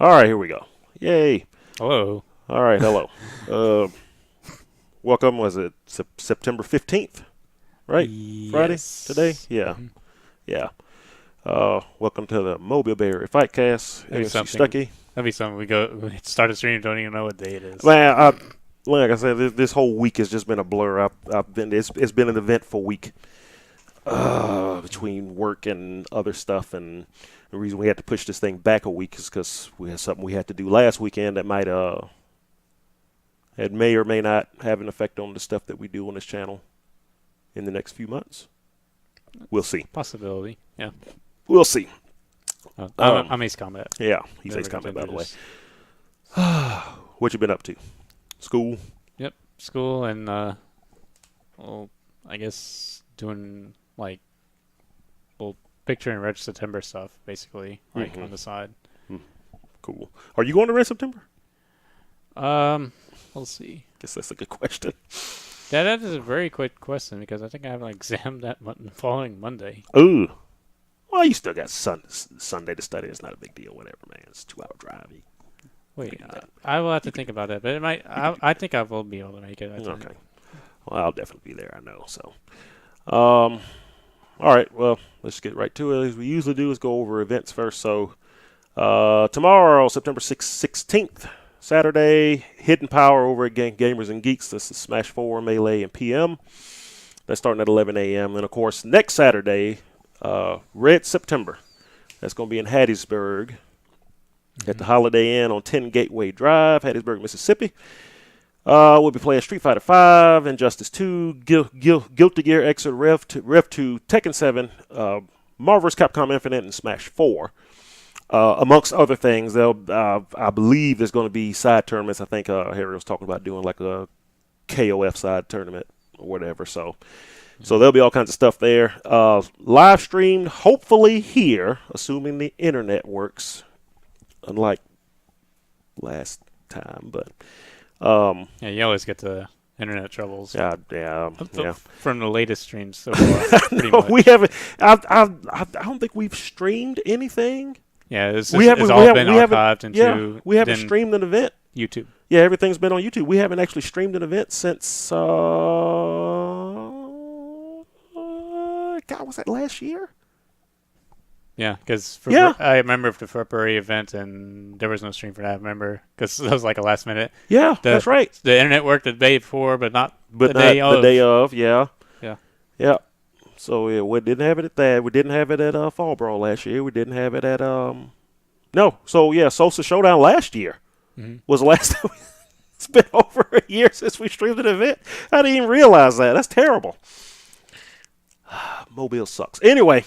All right, here we go. Yay. Hello. All right, hello. Welcome. Was it September 15th, right? Friday today? Yes. Yeah, yeah. Welcome to the Mobile Bay Area Fightcast. That'd be MC something. Stuckey. That'd be something. We start a stream, don't even know what day it is. Man, like I said, this whole week has just been a blur. It's been an eventful week between work and other stuff, and the reason we had to push this thing back a week is because we had something we had to do last weekend that might it may or may not have an effect on the stuff that we do on this channel in the next few months. We'll see. Possibility. Yeah. We'll see. I'm Ace Combat. Yeah, he's Never Ace Combat, by the way. continues. What you been up to? School? Yep. School and well, I guess doing like picture and Reg September stuff, basically, like on the side. Cool. Are you going to Red September? We'll see. Guess that's a good question. That is a very quick question because I think I have an exam that following Monday. Ooh. Well, you still got Sunday to study. It's not a big deal. Whatever, man. It's a 2-hour drive. Wait, I will have to think about that, but it might. I think I will be able to make it. Okay. Well, I'll definitely be there. I know. So, all right. Well, let's get right to it. As we usually do, is go over events first. So, tomorrow, September 16th, Saturday, Hidden Power over at Gamers and Geeks. This is Smash 4, Melee, and PM. That's starting at 11 a.m. And, of course, next Saturday, Red September. That's going to be in Hattiesburg at the Holiday Inn on 10 Gateway Drive, Hattiesburg, Mississippi. We'll be playing Street Fighter V, Injustice 2, Guilty Gear Xrd Rev 2, Tekken 7, Marvel vs. Capcom Infinite, and Smash 4. Amongst other things, I believe there's going to be side tournaments. I think Harry was talking about doing like a KOF side tournament or whatever. So there'll be all kinds of stuff there. Live streamed, hopefully here, assuming the internet works, unlike last time. But Yeah, you always get the internet troubles. yeah. From the latest streams so far, pretty much. We haven't. I don't think we've streamed anything. Yeah, it's all been archived into we haven't streamed an event. YouTube. Yeah, everything's been on YouTube. We haven't actually streamed an event since God, was that last year? Yeah, because Yeah. I remember the February event and there was no stream for that. I remember because it was like a last minute. Yeah, that's right. The internet worked the day before, but not But the not day of. the day of. Yeah. Yeah. Yeah. So yeah, we didn't have it at that. We didn't have it at Fall Brawl last year. We didn't have it at no. So yeah, Sosa Showdown last year was the last time. It's been over a year since we streamed an event. I didn't even realize that. That's terrible. Mobile sucks. Anyway,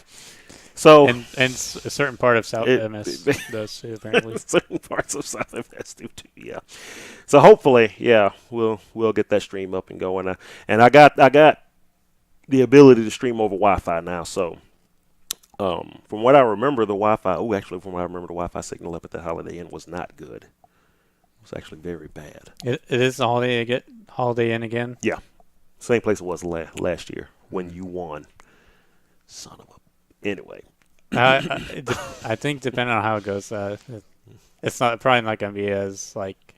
so and a certain part of South MS does too, apparently. certain parts of South MS do too. Yeah. So hopefully, yeah, we'll get that stream up and going. And I got the ability to stream over Wi-Fi now. So from what I remember, the Wi-Fi. Oh, actually, from what I remember, the Wi-Fi signal up at the Holiday Inn was not good. It was actually very bad. It is the Holiday Inn again. Yeah, same place it was last year when you won. Son of a. Anyway. I think depending on how it goes, it's probably not going to be as like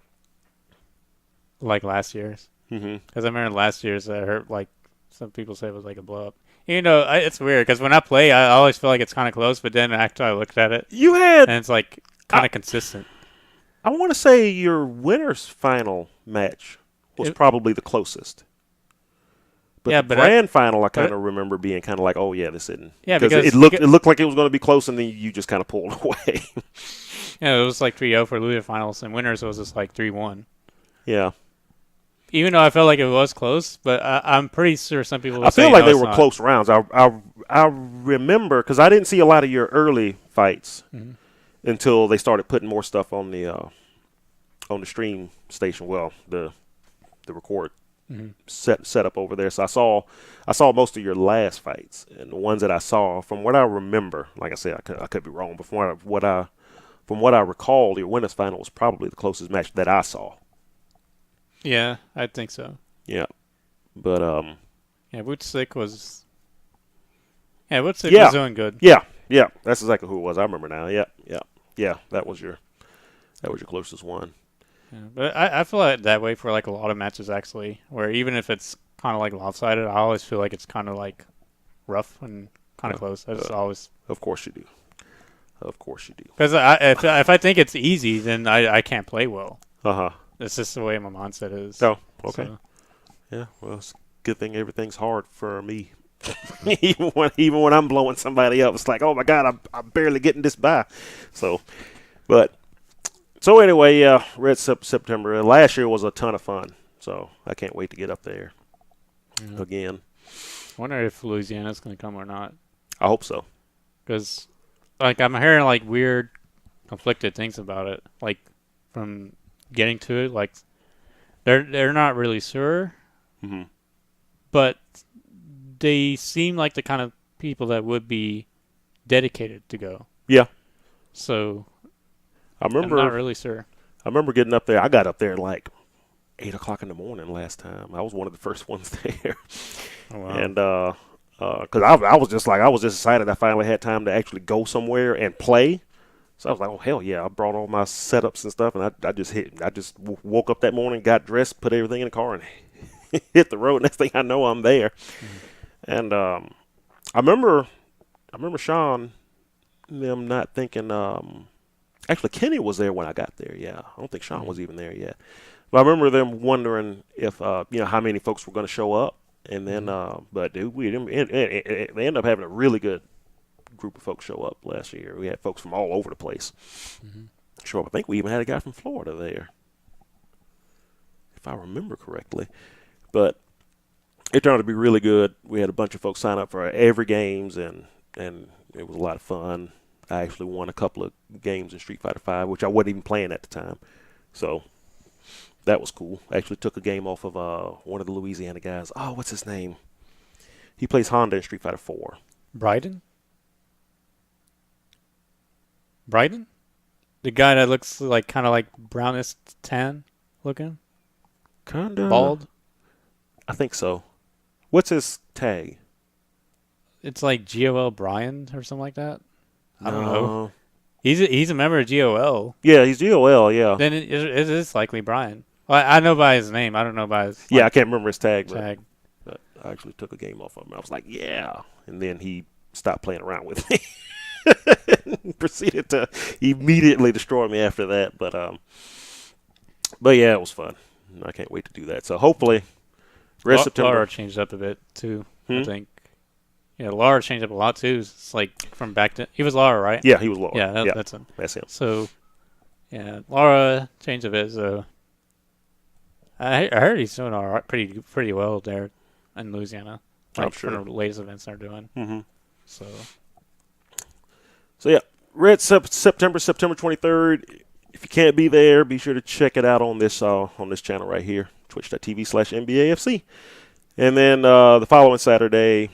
last year's. Because I remember last year's, I heard like some people say it was like a blow up. You know, it's weird because when I play, I always feel like it's kind of close, but then after I looked at it, and it's like kind of consistent. I want to say your winner's final match was probably the closest. But the grand final, I kind of remember being kind of like, oh yeah, this isn't. Yeah, because it looked like it was going to be close, and then you just kind of pulled away. Yeah, it was like 3-0 for loser finals, and winners was just like 3-1. Yeah. Even though I felt like it was close, but I'm pretty sure some people. I feel like they were close rounds. I remember because I didn't see a lot of your early fights until they started putting more stuff on the stream station. Well, the record set up over there. So I saw most of your last fights, and the ones that I saw, from what I remember, like I said, I could be wrong, but from what I recall, your winners final was probably the closest match that I saw. Yeah, I think so. Yeah, but yeah, Wootsick was doing good. Yeah, that's exactly who it was. I remember now. Yeah, that was your That was your closest one. Yeah, but I feel like that way for like a lot of matches actually, where even if it's kind of like lopsided, I always feel like it's kind of like rough and kind of close. I just always. Of course you do. Of course you do. Because if I think it's easy, then I can't play well. Uh-huh. That's just the way my mindset is. Oh, okay. So. Yeah, well, it's a good thing everything's hard for me. even when I'm blowing somebody up, it's like, oh my God, I'm barely getting this by. So anyway, yeah, Red September. Last year was a ton of fun, so I can't wait to get up there again. I wonder if Louisiana's going to come or not. I hope so. Because, like, I'm hearing, like, weird, conflicted things about it. Like, from getting to it, like, they're not really sure. Mm-hmm. But they seem like the kind of people that would be dedicated to go. Yeah. So, I'm not really sure. I remember getting up there. I got up there at like 8 o'clock in the morning last time. I was one of the first ones there. Oh, wow. And because I was just excited I finally had time to actually go somewhere and play. So I was like, oh hell yeah! I brought all my setups and stuff, and I just woke up that morning, got dressed, put everything in the car, and hit the road. Next thing I know, I'm there. Mm-hmm. And I remember Sean and them not thinking. Actually, Kenny was there when I got there. Yeah, I don't think Sean was even there yet. But I remember them wondering if how many folks were going to show up, and then but dude, they ended up having a really good group of folks show up last year. We had folks from all over the place show up. I think we even had a guy from Florida there, if I remember correctly. But it turned out to be really good. We had a bunch of folks sign up for every games, and it was a lot of fun. I actually won a couple of games in Street Fighter V, which I wasn't even playing at the time. So that was cool. I actually took a game off of one of the Louisiana guys. Oh, what's his name? He plays Honda in Street Fighter 4. Bryden? The guy that looks like kind of like brownish tan looking? Kinda. Bald? I think so. What's his tag? It's like GOL Brian or something like that. I don't know. He's a member of GOL. Yeah, he's GOL, yeah. Then it is likely Brian. Well, I know by his name. I don't know by his... I can't remember his tag. But I actually took a game off of him. I was like, yeah. And then he stopped playing around with me. Proceeded to immediately destroy me after that. But yeah, it was fun. I can't wait to do that. So hopefully, September. Laura changed up a bit, too, I think. Yeah, Laura changed up a lot too. It's like from back to he was Laura, right? Yeah, he was Laura. Yeah, that's him. That's him. So, yeah, Laura changed a bit. So, I heard he's doing all right, pretty well there in Louisiana. Like, I'm sure. For the latest events they're doing. Mm-hmm. So yeah, Red September 23rd. If you can't be there, be sure to check it out on this channel right here, twitch.tv/NBAFC. And then the following Saturday,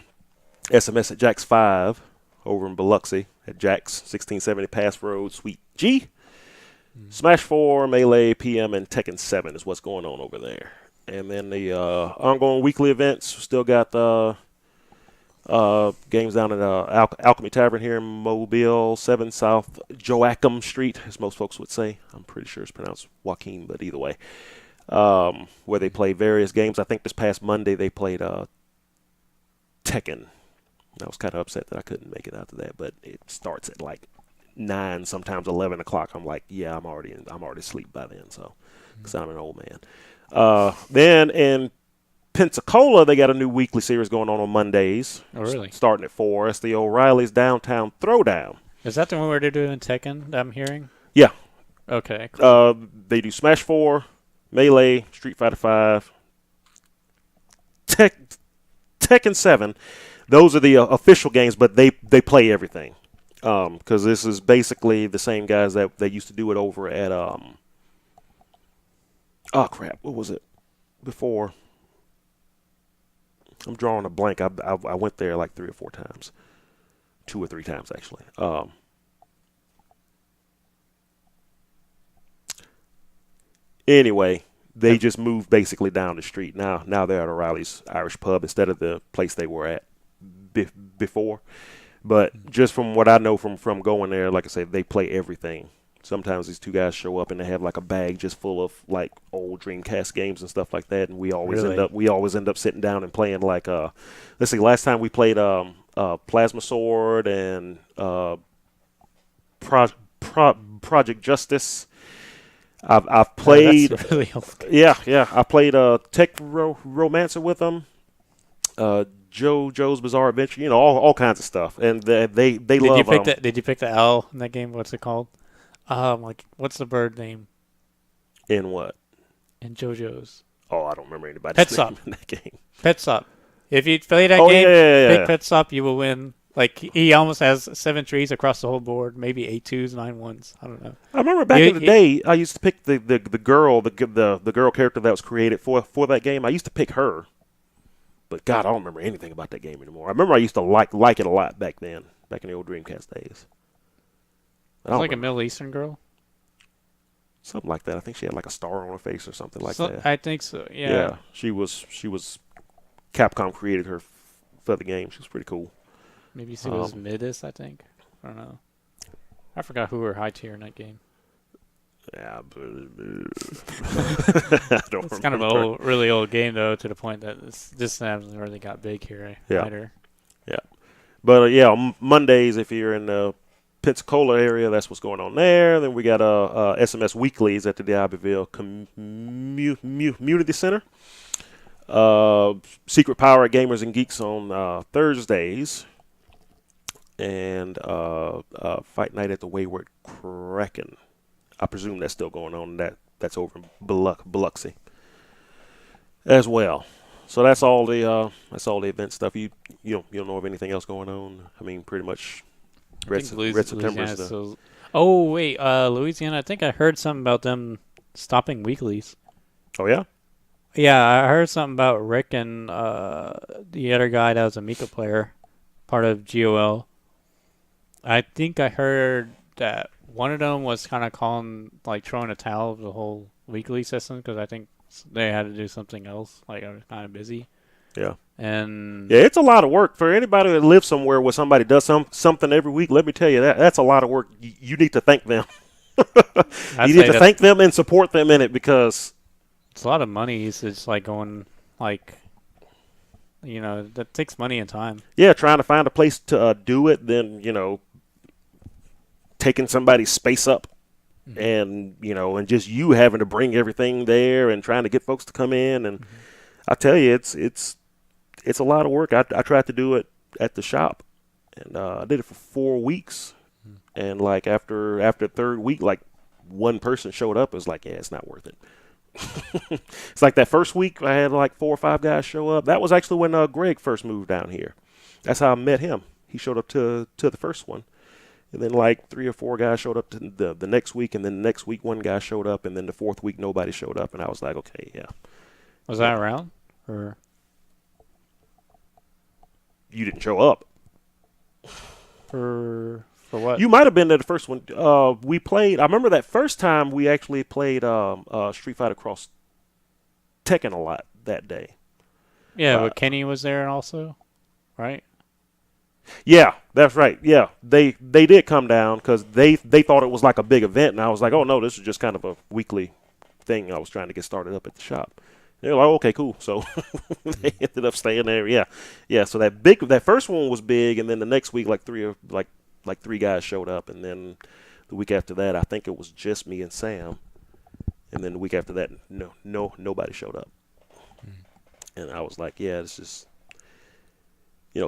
SMS at Jack's 5 over in Biloxi at Jack's 1670 Pass Road, Suite G. Smash 4, Melee, PM, and Tekken 7 is what's going on over there. And then the ongoing weekly events, still got the games down at Alchemy Tavern here in Mobile, 7 South Joachim Street, as most folks would say. I'm pretty sure it's pronounced Joaquin, but either way. Where they play various games. I think this past Monday they played Tekken. I was kind of upset that I couldn't make it out to that, but it starts at like 9, sometimes 11 o'clock. I'm like, yeah, I'm already asleep by then, so because I'm an old man. Then in Pensacola, they got a new weekly series going on Mondays. Oh, really? Starting at 4. It's the O'Reilly's Downtown Throwdown. Is that the one where they're doing Tekken that I'm hearing? Yeah. Okay. Cool. They do Smash 4, Melee, Street Fighter 5, Tekken 7. Those are the official games, but they play everything. Because this is basically the same guys that they used to do it over at oh crap, what was it before? I'm drawing a blank. I went there like 3 or 4 times, 2 or 3 times actually. Anyway, they just moved basically down the street. Now they're at O'Reilly's Irish Pub instead of the place they were at before. But just from what I know from going there, like I said, they play everything sometimes these two guys show up and they have like a bag just full of like old Dreamcast games and stuff like that, and we always end up sitting down and playing like let's see, last time we played Plasma Sword and Project Justice. I've played that's really old. Yeah. I played Tech Romancer with them. JoJo's Bizarre Adventure, all kinds of stuff, and they love. Did you pick the L in that game? What's it called? Like what's the bird name? In what? In JoJo's. Oh, I don't remember anybody's name in that game. Petsop. If you play that game, pick Petsop, you will win. Like he almost has 7 trees across the whole board, maybe 8 2s, 9 1s. I don't know. I remember back in the day, I used to pick the girl, the girl character that was created for that game. I used to pick her. But God, I don't remember anything about that game anymore. I remember I used to like it a lot back then, back in the old Dreamcast days. It's like a Middle Eastern girl? Something like that. I think she had like a star on her face or something like that. I think so, yeah. Yeah, she was Capcom created her for the game. She was pretty cool. Maybe she was Midis, I think. I don't know. I forgot who were high tier in that game. Yeah, I don't It's kind of a really old game, though, to the point that this hasn't really got big here either. Yeah. But, Mondays, if you're in the Pensacola area, that's what's going on there. Then we got SMS Weeklies at the D'Iberville Community Center. Secret Power at Gamers and Geeks on Thursdays. And Fight Night at the Wayward Kraken. I presume that's still going on. That's over in Biloxi as well. So that's all the event stuff. You don't know of anything else going on? I mean, pretty much Red September stuff. Oh wait, Louisiana. I think I heard something about them stopping weeklies. Oh yeah. Yeah, I heard something about Rick and the other guy that was a Mika player, part of GOL. I think I heard that one of them was kind of throwing a towel of the whole weekly system because I think they had to do something else. Like, I was kind of busy. Yeah. And yeah, it's a lot of work for anybody that lives somewhere where somebody does something every week. Let me tell you that's a lot of work. You need to thank them. You need to thank them and support them in it because it's a lot of money. It's just like going that takes money and time. Yeah, trying to find a place to do it, then taking somebody's space up, and and just you having to bring everything there and trying to get folks to come in, and I tell you, it's a lot of work. I tried to do it at the shop, and I did it for 4 weeks, and like after the third week, like one person showed up. It was like, yeah, it's not worth it. It's like that first week I had like 4 or 5 guys show up. That was actually when Greg first moved down here. That's how I met him. He showed up to the first one. And then like 3 or 4 guys showed up to the next week, and then the next week one guy showed up, and then the 4th week nobody showed up, and I was like, okay, yeah. Was that around? Or you didn't show up? For what? You might have been there the first one. We played. I remember that first time we actually played Street Fighter Cross Tekken a lot that day. Yeah, but Kenny was there also, right? Yeah, that's right. Yeah, they did come down because they thought it was like a big event, and I was like, oh no, this is just kind of a weekly thing. I was trying to get started up at the shop. They're like, okay, cool. So they ended up staying there. Yeah. So that first one was big, and then the next week, like 3 guys showed up, and then the week after that, I think it was just me and Sam, and then the week after that, nobody showed up. And I was like, yeah, it's just,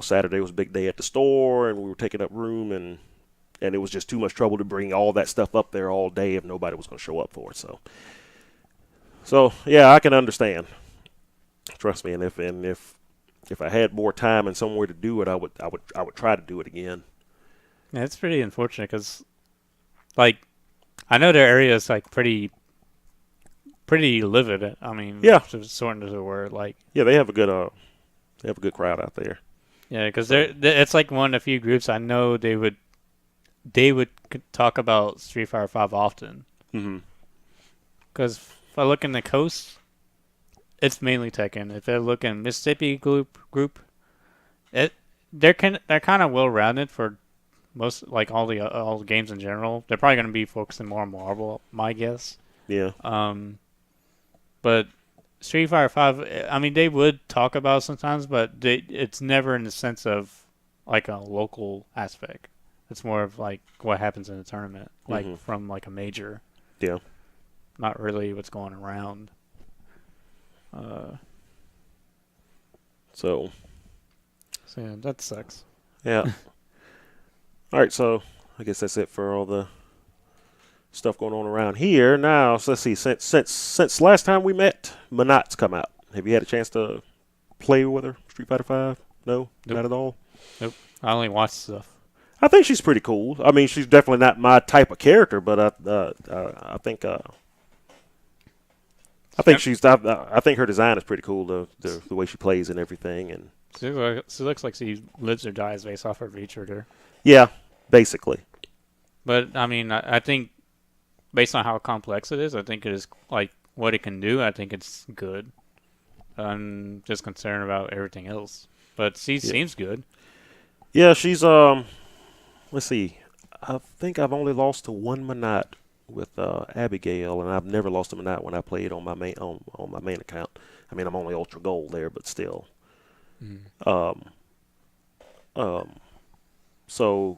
Saturday was a big day at the store, and we were taking up room, and it was just too much trouble to bring all that stuff up there all day if nobody was going to show up for it. So yeah, I can understand. Trust me, and if I had more time and somewhere to do it, I would try to do it again. Yeah, it's pretty unfortunate because, like, I know their area is like pretty livid. I mean, yeah, sort of the word. Like, yeah, they have a good crowd out there. Yeah, because it's like one of the few groups I know they would talk about Street Fighter 5 often. Because if I look in the coast, it's mainly Tekken. If I look in Mississippi group, they're kind of well rounded for most like all the games in general, they're probably going to be focusing more on Marvel, my guess. Yeah. But Street Fighter 5, I mean, they would talk about it sometimes, but it's never in the sense of like a local aspect. It's more of like what happens in a tournament, like from like a major. Yeah. Not really what's going around. So yeah, that sucks. Yeah. All right, so I guess that's it for all the stuff going on around here. Now, so let's see. Since last time we met, Manat's come out. Have you had a chance to play with her? Street Fighter 5? No, nope. Not at all. Nope. I only watch stuff. I think she's pretty cool. I mean, she's definitely not my type of character, but I think I think her design is pretty cool. The way she plays and everything, and she looks like she lives or dies based off her V-trigger. Yeah, basically. But I mean, I think based on how complex it is, I think it is like what it can do. I think it's good. I'm just concerned about everything else, but she seems good. Yeah, she's Let's see. I think I've only lost to one Manat with Abigail, and I've never lost to Manat when I played on my main on my main account. I mean, I'm only Ultra Gold there, but still. So,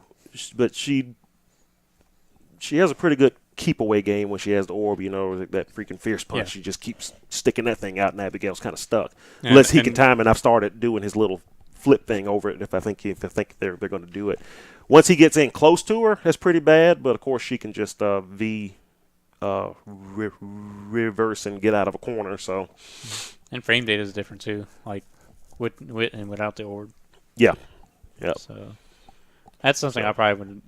but she has a pretty good keep away game when she has the orb. You know, that freaking fierce punch. She just keeps sticking that thing out, and Abigail's kind of stuck. Unless he can time, and I've started doing his little flip thing over it. If I think they're going to do it. Once he gets in close to her, that's pretty bad. But of course, she can just reverse and get out of a corner. So, and frame data is different too, like with and without the orb. Yeah. Yeah. So that's something I probably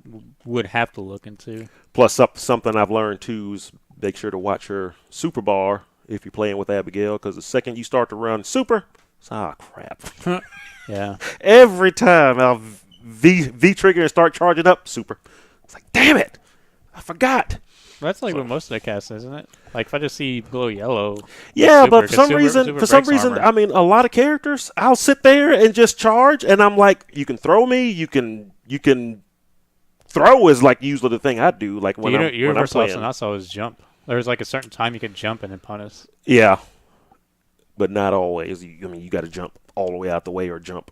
would have to look into. Plus, something I've learned too is make sure to watch her super bar if you're playing with Abigail, because the second you start to run super, it's crap. Yeah. Every time I'll V trigger and start charging up super. It's like, damn it, I forgot. That's like what most of the cast, isn't it? Like if I just see glow yellow. Yeah, super, but for some reason, I mean, a lot of characters, I'll sit there and just charge, and I'm like, you can throw me, you can throw is like usually the thing I do. Like when I'm playing. And I saw was jump. There was like a certain time you could jump and then punish. Yeah, but not always. I mean, you got to jump all the way out the way or jump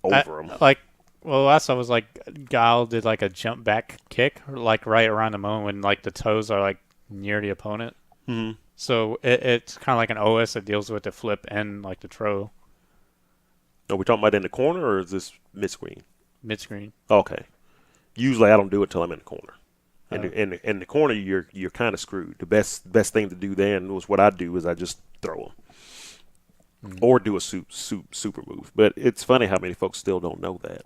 over them. Well, last I was like, Guile did like a jump back kick, like right around the moment when like the toes are like near the opponent. Mm-hmm. So it's kind of like an OS that deals with the flip and like the throw. Are we talking about in the corner or is this mid screen? Mid screen. Okay. Usually I don't do it till I'm in the corner. In the corner you're kind of screwed. The best thing to do then was what I do is I just throw them, or do a super move. But it's funny how many folks still don't know that.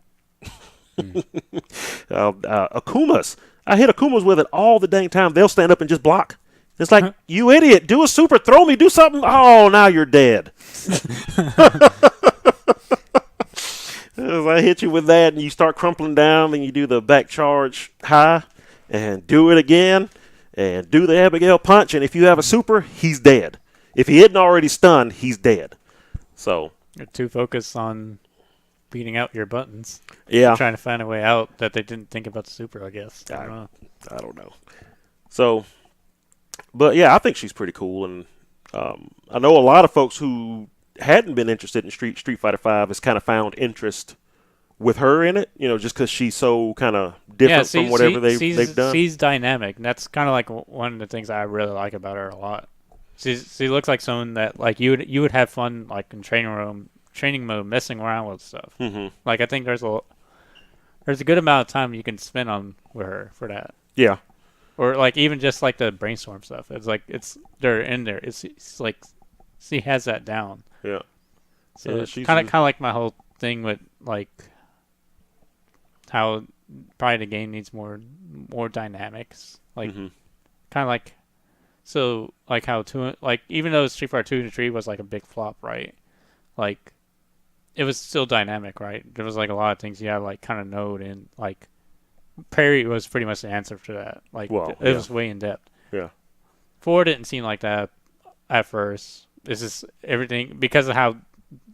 Akumas. I hit Akumas with it all the dang time. They'll stand up and just block. It's like, you idiot, do a super, throw me, do something. Oh, now you're dead. I hit you with that and you start crumpling down, then you do the back charge high and do it again and do the Abigail punch. And if you have a super, he's dead. If he isn't already stunned, he's dead. So you're too focused on beating out your buttons. Yeah. Trying to find a way out that they didn't think about the super, I guess. I don't know. So, but yeah, I think she's pretty cool. And I know a lot of folks who hadn't been interested in Street Fighter 5 has kind of found interest with her in it, you know, just because she's so kind of different from whatever they've done. She's dynamic. And that's kind of like one of the things I really like about her a lot. She looks like someone that like you would have fun like in training mode, messing around with stuff. Mm-hmm. Like I think there's a good amount of time you can spend on with her for that. Yeah. Or like even just like the brainstorm stuff. It's like they're in there. It's like she has that down. Yeah. So yeah, it's kind of like my whole thing with like how probably the game needs more dynamics. Like kind of like so like how even though Street Fighter 2 and 3 was like a big flop, right? Like it was still dynamic, right? There was like a lot of things you had to like kind of know, and like parry was pretty much the answer to that. Like it was way in depth. Yeah. 4 didn't seem like that at first. This is everything because of how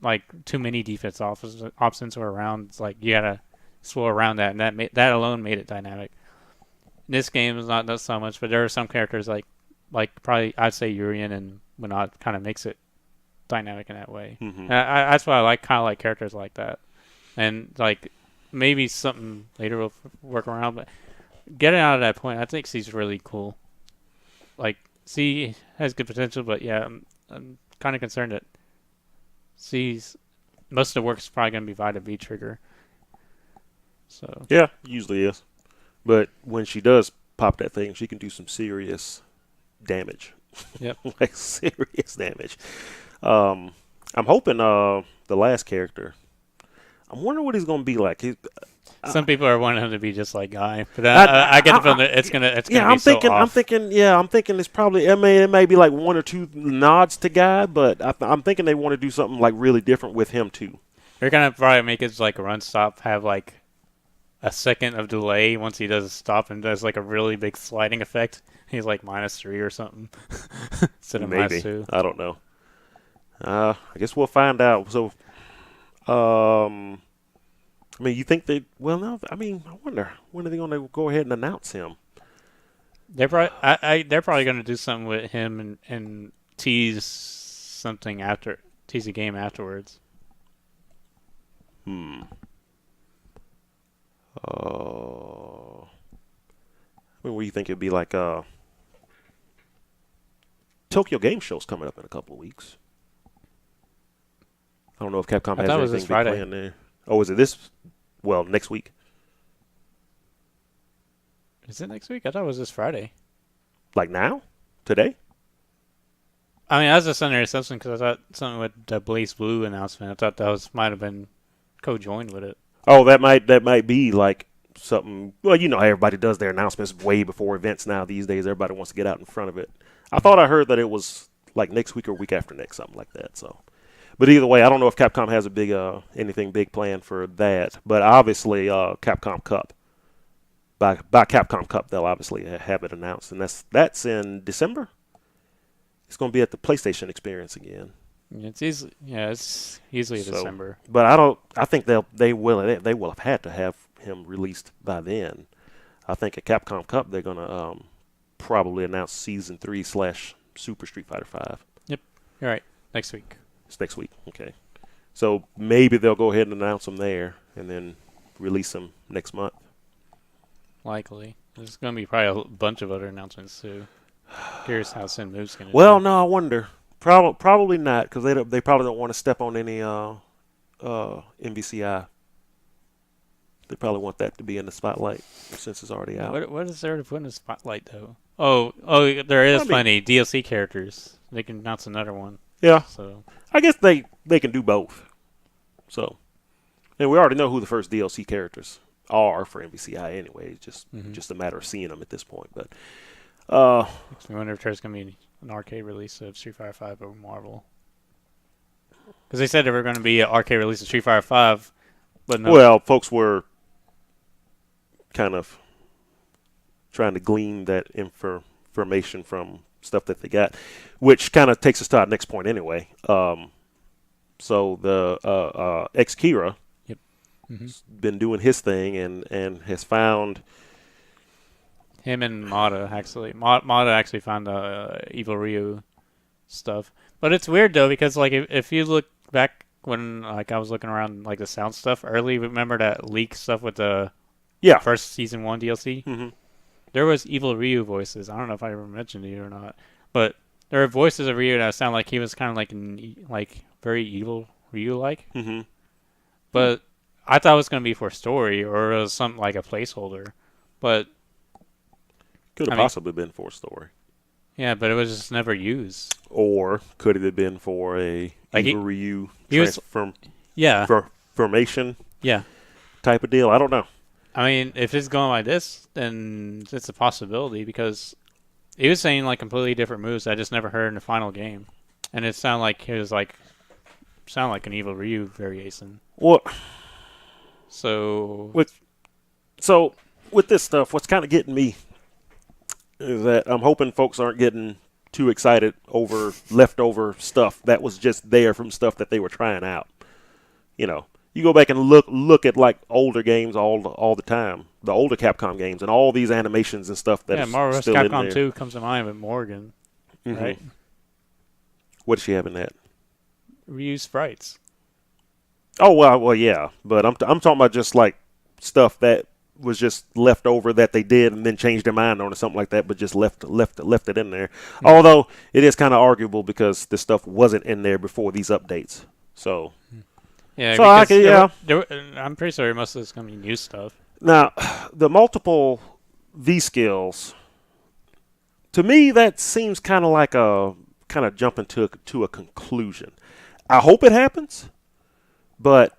like too many defense options were around. It's like you gotta swirl around that, and that alone made it dynamic. This game is not so much, but there are some characters like probably I'd say Urian and Menad kind of makes it dynamic in that way. Mm-hmm. And that's why I kind of like characters like that, and like maybe something later will work around, but getting out of that point, I think C's really cool. Like C has good potential, but yeah, I'm kind of concerned that C's most of the work is probably going to be Vita V trigger. So yeah, usually is. But when she does pop that thing, she can do some serious damage. Yep. Like serious damage. I'm hoping the last character. I'm wondering what he's going to be like. Some people are wanting him to be just like Guy, but I get the feeling that it's gonna be I'm thinking. off. I'm thinking it's probably. It may be like one or two nods to Guy, but I'm thinking they want to do something like really different with him too. They're gonna probably make his like run stop have like a second of delay once he does a stop and does like a really big sliding effect. He's like -3 or something instead of Maybe. -2. I don't know. I guess we'll find out. So, I mean, you think they? Well, no. I mean, I wonder when are they going to go ahead and announce him? They're probably they're probably going to do something with him and tease something tease a game afterwards. I mean, what do you think it'd be like? Tokyo Game Show's coming up in a couple of weeks. I don't know if Capcom has anything big planned there. Oh, is it this? Well, next week. Is it next week? I thought it was this Friday. Like now? Today? I mean, I was just under assumption because I thought something with the Blaze Blue announcement. I thought that might have been co-joined with it. Oh, that might be like something. Well, you know how everybody does their announcements way before events now these days. Everybody wants to get out in front of it. I thought I heard that it was like next week or week after next, something like that. So, but either way, I don't know if Capcom has a big anything big planned for that. But obviously, Capcom Cup. By Capcom Cup, they'll obviously have it announced, and that's in December. It's going to be at the PlayStation Experience again. It's easily December. But I think they will have had to have him released by then. I think at Capcom Cup they're going to probably announce Season 3 / Super Street Fighter 5. Yep, you're right. Next week. It's next week. Okay. So maybe they'll go ahead and announce them there, and then release them next month. Likely. There's going to be probably a bunch of other announcements too. Curious how Sin Move's going to Well, no, I wonder. Probably not, because they probably don't want to step on any MVCI. They probably want that to be in the spotlight since it's already out. What is there to put in the spotlight though? Oh, there is plenty DLC characters. They can announce another one. Yeah. So I guess they can do both. So, and we already know who the first DLC characters are for MVCI anyway. It's just a matter of seeing them at this point. But I wonder if there's going to be an arcade release of Street Fighter 5 or Marvel. Because they said there were going to be an arcade release of Street Fighter 5, but no. Well, folks were kind of trying to glean that information from stuff that they got, which kind of takes us to our next point anyway. So the ex-Kira has been doing his thing and has found... Him and Mata, actually. Mata actually found Evil Ryu stuff. But it's weird, though, because like if you look back when like I was looking around like the sound stuff early, remember that leak stuff with the first Season 1 DLC? Mm-hmm. There was Evil Ryu voices. I don't know if I ever mentioned it or not. But there were voices of Ryu that sound like he was kind of like very evil Ryu-like. Mm-hmm. But I thought it was going to be for story or it was something like a placeholder. But could have possibly been for a story. Yeah, but it was just never used. Or could it have been for a Evil Ryu formation type of deal? I don't know. I mean, if it's going like this, then it's a possibility because he was saying like completely different moves I just never heard in the final game. And it sounded like it was like an Evil Ryu variation. What? So with this stuff, what's kind of getting me is that I'm hoping folks aren't getting too excited over leftover stuff that was just there from stuff that they were trying out. You know, you go back and look at like older games all the time, the older Capcom games, and all these animations and stuff that Marvel vs. still Capcom in there. 2 comes to mind with Morgan, right? What does she have in that? Reused sprites. Oh well, yeah, but I'm talking about just like stuff that was just left over that they did and then changed their mind on or something like that, but just left it in there. Mm-hmm. Although it is kind of arguable because this stuff wasn't in there before these updates. So yeah, so I'm pretty sure most of this is going to be new stuff. Now, the multiple V skills, to me, that seems kind of like a jumping to a conclusion. I hope it happens, but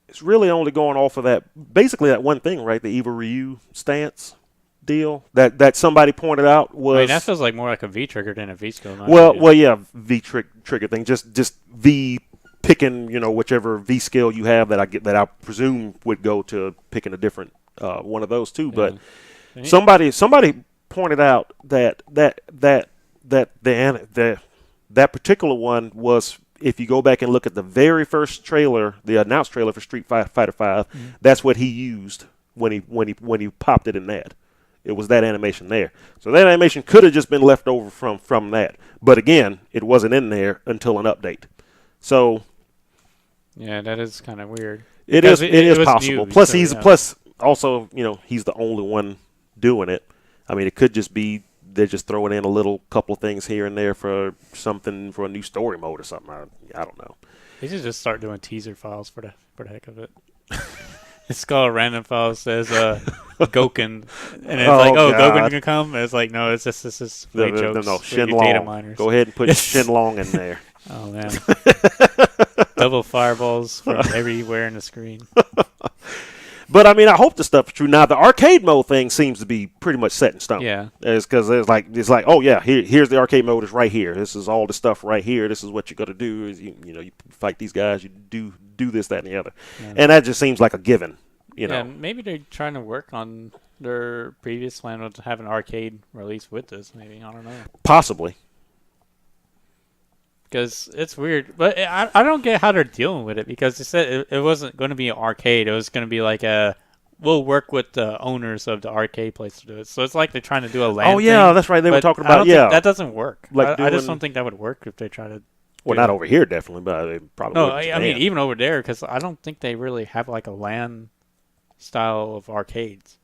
it's really only going off of basically that one thing, right? The Eva Ryu stance deal that somebody pointed out was. I mean, that feels like more like a V trigger than a V skill. Well, yeah, V trigger thing, just V picking, whichever V skill you have that I presume would go to picking a different one of those two. But somebody pointed out that particular one was, if you go back and look at the very first trailer, the announced trailer for Street Fighter V, that's what he used when he popped it in that. It was that animation there. So that animation could have just been left over from that. But again, it wasn't in there until an update. So yeah, that is kind of weird. It is possible. New, plus also, he's the only one doing it. I mean, it could just be they're just throwing in a couple of things here and there for something, for a new story mode or something. I don't know. They should just start doing teaser files for the heck of it. It's called a random file. It says Goken, and it's Goken can come. And it's like, no, it's just this is jokes. No, Shenlong. Go ahead and put Shenlong in there. Oh man, double fireballs from everywhere in the screen. But I mean, I hope the stuff is true. Now, the arcade mode thing seems to be pretty much set in stone. Yeah, it's because it's like, oh yeah, here's the arcade mode. It's right here. This is all the stuff right here. This is what you got to do. Is you fight these guys. You do this, that, and the other. Yeah. And that just seems like a given. Yeah, maybe they're trying to work on their previous plan to have an arcade release with this. Maybe, I don't know. Possibly. Because it's weird, but I don't get how they're dealing with it, because they said it wasn't going to be an arcade. It was going to be like we'll work with the owners of the arcade place to do it. So it's like they're trying to do a LAN thing, that's right. They were talking about, that doesn't work. Like I just don't think that would work if they try to. Well, not over here, definitely, but they probably would. I mean, even over there, because I don't think they really have like a LAN style of arcades.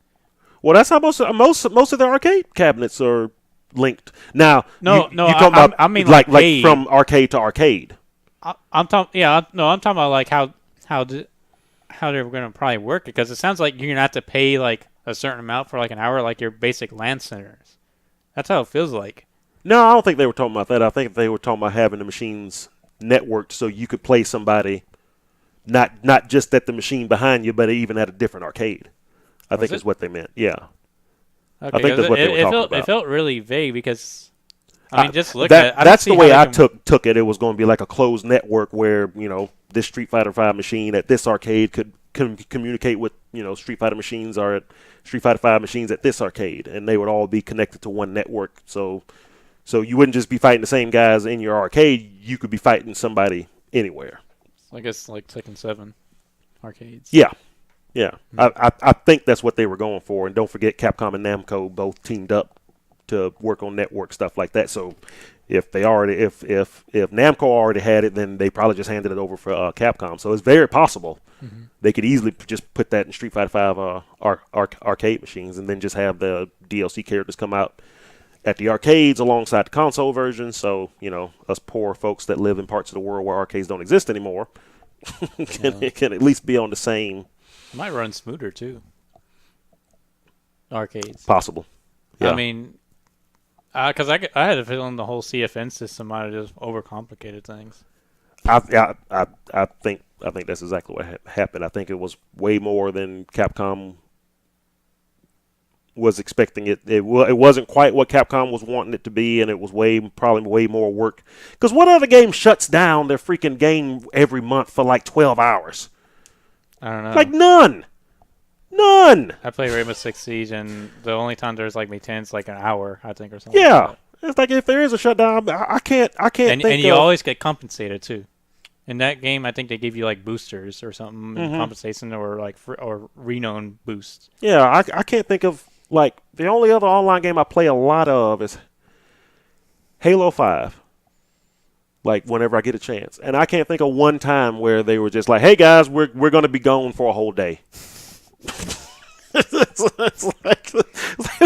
Well, that's how most of their arcade cabinets are linked. Now, I'm talking like from arcade to arcade. I'm talking about like how they're going to probably work it, because it sounds like you're going to have to pay like a certain amount for like an hour, like your basic LAN centers. That's how it feels like. No, I don't think they were talking about that. I think they were talking about having the machines networked so you could play somebody, not just at the machine behind you, but even at a different arcade. I think is what they meant. Yeah. Okay, I think that's what they were talking about. It felt really vague, because I mean, just look at it. That's the way I took it. It was going to be like a closed network where, this Street Fighter V machine at this arcade could communicate with, Street Fighter machines or at Street Fighter V machines at this arcade, and they would all be connected to one network. So you wouldn't just be fighting the same guys in your arcade. You could be fighting somebody anywhere. I guess like Tekken 7 arcades. Yeah. Yeah, I think that's what they were going for. And don't forget, Capcom and Namco both teamed up to work on network stuff like that. So if Namco already had it, then they probably just handed it over for Capcom. So it's very possible they could easily just put that in Street Fighter V arcade machines, and then just have the DLC characters come out at the arcades alongside the console version. So us poor folks that live in parts of the world where arcades don't exist anymore can at least be on the same. It might run smoother too. Arcades. Possible. Yeah. I mean, because I had a feeling the whole CFN system might have just overcomplicated things. I think that's exactly what happened. I think it was way more than Capcom was expecting it. It wasn't quite what Capcom was wanting it to be, and it was probably way more work. Because what other game shuts down their freaking game every month for like 12 hours? I don't know. Like none. I play Rainbow Six Siege, and the only time there's like maintenance like an hour, I think, or something. Yeah, like that. It's like if there is a shutdown, I can't. And you always get compensated too. In that game, I think they give you like boosters or something in compensation, or like or renown boosts. Yeah, I can't think of like the only other online game I play a lot of is Halo 5. Like whenever I get a chance, and I can't think of one time where they were just like, "Hey guys, we're going to be gone for a whole day." it's like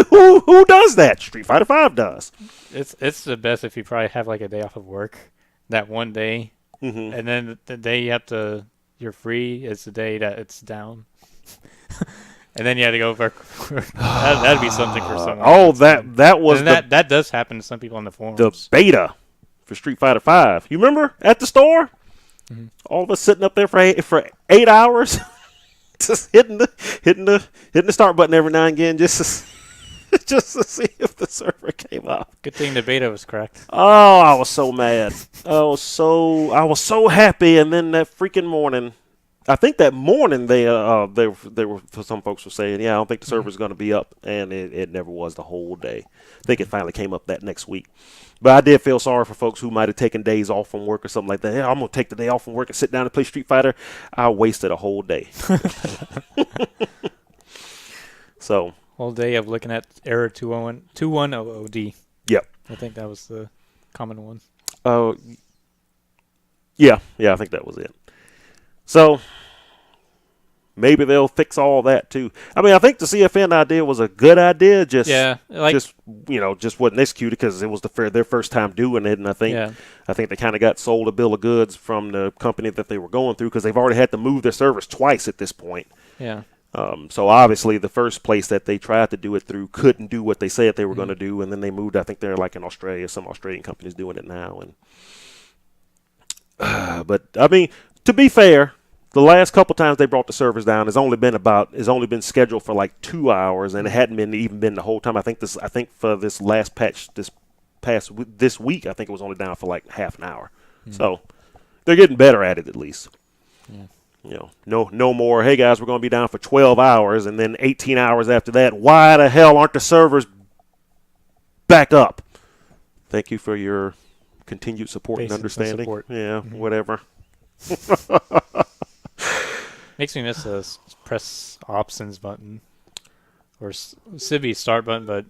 who does that? Street Fighter 5 does. It's the best if you probably have like a day off of work, that one day, and then the day you're free is the day that it's down, and then you had to go work. That'd be something for someone. Oh, that was that does happen to some people on the forums. The beta for Street Fighter 5. You remember at the store? All of us sitting up there for 8 hours. Just hitting the start button every now and again just to see if the server came up. Good thing the beta was cracked. Oh, I was so mad. I was so happy, and then that freaking morning, I think that morning they were some folks were saying, yeah, I don't think the server's going to be up, and it never was the whole day. I think it finally came up that next week. But I did feel sorry for folks who might have taken days off from work or something like that. Yeah, I'm going to take the day off from work and sit down and play Street Fighter. I wasted a whole day. So. Whole day of looking at error 2100D. Yep. I think that was the common one. Oh. Yeah, I think that was it. So. Maybe they'll fix all that too. I mean, I think the CFN idea was a good idea. Just wasn't executed because it was their first time doing it, and I think they kind of got sold a bill of goods from the company that they were going through because they've already had to move their servers twice at this point. Yeah. So obviously the first place that they tried to do it through couldn't do what they said they were going to do, and then they moved. I think they're like in Australia. Some Australian companies doing it now, and but I mean, to be fair. The last couple times they brought the servers down has only been scheduled for like 2 hours, and it hadn't even been the whole time. I think for this last patch this week, I think it was only down for like half an hour. So they're getting better at it at least. Yeah. No more. Hey guys, we're going to be down for 12 hours, and then 18 hours after that. Why the hell aren't the servers back up? Thank you for your continued support and understanding. Yeah, whatever. Makes me miss the press options button or Civi start button, but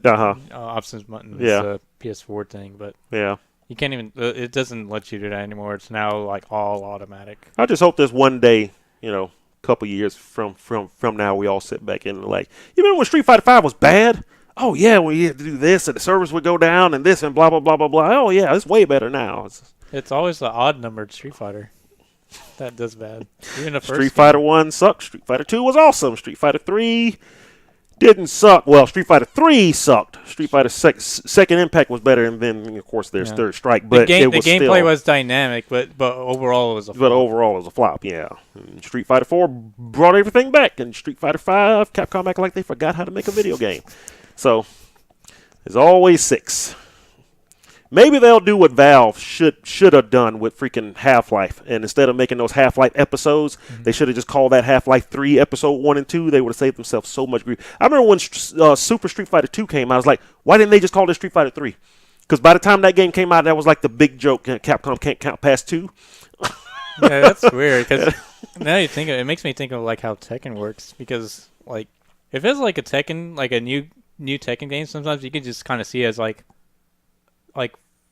options button is a PS4 thing. But you can't even. It doesn't let you do that anymore. It's now like all automatic. I just hope there's one day, couple years from now, we all sit back in and like, you remember when Street Fighter 5 was bad? Oh yeah, we had to do this and the servers would go down and this and blah blah blah blah blah. Oh yeah, it's way better now. It's always the odd numbered Street Fighter. That does bad. Even the first Street Fighter 1 sucked. Street Fighter 2 was awesome. Street Fighter 3 didn't suck. Well, Street Fighter 3 sucked. Street Fighter Second Impact was better, and then of course there's Third Strike. But the gameplay was dynamic, but overall it was a flop. But overall it was a flop. Yeah. And Street Fighter 4 brought everything back, and Street Fighter 5, Capcom acted like they forgot how to make a video game. So there's always 6. Maybe they'll do what Valve should have done with freaking Half-Life. And instead of making those Half-Life episodes, they should have just called that Half-Life 3 Episode 1 and 2. They would have saved themselves so much grief. I remember when Super Street Fighter 2 came out, I was like, why didn't they just call it Street Fighter 3? Because by the time that game came out, that was like the big joke. Capcom can't count past 2. Yeah, that's weird. Because now you think it makes me think of like how Tekken works. Because like if it's like a Tekken, like a new Tekken game, sometimes you can just kind of see it as like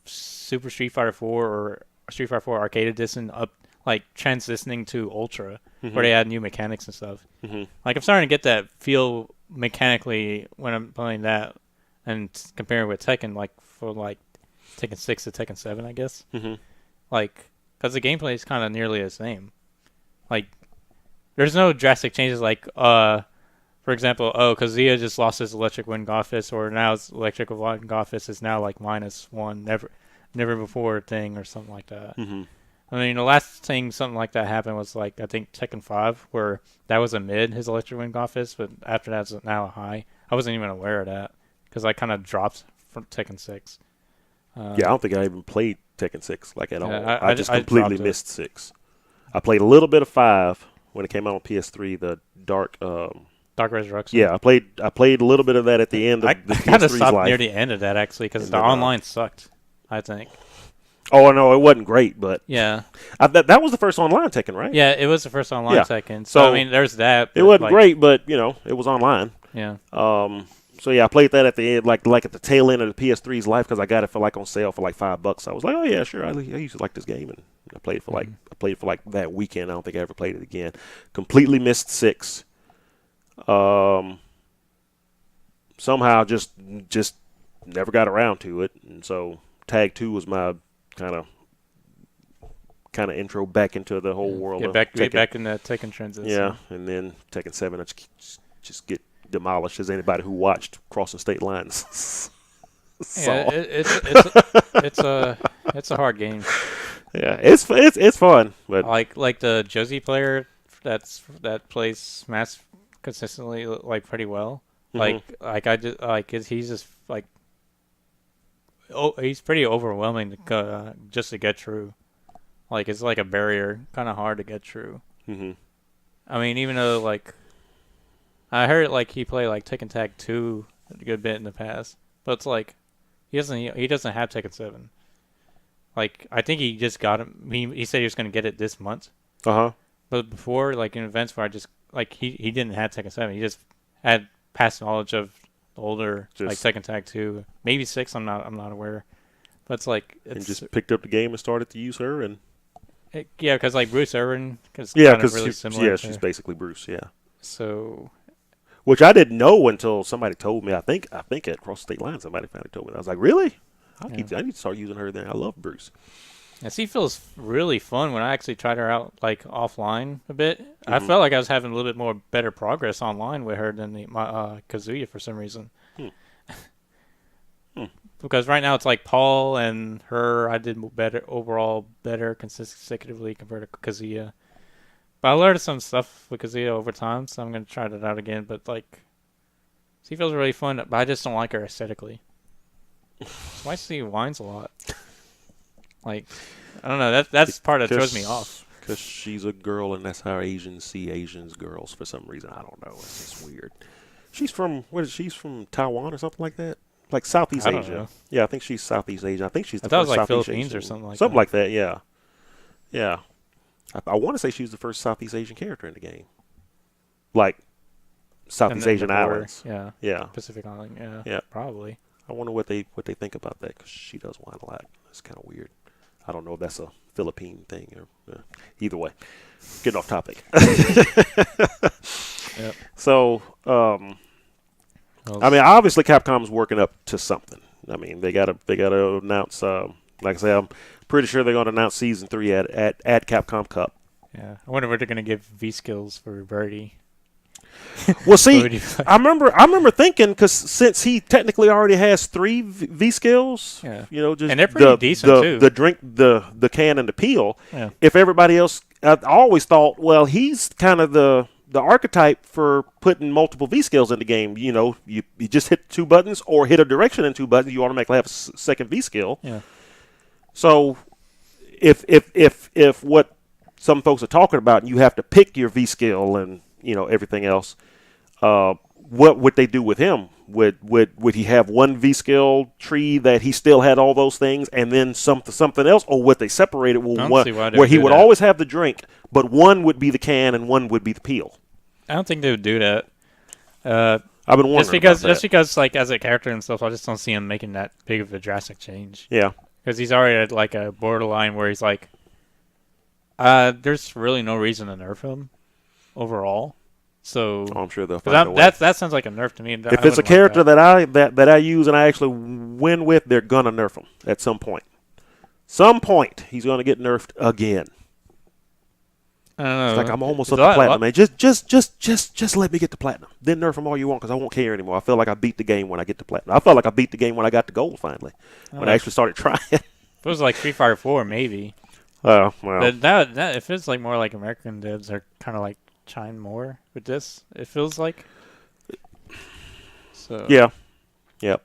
Super Street Fighter 4 or Street Fighter 4 Arcade Edition up, like transitioning to Ultra, where they add new mechanics and stuff. Like I'm starting to get that feel mechanically when I'm playing that, and comparing with Tekken, like for like Tekken 6 to Tekken 7, I guess. Like, because the gameplay is kind of nearly the same. Like, there's no drastic changes. Like, for example, Kazuya just lost his electric wind Gothis, or now his electric wind Gothis is now like -1, never before thing, or something like that. I mean, the last thing something like that happened was like I think Tekken 5, where that was a mid, his electric wind Gothis, but after that's now a high. I wasn't even aware of that because I kind of dropped from Tekken 6. I don't think I even played Tekken 6 like at all. I just completely missed 6. I played a little bit of 5 when it came out on PS3, the Dark Resurrection. Yeah, I played a little bit of that at the end of the PS3's life. I kind of stopped near the end of that, actually, because the online sucked, I think. Oh no, it wasn't great, but yeah, that was the first online Tekken, right? yeah, it was the first online Tekken. So I mean, there's that. It wasn't great, but it was online. Yeah. So yeah, I played that at the end, like at the tail end of the PS3's life because I got it for on sale for $5. I was like, oh yeah, sure. I used to like this game, and I played it for that weekend. I don't think I ever played it again. Completely missed 6. Somehow just never got around to it, and so Tag 2 was my kind of intro back into the whole world. Get back in that Tekken transition. Yeah, and then Tekken 7, I just get demolished as anybody who watched Crossing State Lines. Yeah, it's a hard game. Yeah, it's fun, but like the Josie player that plays Smash consistently pretty well. Mm-hmm. He's just he's pretty overwhelming just to get through. It's like a barrier, kind of hard to get through. Mm-hmm. I mean, even though I heard he played Tekken Tag 2 a good bit in the past, but it's he doesn't have Tekken 7. I think he just got him. He said he was going to get it this month. But before, in events where I just he didn't have Tekken 7, he just had past knowledge of the older Tekken Tag 2, maybe 6. I'm not aware. But and just picked up the game and started to use her because Bruce Irvin is really similar. Yeah, she's basically Bruce. Yeah. So. Which I didn't know until somebody told me. I think at Cross State Line somebody finally told me. I was like, really? I need to start using her then. I love Bruce. Yeah, she feels really fun when I actually tried her out offline a bit. Mm-hmm. I felt like I was having a little bit more better progress online with her than my Kazuya for some reason. Because right now it's Paul and her. I did better consecutively compared to Kazuya. But I learned some stuff with Kazuya over time, so I'm gonna try that out again. But she feels really fun, but I just don't like her aesthetically. That's why she whines a lot. I don't know. That's the part that throws me off. Because she's a girl, and that's how Asians see Asians girls for some reason. I don't know. It's just weird. She's from She's from Taiwan or something like that. Southeast Asia. Know. Yeah, I think she's Southeast Asian. I think she's the first first Southeast Philippines Asian, or something like something like that. Yeah, yeah. I want to say she was the first Southeast Asian character in the game. Southeast Asian islands. Yeah. Yeah. Pacific Island. Yeah. Yeah. Probably. I wonder what they think about that because she does whine a lot. It's kind of weird. I don't know if that's a Philippine thing or either way. Getting off topic. Yep. So, I mean, obviously Capcom's working up to something. I mean, they gotta announce. Like I say, I'm pretty sure they're gonna announce season 3 at Capcom Cup. Yeah, I wonder what they're gonna give V skills for Birdie. Well, see, I remember thinking because since he technically already has 3 V skills, just and they're pretty decent too. The drink, the can, and the peel. Yeah. If everybody else, I always thought, well, he's kind of the archetype for putting multiple V skills in the game. You just hit 2 buttons or hit a direction in 2 buttons, you automatically have a second V skill. Yeah. So, if what some folks are talking about, and you have to pick your V skill and everything else, what would they do with him? Would he have one V skill tree that he still had all those things, and then something else, or would they separate it where he would always have the drink, but one would be the can and one would be the peel? I don't think they would do that. I've been wondering just because as a character and stuff, I just don't see him making that big of a drastic change. Yeah. Because he's already at a borderline where he's there's really no reason to nerf him overall. So I'm sure they'll find a way. That sounds like a nerf to me. If it's a character that I use and I actually win with, they're gonna nerf him at some point. Some point he's gonna get nerfed again. I don't know. It's I'm almost up to platinum, man. Just let me get to platinum. Then nerf him all you want because I won't care anymore. I feel like I beat the game when I get to platinum. I felt like I beat the game when I got to gold finally. When I actually started trying. If it was Street Fighter 4, maybe. Oh, well. But that if it's more like American devs are kind of shine more with this, it feels like. So. Yeah. Yep.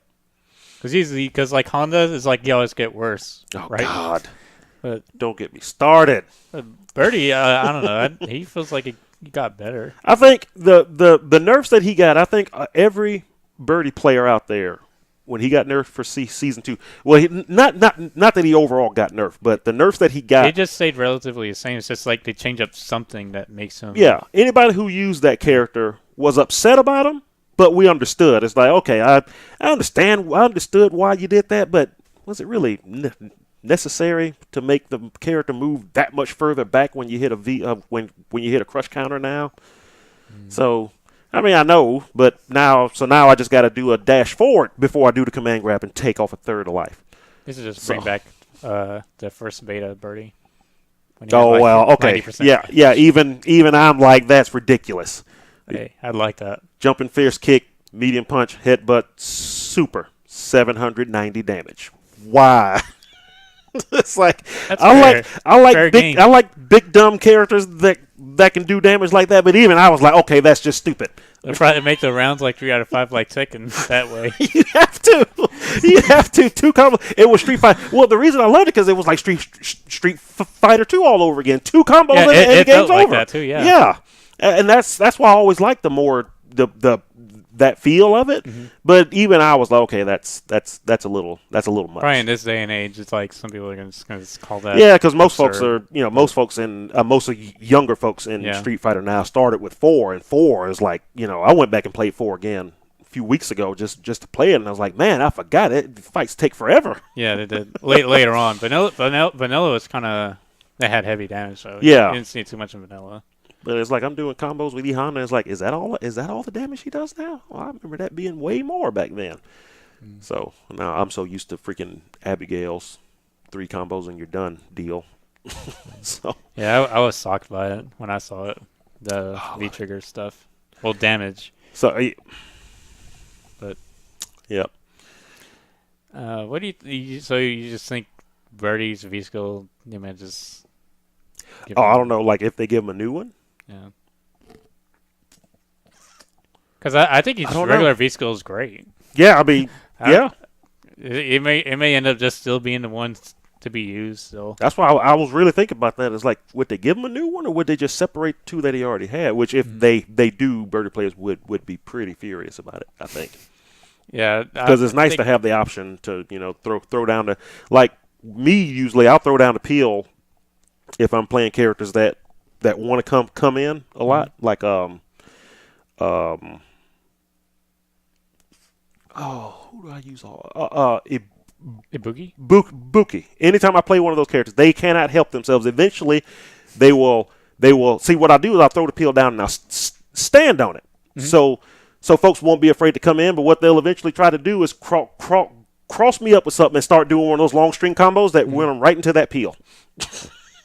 Because Honda is you always get worse. Oh, right? God. But don't get me started. Birdie, I don't know. He feels like he got better. I think the nerfs that he got, I think every Birdie player out there when he got nerfed for season 2. Well, not that he overall got nerfed, but the nerfs that he got. They just stayed relatively the same. It's just like they change up something that makes him. Yeah, anybody who used that character was upset about him, but we understood. It's like, okay, I understand. I understood why you did that, but was it really necessary to make the character move that much further back when you hit a when you hit a crush counter now? So. I mean, I know, but now I just got to do a dash forward before I do the command grab and take off a third of life. This is just bring back the first beta birdie. Oh, well, okay. Yeah, even I'm like, that's ridiculous. Hey, I'd like that. Jumping fierce kick, medium punch, headbutt, super, 790 damage. Why? It's like I like big dumb characters that can do damage like that, but even I was like, okay, that's just stupid. They're trying to make the rounds like 3 out of 5 like Tekken that way. You have to 2 combos. It was Street Fighter. Well, the reason I loved it because it was like Street Fighter 2 all over again. 2 combos and the game's over. Like that too, yeah. And that's why I always liked the that feel of it. Mm-hmm. But even I was like, okay, that's a little much. Probably in this day and age, it's like some people are going to call that. Yeah, because most folks are, most younger folks in Street Fighter now started with 4, and 4 is like, I went back and played 4 again a few weeks ago just to play it, and I was like, man, I forgot it. The fights take forever. Yeah, they did. Later on, Vanilla was kind of, they had heavy damage, so you didn't see too much in Vanilla. But it's like I'm doing combos with E-Honda, and it's like, is that all the damage he does now? Well, I remember that being way more back then. So now I'm so used to freaking Abigail's 3 combos and you're done deal. So yeah, I was shocked by it when I saw it. The V-trigger stuff. Well, damage. So, but yep. What do you so you just think Birdie's V-skill, just... I don't know, like if they give him a new one? Yeah. Because I think his regular V-skill is great. Yeah, I mean, yeah. It may end up just still being the one to be used. So that's why I was really thinking about that. It's like, would they give him a new one, or would they just separate 2 that he already had? Which, if they do, Birdie players would be pretty furious about it, I think. Yeah, because it's nice to have the option to throw down the, like me usually I'll throw down the peel if I'm playing characters that want to come in a lot, like who do I use Ibuki? Buki. Anytime I play one of those characters, they cannot help themselves. Eventually, they will see what I do is I'll throw the peel down and I'll stand on it. Mm-hmm. So folks won't be afraid to come in, but what they'll eventually try to do is cross me up with something and start doing one of those long string combos that win them right into that peel.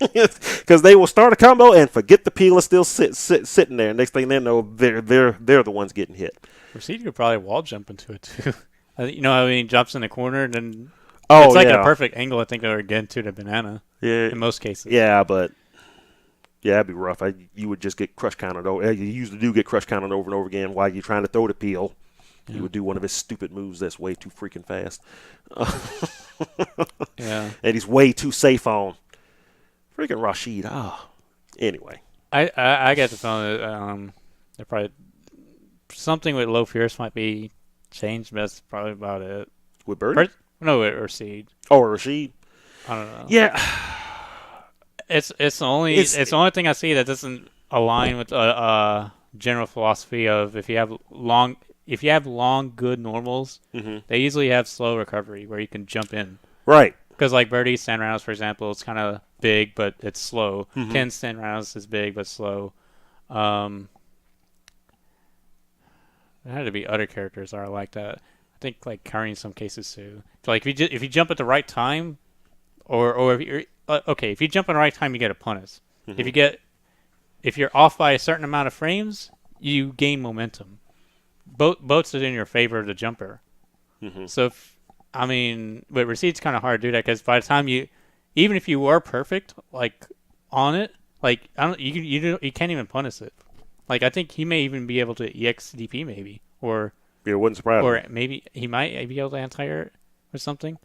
Because they will start a combo and forget the peel is still sitting there. Next thing they know, they're the ones getting hit. Proceed could probably wall jump into it too. How he jumps in the corner and then it's like a perfect angle. I think they were getting to the banana. Yeah, in most cases. Yeah, but that'd be rough. You would just get crush counted over. You usually do get crush counted over and over again while you're trying to throw the peel. Yeah. He would do one of his stupid moves that's way too freaking fast. Yeah, and he's way too safe on. Freaking Rashid. Anyway. I get the feeling that they're probably something with Low Fierce might be changed, but that's probably about it. With Birdie? No, with Rashid. Oh, Rashid? I don't know. Yeah. It's the only thing I see that doesn't align with general philosophy of if you have long good normals, they usually have slow recovery where you can jump in. Right. Because like Birdie's stand rounds, for example, it's kind of big, but it's slow. Ken's stand rounds is big, but slow. There had to be other characters that are like that. I think like Curry in some cases too. So, like if you jump at the right time, or if you're if you jump at the right time, you get a punish. If you're off by a certain amount of frames, you gain momentum. Both are in your favor of the jumper. So with Receipt's kind of hard to do that because by the time even if you were perfect, like on it, like you can't even punish it. Like I think he may even be able to EXDP maybe, or it wouldn't surprise me. Or maybe he might be able to anti-air or something.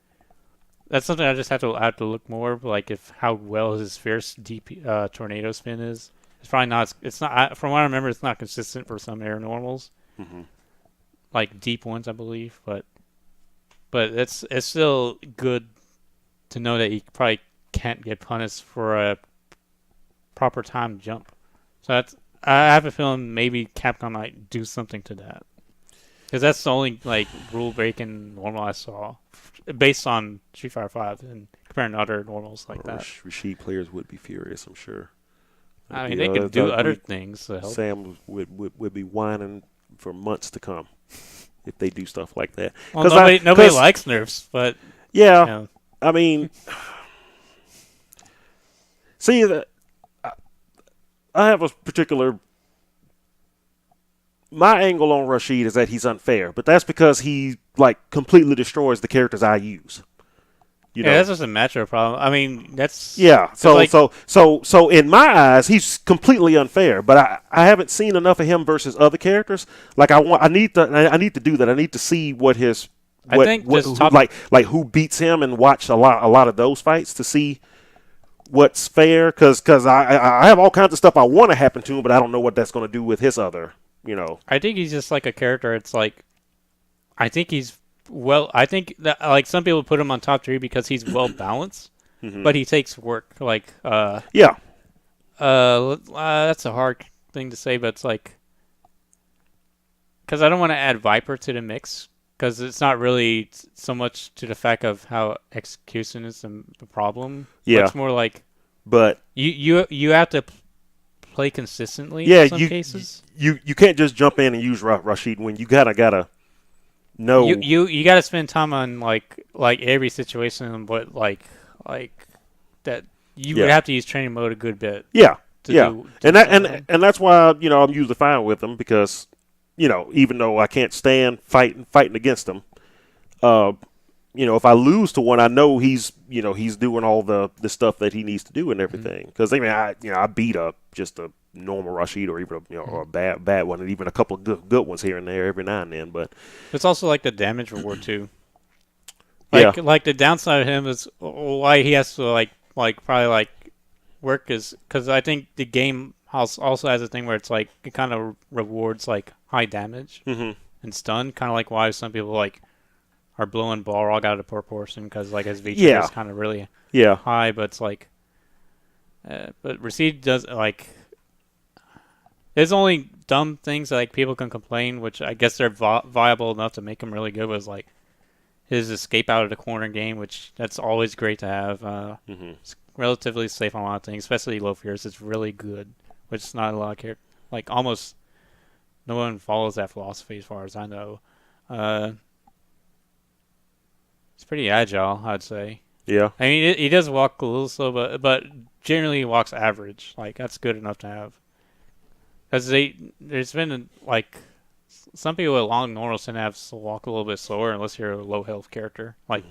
That's something I just have to look more like how well his fierce DP tornado spin is. It's probably not. It's not. From what I remember, it's not consistent for some air normals, like deep ones, I believe, but. but it's still good to know that you probably can't get punished for a proper time jump. So I have a feeling maybe Capcom might do something to that. Because that's the only like rule breaking normal I saw, based on Street Fighter 5 and comparing to other normals like that. Rashid players would be furious, I'm sure. I mean, they could do other things to help. Sam would be whining for months to come if they do stuff like that. Well, nobody likes nerfs, but yeah, you know. I mean, see, I have a particular. My angle on Rashid is that he's unfair, but that's because he like completely destroys the characters I use. You know? That's just a matchup problem. I mean, that's So in my eyes, he's completely unfair. But I haven't seen enough of him versus other characters. Like I need to do that. I need to see what his who beats him and watch a lot of those fights to see what's fair. Because I have all kinds of stuff I want to happen to him, but I don't know what that's going to do with his other. You know, I think he's just like a character. It's like, I think that like some people put him on top 3 because he's well balanced, but he takes work. Like, that's a hard thing to say, but it's like, because I don't want to add Viper to the mix because it's not really so much to the fact of how execution is the problem. Yeah, it's more like, but you have to play consistently. In some cases. You can't just jump in and use Rashid when you gotta know. You gotta spend time on like every situation, but like that you would have to use training mode a good bit. Yeah, and that's why I'm usually fine with them because even though I can't stand fighting against them, if I lose to one, I know he's doing all the stuff that he needs to do and everything. Because I beat up just a normal Rashid or even or a bad one, and even a couple of good ones here and there every now and then. But it's also like the damage reward too. Like the downside of him is why he has to probably work is because I think the game also has a thing where it's like it kind of rewards like high damage and stun, kind of like why some people are blowing Balrog out of proportion because like his V-trigger is kind of really high, but it's like, but Rashid does like. There's only dumb things that people can complain, which I guess they're viable enough to make him really good. Was like his escape out of the corner game, which that's always great to have. It's relatively safe on a lot of things, especially low fears. It's really good, which is not a lot of characters. Like almost no one follows that philosophy as far as I know. It's pretty agile, I'd say. Yeah. I mean, he does walk a little slow, but generally he walks average. Like that's good enough to have. Because there's been some people with long normals tend to have to walk a little bit slower unless you're a low health character like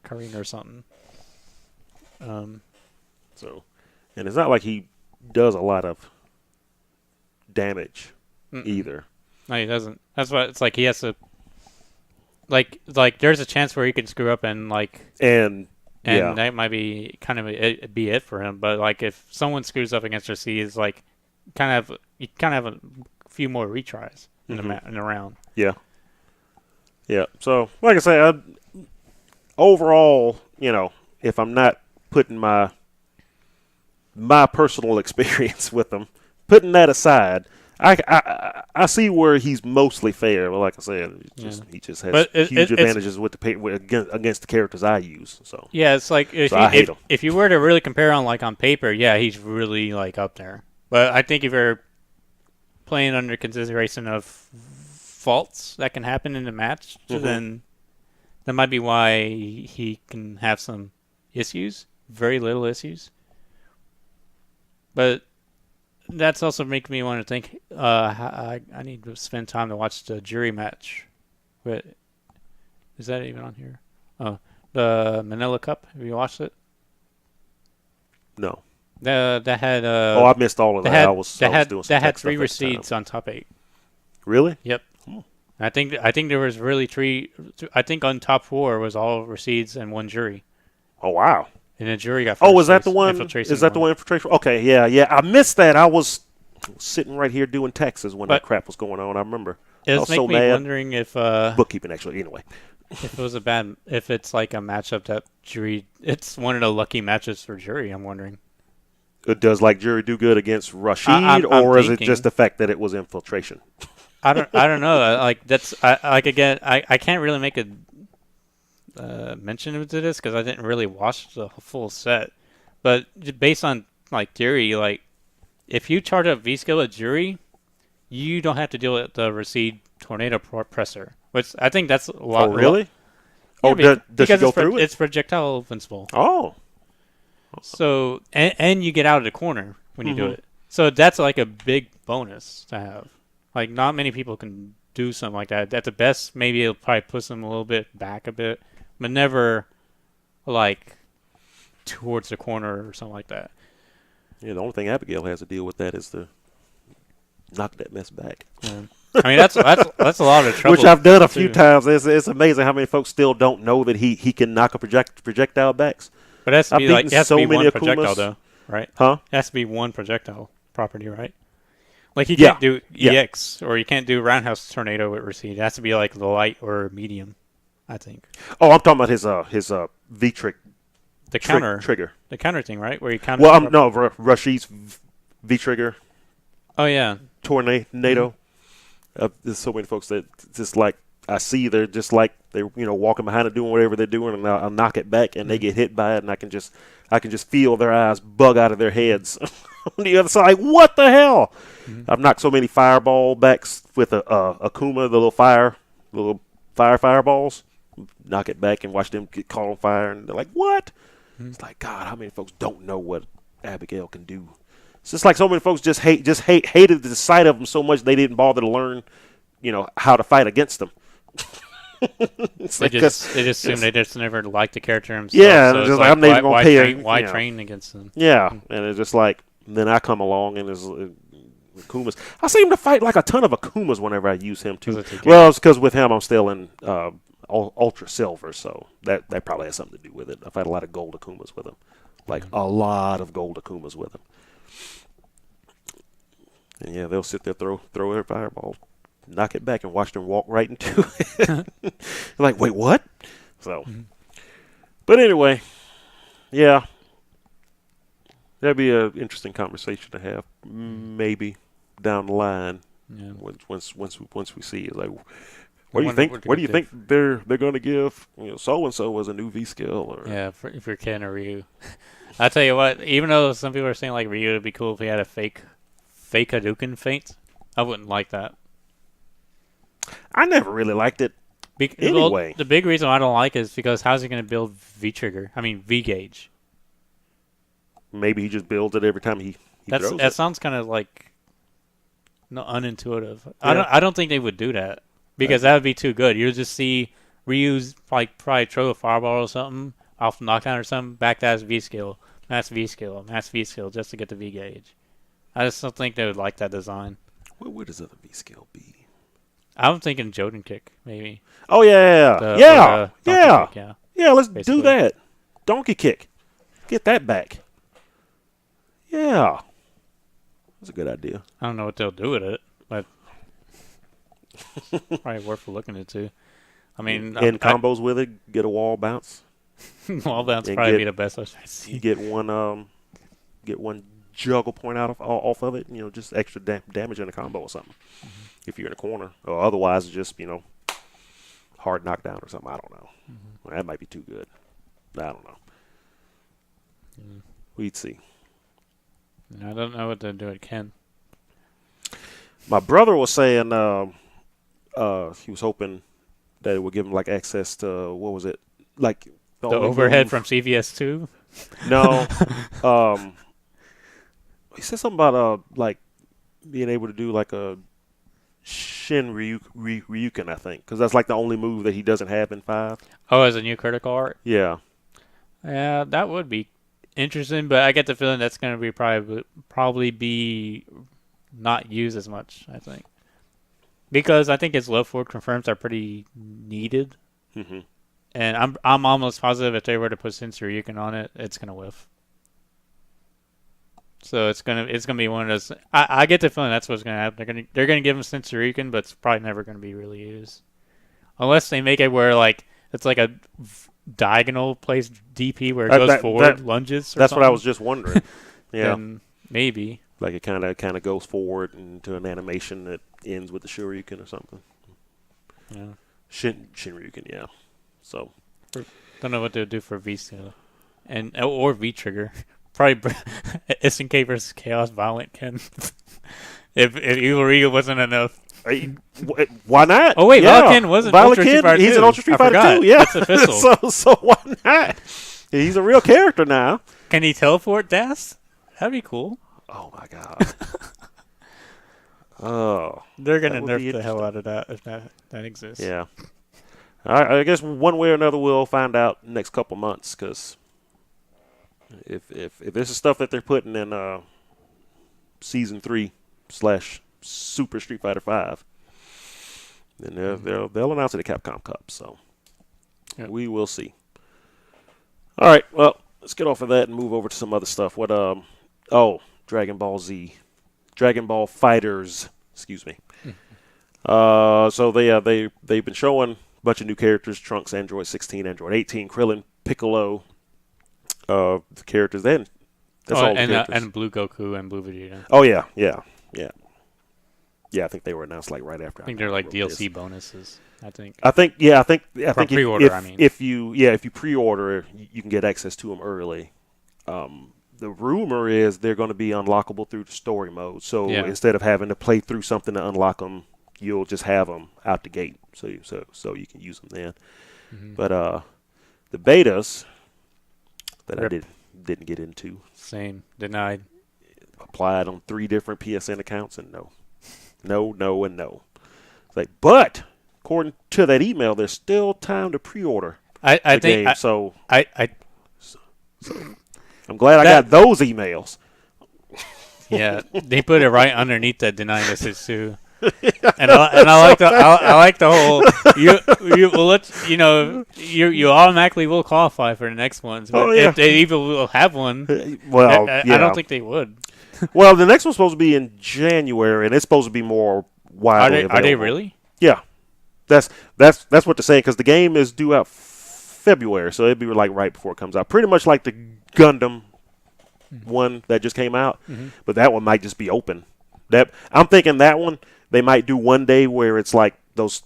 Karina or something. And it's not like he does a lot of damage either. No, he doesn't. That's why it's like he has to like there's a chance where he can screw up and that might be kind of be it for him. But like if someone screws up against RC, is like you kind of have a few more retries in the round. Yeah. So, like I say, overall, if I'm not putting my personal experience with them, putting that aside, I see where he's mostly fair. But like I said, he just has huge advantages against the characters I use. So it's like if you were to really compare on paper, he's really up there. But I think if you're playing under consideration of faults that can happen in the match, then that might be why he can have some issues, very little issues. But that's also making me want to think I need to spend time to watch the jury match. But is that even on here? Oh, the Manila Cup. Have you watched it? No. That had I missed all of that. I was doing some that had 3 stuff receipts on top 8. Really? Yep. I think there was really 3. I think on top 4 was all receipts and 1 jury. Oh wow! And the jury got. Was that the one? Is that the one infiltration? Okay, yeah. I missed that. I was sitting right here doing taxes when that crap was going on. I remember. It was making me wondering if bookkeeping actually. Anyway. If it's like a matchup that Jury, it's one of the lucky matches for Jury. I'm wondering. Does like Jury do good against Rashid, I'm is it thinking. just the fact that it was infiltration? I don't know. I can't really make a mention to this because I didn't really watch the full set. But based on like theory, like if you charge up V skill at Jury, you don't have to deal with the Recede Tornado Presser, which I think that's a lot. Oh, really? Yeah, Does she go through it? It's projectile invincible. Oh. So and you get out of the corner when you do it. So that's like a big bonus to have. Like not many people can do something like that. At the best, maybe it'll probably push them a little bit back a bit, but never like towards the corner or something like that. Yeah, the only thing Abigail has to deal with that is to knock that mess back. Yeah. I mean, that's a lot of trouble. Which I've done a few times. It's amazing how many folks still don't know that he can knock a projectile backs. But it has to be like, it has to be one Akumas. projectile though, right? Huh? It has to be one projectile property, right? Like you can't do EX or you can't do Roundhouse Tornado with Recede. It has to be like the light or medium, I think. Oh, I'm talking about his V trick. The counter trigger. The counter thing, right? Where you counter. Well, no, Rashid's V trigger. Oh yeah. Tornado. There's so many folks that just like I see they're just like they're walking behind it doing whatever they're doing, and I'll knock it back and they get hit by it, and I can just feel their eyes bug out of their heads on the other side. What the hell? I've knocked so many fireball backs with a Akuma, the little fireballs. Knock it back and watch them get caught on fire, and they're like, "What?" It's like, God, how many folks don't know what Abigail can do? It's just like so many folks hated the sight of them so much they didn't bother to learn, how to fight against them. They just assume they just never liked the character themselves. Yeah, so just like, I'm not even gonna pay. Why train against them? Yeah, and it's just like then I come along and there's Akumas. I seem to fight like a ton of Akumas whenever I use him too. Well, it's because with him I'm still in Ultra Silver, so that probably has something to do with it. I've had a lot of gold Akumas with him, like a lot of gold Akumas with him. And yeah, they'll sit there, throw their fireball, knock it back, and watch them walk right into it. Like, wait, what? So, but anyway, yeah, that'd be an interesting conversation to have, maybe down the line. Yeah. Once we see it, like, what do you think? What do you think they're going to give? So and so as a new V skill, or if you're Ken or Ryu. I tell you what, even though some people are saying like Ryu would be cool if he had a fake Hadouken feint, I wouldn't like that. I never really liked it. Anyway, the big reason I don't like it is because how's he going to build V gauge? Maybe he just builds it every time he throws it. That sounds kind of like unintuitive. Yeah. I don't think they would do that because that would be too good. You'll just see Ryu's probably throw a fireball or something off the knockdown or something, back to his V skill, max V skill, just to get the V gauge. I just don't think they would like that design. What would his other V skill be? I'm thinking Joden kick, maybe. Oh yeah. Let's do that. Donkey kick. Get that back. Yeah, that's a good idea. I don't know what they'll do with it, but probably worth looking into. I mean, combos with it, get a wall bounce. Wall bounce probably be the best I've seen. You get one juggle point off of it. Just extra damage in a combo or something. If you're in a corner, or otherwise just hard knockdown or something. I don't know. Well, that might be too good. I don't know. We'd see. I don't know what to do at Ken. My brother was saying he was hoping that it would give him like access to what was it like the overhead from CVS2? No. He said something about like being able to do like a Shin Ryuken, I think, because that's like the only move that he doesn't have in 5. Oh, as a new critical art? Yeah. Yeah, that would be interesting, but I get the feeling that's going to be probably be not used as much, I think. Because I think his low forward confirms are pretty needed. Mm-hmm. And I'm almost positive if they were to put Sensor Ryuken on it, it's going to whiff. So it's gonna be one of those. I get the feeling that's what's gonna happen. They're gonna give him Sensoriken, but it's probably never gonna be really used, unless they make it where like it's like a diagonal placed DP where it goes forward, lunges. That's what I was just wondering. Yeah, then maybe like it kind of goes forward into an animation that ends with the Shoryuken or something. Yeah, Shinryuken. Yeah. So don't know what they would do for V or V trigger. Probably SNK versus Chaos Violent Ken. if Evil Regal wasn't enough. Why not? Oh wait, yeah. Violent Ken wasn't Ultra Street Fighter 2. He's an Ultra Street Fighter 2. Yeah, it's official. so why not? He's a real character now. Can he teleport Das? That'd be cool. Oh my god. Oh, they're gonna nerf the hell out of that if that exists. Yeah. I guess one way or another we'll find out next couple months, because if this is stuff that they're putting in season 3 / Super Street Fighter 5, then they'll announce it at Capcom Cup. So we will see. All right, well, let's get off of that and move over to some other stuff. What Dragon Ball Z, Dragon Ball Fighters. Excuse me. So they've been showing a bunch of new characters: Trunks, Android 16, Android 18, Krillin, Piccolo. The characters then. That's all the characters. And Blue Goku and Blue Vegeta. Oh yeah. I think they were announced like right after. I think they're like DLC bonuses. I think pre-order. If you pre-order, you can get access to them early. The rumor is they're going to be unlockable through the story mode. So instead of having to play through something to unlock them, you'll just have them out the gate, so you can use them then. Mm-hmm. But the betas that I didn't get into. Same. Denied. Applied on 3 different PSN accounts, and no, and no. It's like, but according to that email, there's still time to pre-order. I think so. I'm glad I got those emails. Yeah, they put it right underneath that deny message too. And I like the whole you automatically will qualify for the next ones, but if they even will have one, I don't think they would. Well, the next one's supposed to be in January, and it's supposed to be more widely available. Are they really? Yeah, that's what they're saying, because the game is due out February, so it'd be like right before it comes out. Pretty much like the Gundam one that just came out, but that one might just be open. I'm thinking that one they might do one day where it's like those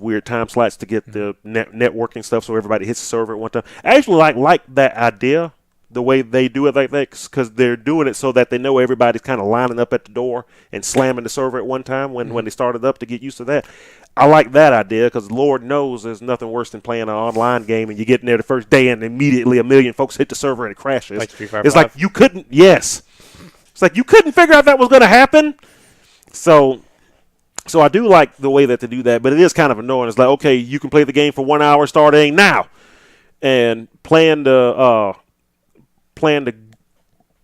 weird time slots to get the networking stuff, so everybody hits the server at one time. I actually like that idea, the way they do it like that, because they're doing it so that they know everybody's kind of lining up at the door and slamming the server at one time when they started up, to get used to that. I like that idea, because Lord knows there's nothing worse than playing an online game and you get in there the first day and immediately a million folks hit the server and it crashes. Like Street Fighter it's 5? like you couldn't. Yes, it's like you couldn't figure out that was going to happen. So I do like the way that they do that, but it is kind of annoying. It's like, okay, you can play the game for 1 hour starting now, and playing the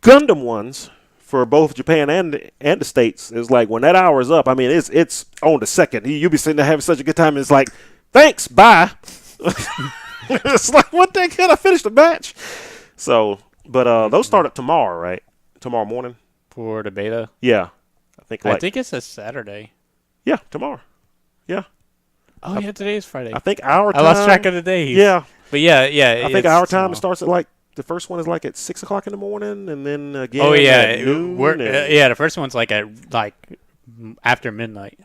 Gundam ones for both Japan and the States is like, when that hour is up, I mean, it's on the second. You'll be sitting there having such a good time, and it's like, thanks, bye. It's like, what the heck, I finished the match? So, but those start up tomorrow, right? Tomorrow morning? For the beta? Yeah. I think it's a Saturday. Yeah, tomorrow. Yeah. Oh, yeah, today is Friday. I think our time. I lost track of the days. Yeah. But yeah. I think our time it starts at like, the first one is like at 6 o'clock in the morning, and then again at noon. The first one's like at after midnight.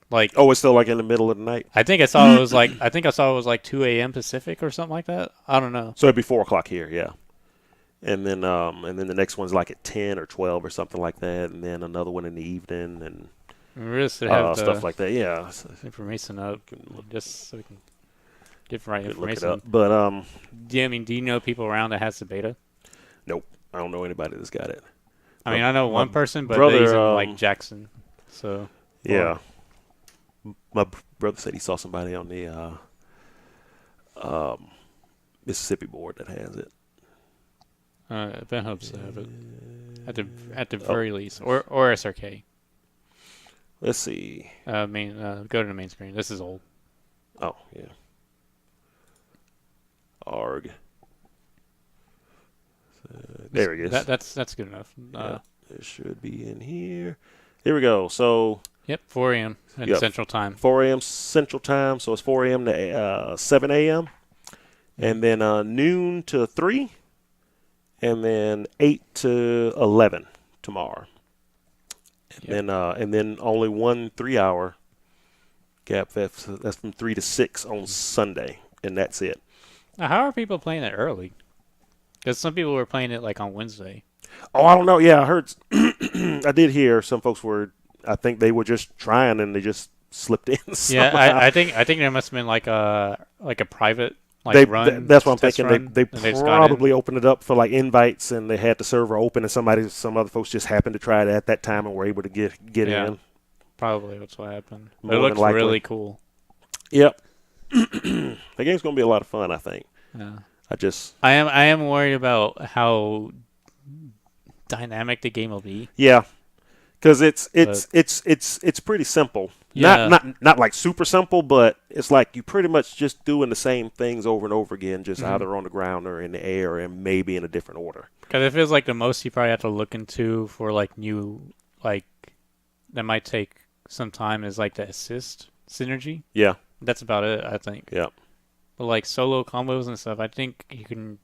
Like, it's still like in the middle of the night. I think I saw it was like 2 a.m. Pacific or something like that. I don't know. So it'd be 4 o'clock here, yeah. And then the next one's like at 10 or 12 or something like that, and then another one in the evening, and stuff like that. Yeah, information up just so we can get the right information. Look it up. But do you know people around that has the beta? Nope, I don't know anybody that's got it. I mean, I know one person, but brother, he's in like Jackson. So yeah, my brother said he saw somebody on the Mississippi board that has it. Ben hopes to have it at the very least, or SRK. Let's see. Go to the main screen. This is old. Oh yeah. Arg. There he is. That's good enough. It should be in here. Here we go. So Yep, 4 a.m. Central Time. 4 a.m. Central Time, so it's 4 a.m. to 7 a.m. And then noon to 3, and then 8 to 11 tomorrow. And then only 1 3-hour gap. That's from 3 to 6 on Sunday, and that's it. Now, how are people playing it early? Because some people were playing it like on Wednesday. Oh, I don't know. Yeah, I heard. I did hear some folks were. I think they were just trying, and they just slipped in. Yeah, I think there must have been like a private run. That's what I'm thinking. They probably opened it up for like invites, and they had the server open, and some other folks just happened to try it at that time and were able to get in. Probably that's what happened. More it looks likely. Really cool. Yep. The game's gonna be a lot of fun, I think. Yeah. I am worried about how dynamic the game will be. Yeah. Because it's pretty simple. Yeah. Not like super simple, but it's like you pretty much just doing the same things over and over again, just either on the ground or in the air, and maybe in a different order. Because it feels like the most you probably have to look into for like new that might take some time is like the assist synergy. Yeah. That's about it, I think. Yeah. But like solo combos and stuff, I think you can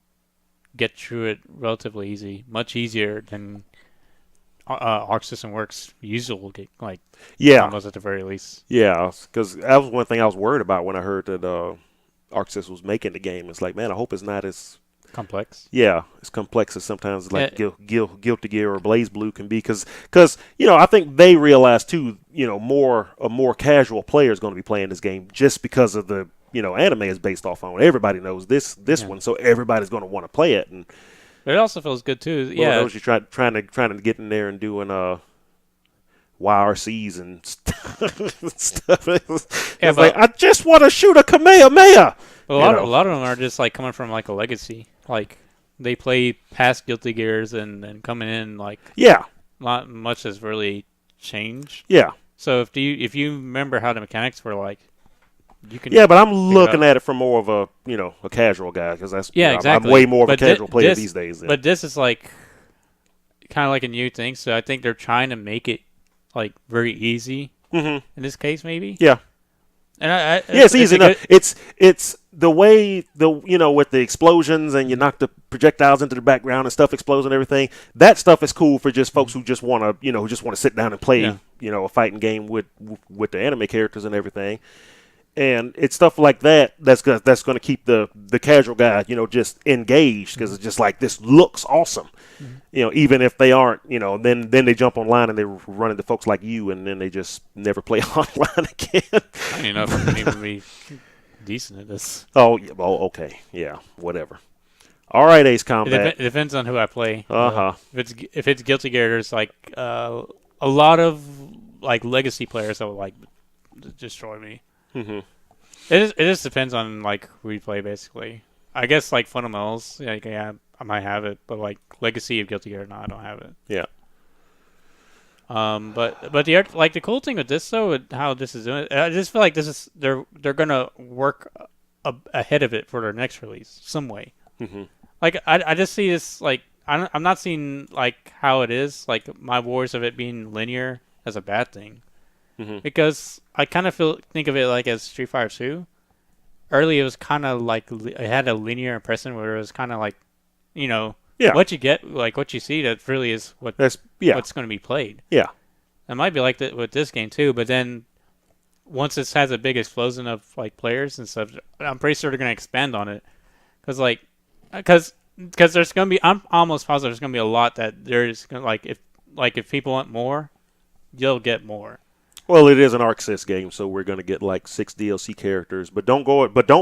get through it relatively easy, much easier than Arc System Works usual combos at the very least. Yeah, because that was one thing I was worried about when I heard that Arc System was making the game. It's like, man, I hope it's not as complex. Yeah, as complex as sometimes like Guilty Gear or Blaze Blue can be. Because I think they realize too, a more casual player is going to be playing this game just because of the anime is based off on. Everybody knows this one, so everybody's going to want to play it. And but it also feels good too. Yeah, those you trying to get in there and doing YRCs and stuff. It's like, I just want to shoot a Kamehameha. Well, a lot of them are just like coming from like a legacy. Like they play past Guilty Gears and then coming in not much has really changed. Yeah. So if you remember how the mechanics were like. Yeah, but I'm looking at it from more of a casual guy because that's exactly. I'm way more of a casual player these days. Then. But this is like kind of like a new thing, so I think they're trying to make it like very easy in this case, maybe. Yeah, and it's easy enough. It's the way with the explosions and you knock the projectiles into the background and stuff explodes and everything. That stuff is cool for just folks who just want to sit down and play a fighting game with the anime characters and everything. And it's stuff like that's going to keep the casual guy, just engaged because it's just like, this looks awesome. Even if they aren't, then they jump online and they run into folks like you, and then they just never play online again. I don't even know if I can even be decent at this. Oh, okay. Yeah, whatever. All right, Ace Combat. It depends on who I play. Uh-huh. If it's Guilty Gear, there's like a lot of like legacy players that will like destroy me. Mm-hmm. It just depends on like who you play, basically. I guess like fundamentals, I might have it, but like Legacy of Guilty Gear, no, I don't have it. Yeah. But the cool thing with this though, with how this is doing, I just feel like they're gonna work ahead of it for their next release some way. Mm-hmm. Like I just see this like I'm not seeing like how it is like my wars of it being linear as a bad thing. Mm-hmm. Because I kind of think of it like as Street Fighter 2. Early, it was kind of like it had a linear impression where it was kind of like, what you get, like what you see, that really is what's going to be played. Yeah, it might be like that with this game too. But then once it has a big explosion of like players and stuff, I'm pretty sure they're going to expand on it. Because there's going to be, I'm almost positive there's going to be a lot that there's going to if people want more, you'll get more. Well, it is an Arc Sys game, so we're going to get like 6 DLC characters. But don't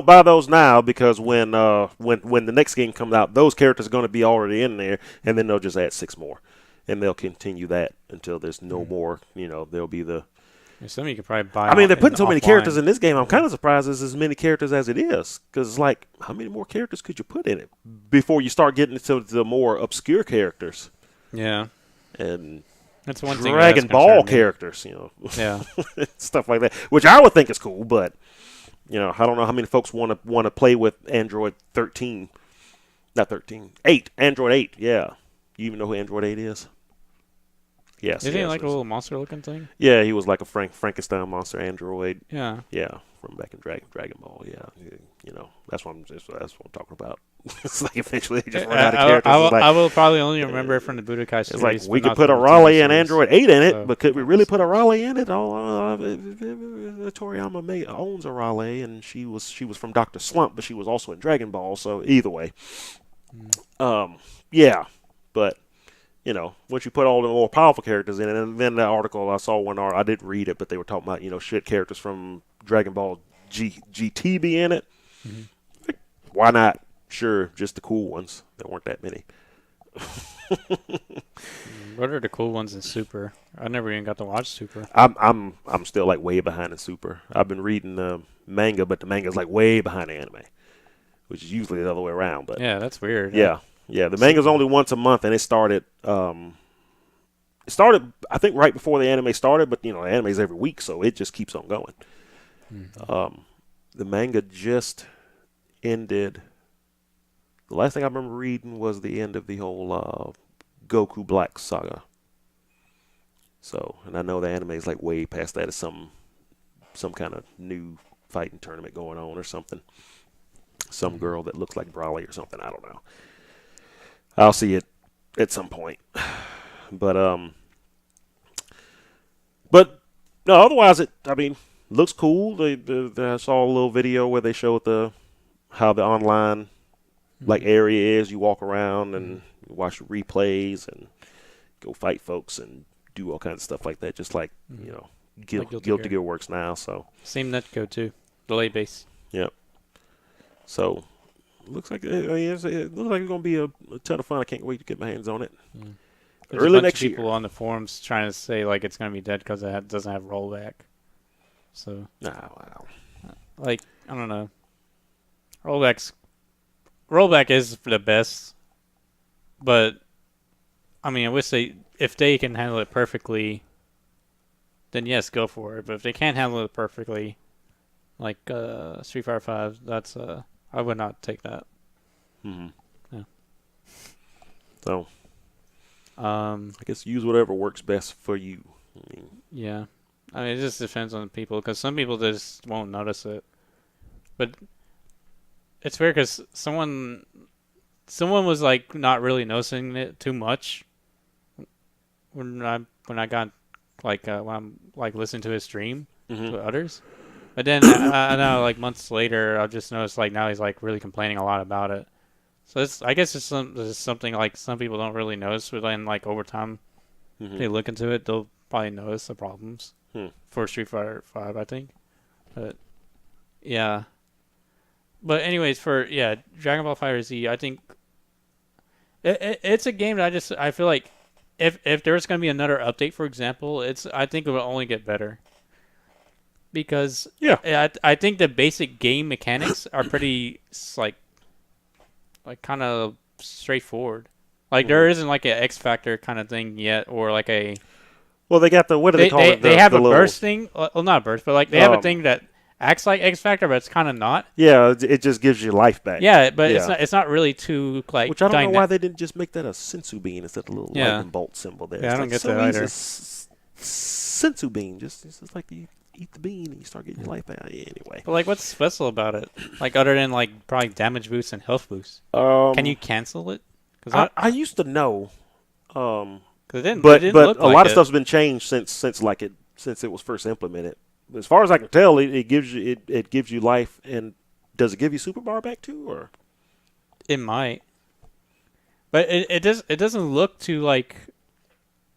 buy those now because when the next game comes out, those characters are going to be already in there, and then they'll just add 6 more, and they'll continue that until there's no more. There'll be the. Some of you could probably buy. I mean, they're putting so many characters in this game. I'm kind of surprised there's as many characters as it is, because it's like, how many more characters could you put in it before you start getting into the more obscure characters? Yeah. And. That's one thing. Dragon Ball characters, yeah, stuff like that, which I would think is cool. But I don't know how many folks want to play with Android 13, not 13, 8, Android 8. Yeah, you even know who Android 8 is? Yes. Isn't he like a little monster-looking thing? Yeah, he was like a Frankenstein monster android. Yeah. Yeah, from back in Dragon Ball. Yeah, that's what I'm talking about. It's like eventually they just run out of characters. I will probably only remember it from the Budokai series. It's like we could put a Raleigh and Android 8 in it, but could we really put a Raleigh in it? Toriyama owns a Raleigh, and she was from Dr. Slump, but she was also in Dragon Ball. So either way, yeah, but. Once you put all the more powerful characters in it, and then the article I saw I didn't read it, but they were talking about should characters from Dragon Ball GT be in it? Mm-hmm. Like, why not? Sure, just the cool ones. There weren't that many. What are the cool ones in Super? I never even got to watch Super. I'm still like way behind in Super. I've been reading the manga, but the manga's like way behind the anime, which is usually the other way around. But yeah, that's weird. Yeah. Yeah, the manga's only once a month, and it started. I think, right before the anime started, but the anime's every week, so it just keeps on going. Mm-hmm. The manga just ended. The last thing I remember reading was the end of the whole Goku Black saga. So, and I know the anime is like way past that. It's some kind of new fighting tournament going on or something. Some girl that looks like Brawley or something. I don't know. I'll see it at some point, but no. Otherwise, looks cool. I saw a little video where they showed how the online area is. You walk around and watch replays and go fight folks and do all kinds of stuff like that. Just like Guilty Gear works now. So same Netco too, delay base. Yep. So. Looks like it looks like it's going to be a ton of fun. I can't wait to get my hands on it. There's early next year. People on the forums trying to say like it's going to be dead because it doesn't have rollback. So, wow. I don't know. Rollback is the best, but I wish if they can handle it perfectly, then yes, go for it. But if they can't handle it perfectly, like Street Fighter 5, that's I would not take that. Mm-hmm. Yeah. So, I guess use whatever works best for you. Yeah. It just depends on the people, because some people just won't notice it. But it's weird because someone was like not really noticing it too much when I got when I'm like listening to his stream to others. But then I know, like months later, I've just noticed like now he's like really complaining a lot about it. So I guess it's something like some people don't really notice, but then like over time, they look into it, they'll probably notice the problems for Street Fighter 5, I think. But yeah. But anyways, Dragon Ball FighterZ, I think it's a game that I feel like if there's going to be another update, for example, I think it will only get better. Because I think the basic game mechanics are pretty like kind of straightforward. Like there isn't like an X Factor kind of thing yet, or like a. Well, they got what do they call it? They have a burst thing. Well, not burst, but like they have a thing that acts like X Factor, but it's kind of not. Yeah, it just gives you life back. Yeah, but it's not really too like. Which I don't know why they didn't just make that a sensu bean instead of the little lightning bolt symbol there. Yeah, I don't get that either. Sensu bean, just like you eat the bean and you start getting your life back. Anyway. But like, what's special about it? Like other than like probably damage boost and health boost. Can you cancel it? Because I used to know. But a lot of stuff's been changed since it was first implemented. As far as I can tell, it gives you life, and does it give you super bar back too, or? It might, but it doesn't look to like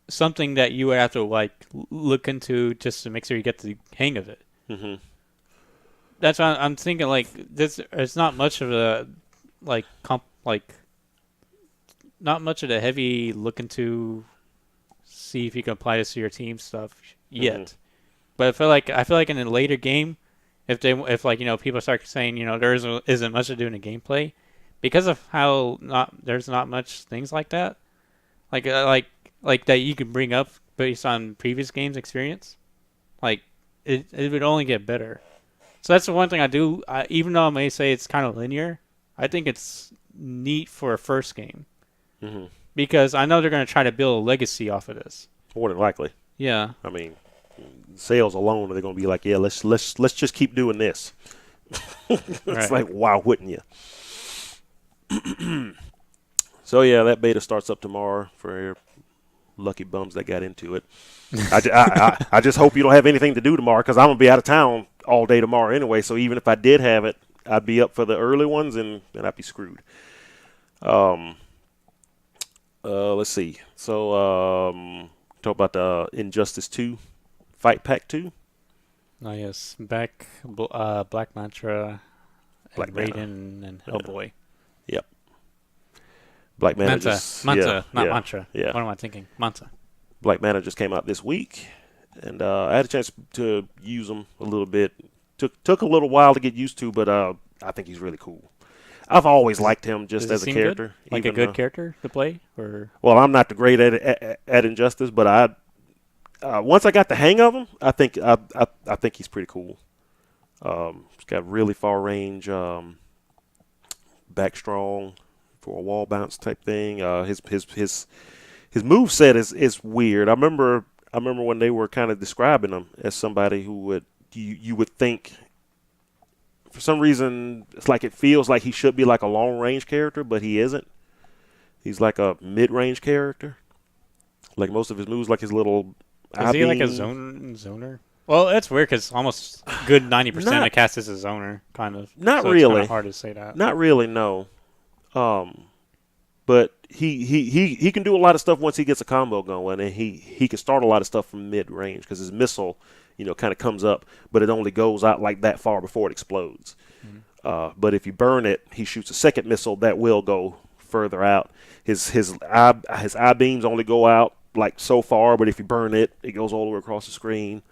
something that you would have to like look into just to make sure you get the hang of it. Mm-hmm. That's why I'm thinking like this. It's not much of a not much of a heavy look into see if you can apply this to your team stuff yet. Mm-hmm. But I feel like in a later game, if people start saying there isn't much to do in the gameplay, because of how there's not much things like that, like that you can bring up based on previous games experience, like it would only get better. So that's the one thing I do. Even though I may say it's kind of linear, I think it's neat for a first game, because I know they're going to try to build a legacy off of this. More than likely. Yeah. I mean, sales alone, they're going to be like, yeah, let's just keep doing this. It's like, why wouldn't you? So yeah, that beta starts up tomorrow for lucky bums that got into it. I just hope you don't have anything to do tomorrow because I'm gonna be out of town all day tomorrow anyway. So even if I did have it, I'd be up for the early ones and I'd be screwed. Let's see. So talk about the Injustice 2 Fight Pack 2. Oh yes, Black Mantra, Raiden, and Hellboy. Yep. Black Manta, not Mantra. Yeah. What am I thinking? Manta. Black Manta just came out this week, and I had a chance to use him a little bit. Took a little while to get used to, but I think he's really cool. I've always liked him just as a character. Good? Like a good character to play? Or well, I'm not the great at Injustice, but once I got the hang of him, I think he's pretty cool. He's got really far range, back strong for a wall bounce type thing. His moveset is weird. I remember when they were kind of describing him as somebody who you would think for some reason it's like it feels like he should be like a long range character, but he isn't. He's like a mid range character. Like most of his moves, like his little. Is he like a zoner? Well, that's weird because almost good 90% of cast is a zoner, kind of. Not so really. It's kind of hard to say that. Not really, no. But he can do a lot of stuff once he gets a combo going, and he can start a lot of stuff from mid range because his missile, kind of comes up, but it only goes out like that far before it explodes. Mm-hmm. But if you burn it, he shoots a second missile that will go further out. His eye beams only go out like so far, but if you burn it, it goes all the way across the screen.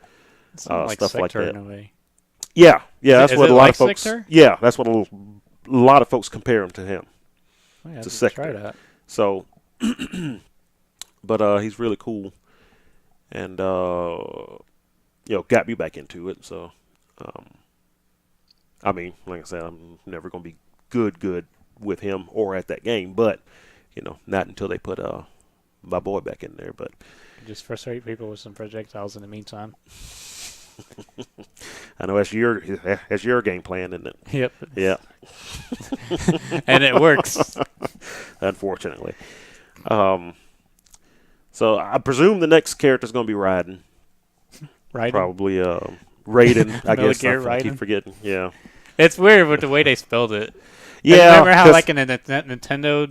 Like stuff Sector like that. In a way. Yeah, that's what a lot of folks. Sector? Yeah, that's what a lot of folks compare him to him. Oh, yeah, to Sector. Try that. So, but he's really cool, and got me back into it. So, I mean, like I said, I'm never gonna be good with him or at that game, but not until they put my boy back in there. But just frustrate people with some projectiles in the meantime. I know that's your game plan, isn't it? Yep. Yeah. And it works. Unfortunately. So I presume the next character is going to be Raiden. Raiden? Probably Raiden, I guess. I keep forgetting. Yeah. It's weird with the way they spelled it. Yeah. Remember how like in the Nintendo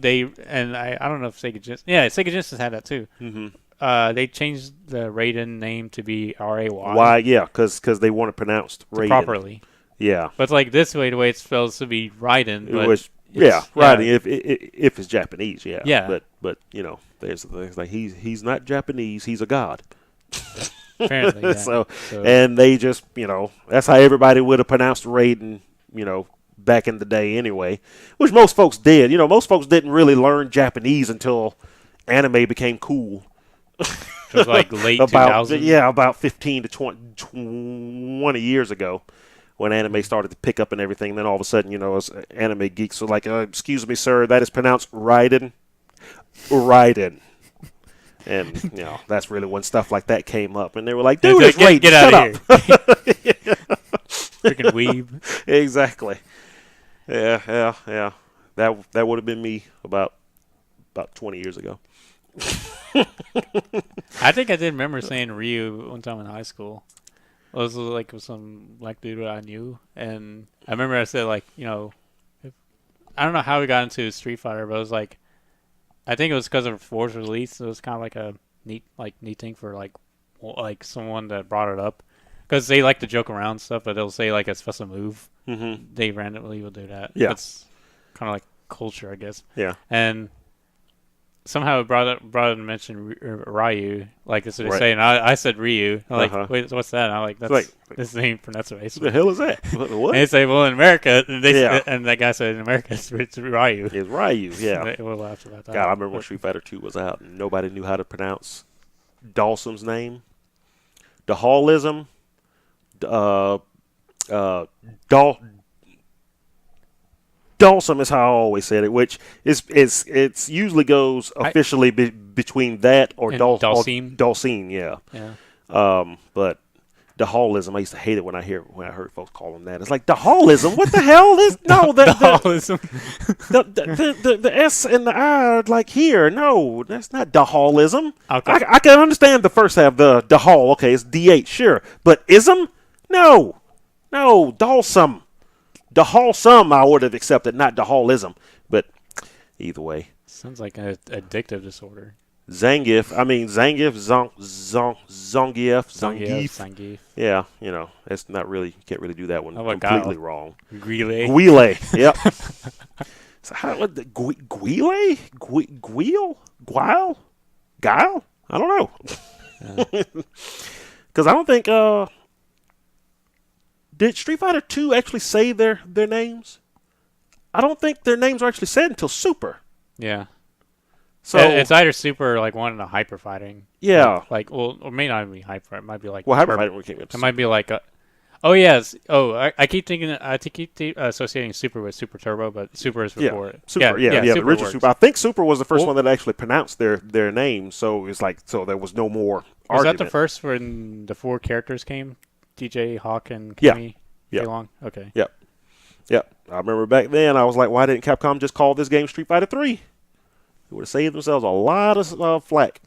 I don't know if Sega Genesis had that too. Mm-hmm. They changed the Raiden name to be R-A-Y. Why? Yeah, because they want it pronounced Raiden. Properly. Yeah. But like this way, the way it's spelled to be Raiden. Raiden. If it's Japanese, yeah. Yeah. But there's the things like he's not Japanese. He's a god. Apparently. Yeah. so and they just that's how everybody would have pronounced Raiden. Back in the day, anyway, which most folks did. Most folks didn't really learn Japanese until anime became cool. It was like late 2000. Yeah, about 15 to 20 years ago when anime started to pick up and everything. Then all of a sudden, as anime geeks were like, excuse me, sir, that is pronounced Raiden. Raiden. And, that's really when stuff like that came up. And they were like, dude, it's Raiden, get out of here. Freaking weeb. Exactly. Yeah. That would have been me about 20 years ago. I think I did remember saying Ryu one time in high school. It was like with some black dude I knew, and I remember I said like, I don't know how we got into Street Fighter, but it was like, I think it was because of 4's release. It was kind of like a neat thing for like someone that brought it up, because they like to joke around and stuff, but they'll say like a special move. Mm-hmm. They randomly will do that. Yeah, it's kind of like culture, I guess. Yeah, and somehow it brought up and mentioned Ryu, like that's what they say, and I said Ryu. I'm like, wait, what's that? And I'm like, that's his name pronunciation. What the hell is that? What? And they say, well, in America, and that guy said in America it's Ryu. It's Ryu, yeah. We'll laugh about that. God, I remember when Street Fighter 2 was out, and nobody knew how to pronounce Dawson's name. Dahallism. Dawson is how I always said it, which it's usually goes officially between that or Dawson, yeah. But Dahallism, I used to hate it when I heard folks call them that. It's like Dahallism. What the hell is Dahallism? The S and the I are like here. No, that's not Dahallism. Okay. I can understand the first half, the Dahal. Okay, it's DH, sure, but ism? No, Dawson. Dahalsum I would have accepted, not Dahallism. But either way, sounds like an addictive disorder. Zangief, Zangief. Yeah, that's not really, you can't really do that one completely wrong. Guile, yep. So what the Guile? Guile? Guile? I don't know. Because I don't think, did Street Fighter 2 actually say their names? I don't think their names were actually said until Super. Yeah. So it's either Super or like one of the hyper fighting. Yeah. Or may not even be hyper. It might be like. Well, hyper fighting came It might be like a. Oh yes. Oh, I keep thinking. I keep associating Super with Super Turbo, but Super is before it. Super. Yeah. The original Super. I think Super was the first one that actually pronounced their name. So it's like there was no more. Was argument. that the first when the 4 characters came? DJ, Hawk, and Kimmy. Yeah. Long. Okay. Yep. I remember back then. I was like, why didn't Capcom just call this game Street Fighter 3? They would have saved themselves a lot of flack.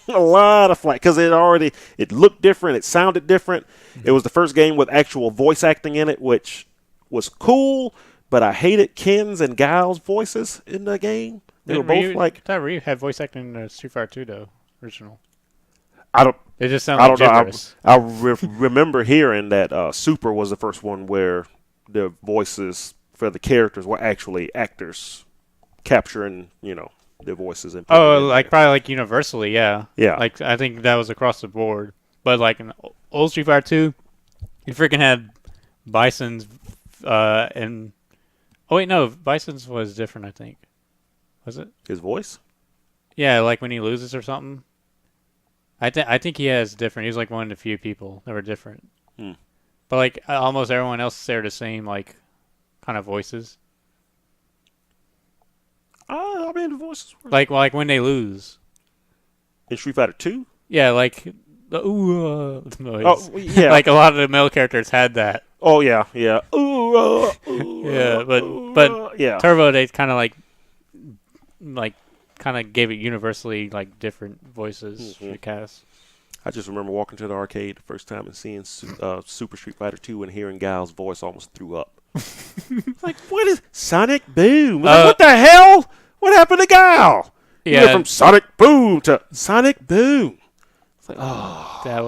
A lot of flack. Because it looked different. It sounded different. Mm-hmm. It was the first game with actual voice acting in it, which was cool. But I hated Ken's and Guile's voices in the game. They were both like. That Ryu had voice acting in Street Fighter 2, though. Original. It just sounded like gibberish. I remember hearing that Super was the first one where the voices for the characters were actually actors capturing, their voices. And probably like universally, yeah. Yeah. Like, I think that was across the board. But, like, in old Street Fighter 2, you freaking had Bison's and... Oh, wait, no. Bison's was different, I think. Was it? His voice? Yeah, like when he loses or something. I think he has different. He's like one of the few people that were different. But like almost everyone else, they're the same like kind of voices. I mean, the voices were like when they lose in Street Fighter 2. Yeah, like the noise. Oh yeah, like a lot of the male characters had that. Oh yeah. Yeah, but yeah. Turbo, they kind of like kind of gave it universally like different voices for the cast. I just remember walking to the arcade the first time and seeing Super Street Fighter 2 and hearing Guile's voice, almost threw up. Like, what is Sonic Boom? Like, what the hell? What happened to Guile? Yeah, he went from Sonic Boom to Sonic Boom. It's like, oh. I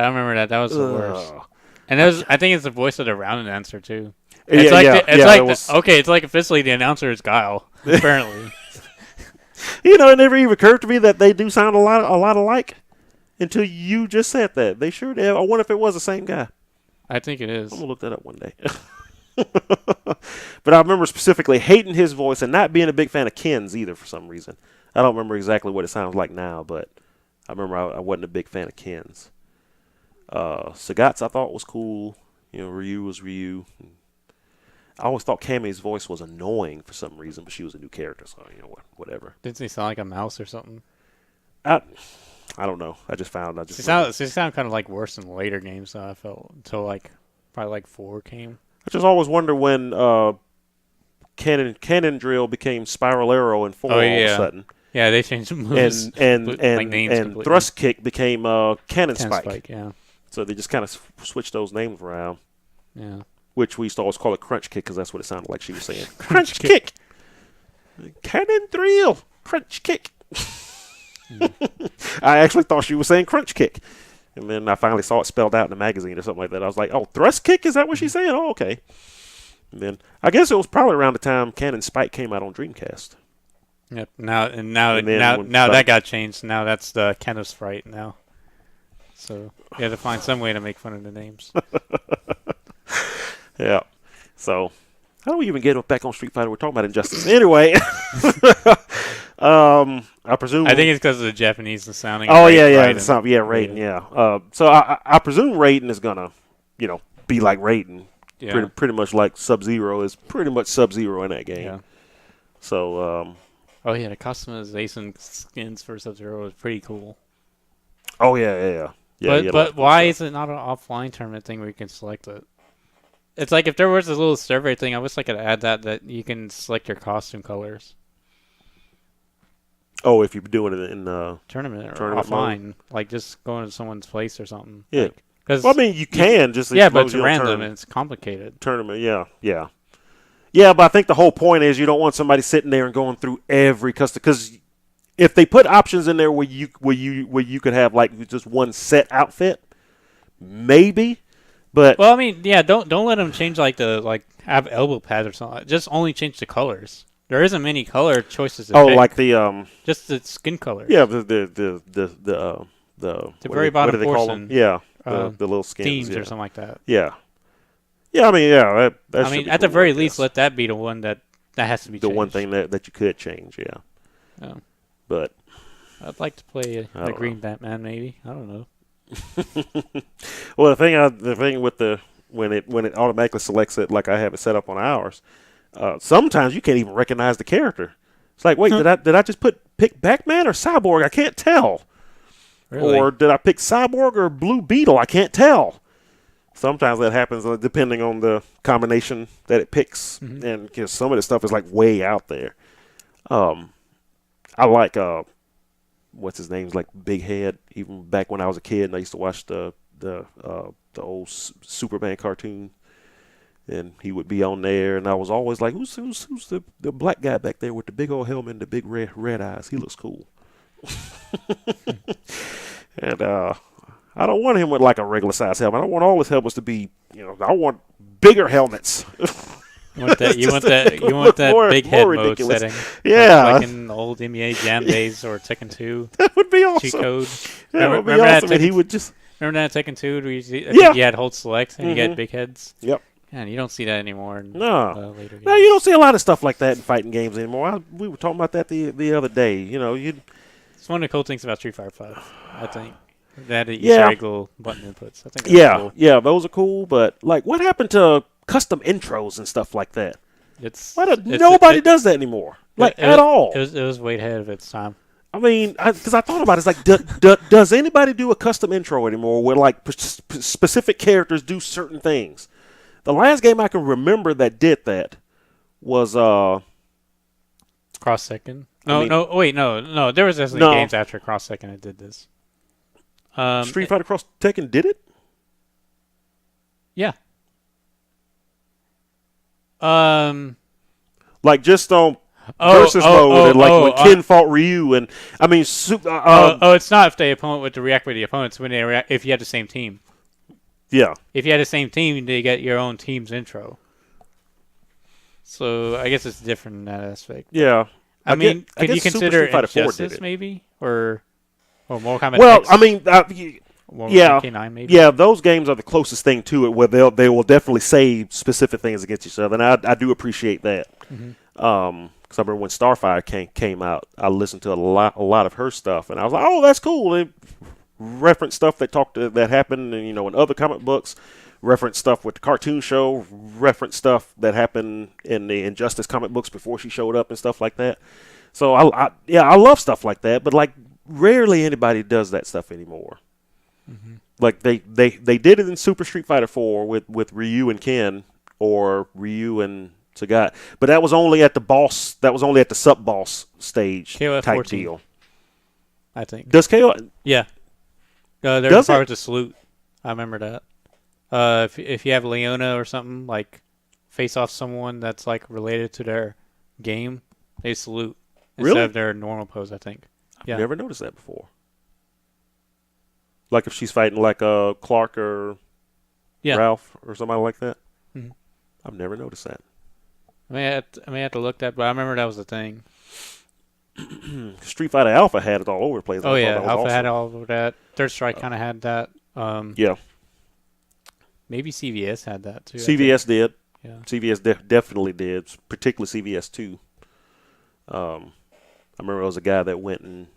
remember that. That was the worst. And I think it's the voice of the round announcer too. It's like officially the announcer is Guile, apparently. It never even occurred to me that they do sound a lot alike until you just said that. They sure did. I wonder if it was the same guy. I think it is. I'm going to look that up one day. But I remember specifically hating his voice and not being a big fan of Ken's either for some reason. I don't remember exactly what it sounds like now, but I remember I wasn't a big fan of Ken's. Sagat's I thought was cool. Ryu was Ryu. I always thought Cammy's voice was annoying for some reason, but she was a new character, so whatever. Didn't she sound like a mouse or something? I don't know. She sounded kind of like worse in later games. I felt until probably 4 came. I just always wonder when Cannon Drill became Spiral Arrow in 4 all of a sudden. Yeah, they changed the moves. And Thrust Kick became Cannon Spike. Yeah. So they just kind of switched those names around. Yeah. Which we used to always call it Crunch Kick because that's what it sounded like she was saying. Crunch Kick! Cannon Drill! Crunch Kick! I actually thought she was saying Crunch Kick. And then I finally saw it spelled out in a magazine or something like that. I was like, oh, Thrust Kick? Is that what she's saying? Oh, okay. And then I guess it was probably around the time Cannon Spike came out on Dreamcast. Yep. Now that got changed. Now that's the Cannon Sprite now. So you have to find some way to make fun of the names. Yeah. So how do we even get back on Street Fighter? We're talking about Injustice. Anyway. I presume. I think it's because of the Japanese sounding. Oh Raiden. Yeah. So I presume Raiden is gonna, be like Raiden, pretty much like Sub-Zero is pretty much Sub-Zero in that game. Yeah. So. Oh yeah, the customization skins for Sub-Zero is pretty cool. Oh yeah. But why is it not an offline tournament thing where you can select it? It's like if there was a little survey thing, I wish I could add that you can select your costume colors. Oh, if you're doing it in tournament or offline, mode? Like just going to someone's place or something. Yeah. Because I mean, you can just but it's random and it's complicated. Tournament, yeah. But I think the whole point is you don't want somebody sitting there and going through every custom, because if they put options in there where you could have like just one set outfit, maybe. But well, I mean, yeah, don't let them change have elbow pads or something. Just only change the colors. There isn't many color choices. To pick. Like the just the skin color. Yeah, the very bottom portion. Yeah, the little skins themes or something like that. Yeah. Yeah, I mean, yeah. That I mean, at the very least, let that be the one that has to be the changed. one thing that you could change. Yeah. Oh. But I'd like to play the Green Batman. Maybe I don't know. Well, the thing with when it automatically selects it, like I have it set up on ours, sometimes you can't even recognize the character. It's like, wait, did I just pick Batman or Cyborg? I can't tell. Really? Or did I pick Cyborg or Blue Beetle? I can't tell. Sometimes that happens depending on the combination that it picks, and because some of the stuff is like way out there. I like what's his name's like Big Head. Even back when I was a kid, and I used to watch the old Superman cartoon, and he would be on there, and I was always like, who's the black guy back there with the big old helmet and the big red eyes? He looks cool. And I don't want him with like a regular size helmet. I want all his helmets to be, I want bigger helmets. You want that big head mode setting. Yeah. Like in the old NBA Jam days or Tekken 2. That would be awesome. Cheat code. That would be awesome. And he would just... Remember that Tekken 2 where you had hold select and you get big heads? Yep. Man, you don't see that anymore in later games. No, you don't see a lot of stuff like that in fighting games anymore. We were talking about that the other day. It's one of the cool things about Street Fighter 5, I think. That Easter egg little button inputs. I think that's cool. Yeah, those are cool. But like, what happened to custom intros and stuff like that? Nobody does that anymore, at all. It was way ahead of its time. I mean, because I thought about it, it's like, does anybody do a custom intro anymore where like specific characters do certain things? The last game I can remember that did that was Cross Second. No. There was definitely games after Cross Second that did this. Street Fighter Cross Tekken did it? Yeah. Like just on versus mode, and like when Ken fought Ryu, and I mean, it's not if the opponent would react with the opponents when they react. If you had the same team. Yeah. If you had the same team, they get your own team's intro. So I guess it's different in that aspect. Yeah. I mean, could you consider Injustice maybe or Mortal Kombat? Well, X? I mean, yeah, K9 maybe? Yeah, those games are the closest thing to it, where they will definitely say specific things against each other, and I do appreciate that. Because I remember when Starfire came out, I listened to a lot of her stuff, and I was like, oh, that's cool. They reference stuff that happened, in other comic books. Reference stuff with the cartoon show. Reference stuff that happened in the Injustice comic books before she showed up and stuff like that. So I love stuff like that, but like rarely anybody does that stuff anymore. Like they did it in Super Street Fighter 4 with Ryu and Ken, or Ryu and Sagat, but that was only at the boss. That was only at the sub boss stage KOF type 14, deal. I think. Does KO? Yeah. There's part to salute. I remember that. If you have Leona or something, like face off someone that's like related to their game, they salute instead of their normal pose, I think. I've never noticed that before. Like if she's fighting like Clark or Ralph or somebody like that. I've never noticed that. I may have to look that, but I remember that was the thing. Street Fighter Alpha had it all over the place. Oh yeah, Alpha had all over that. Third Strike kind of had that. Yeah. Maybe CVS had that too. CVS did. Yeah. CVS definitely did, particularly CVS 2. I remember there was a guy that went and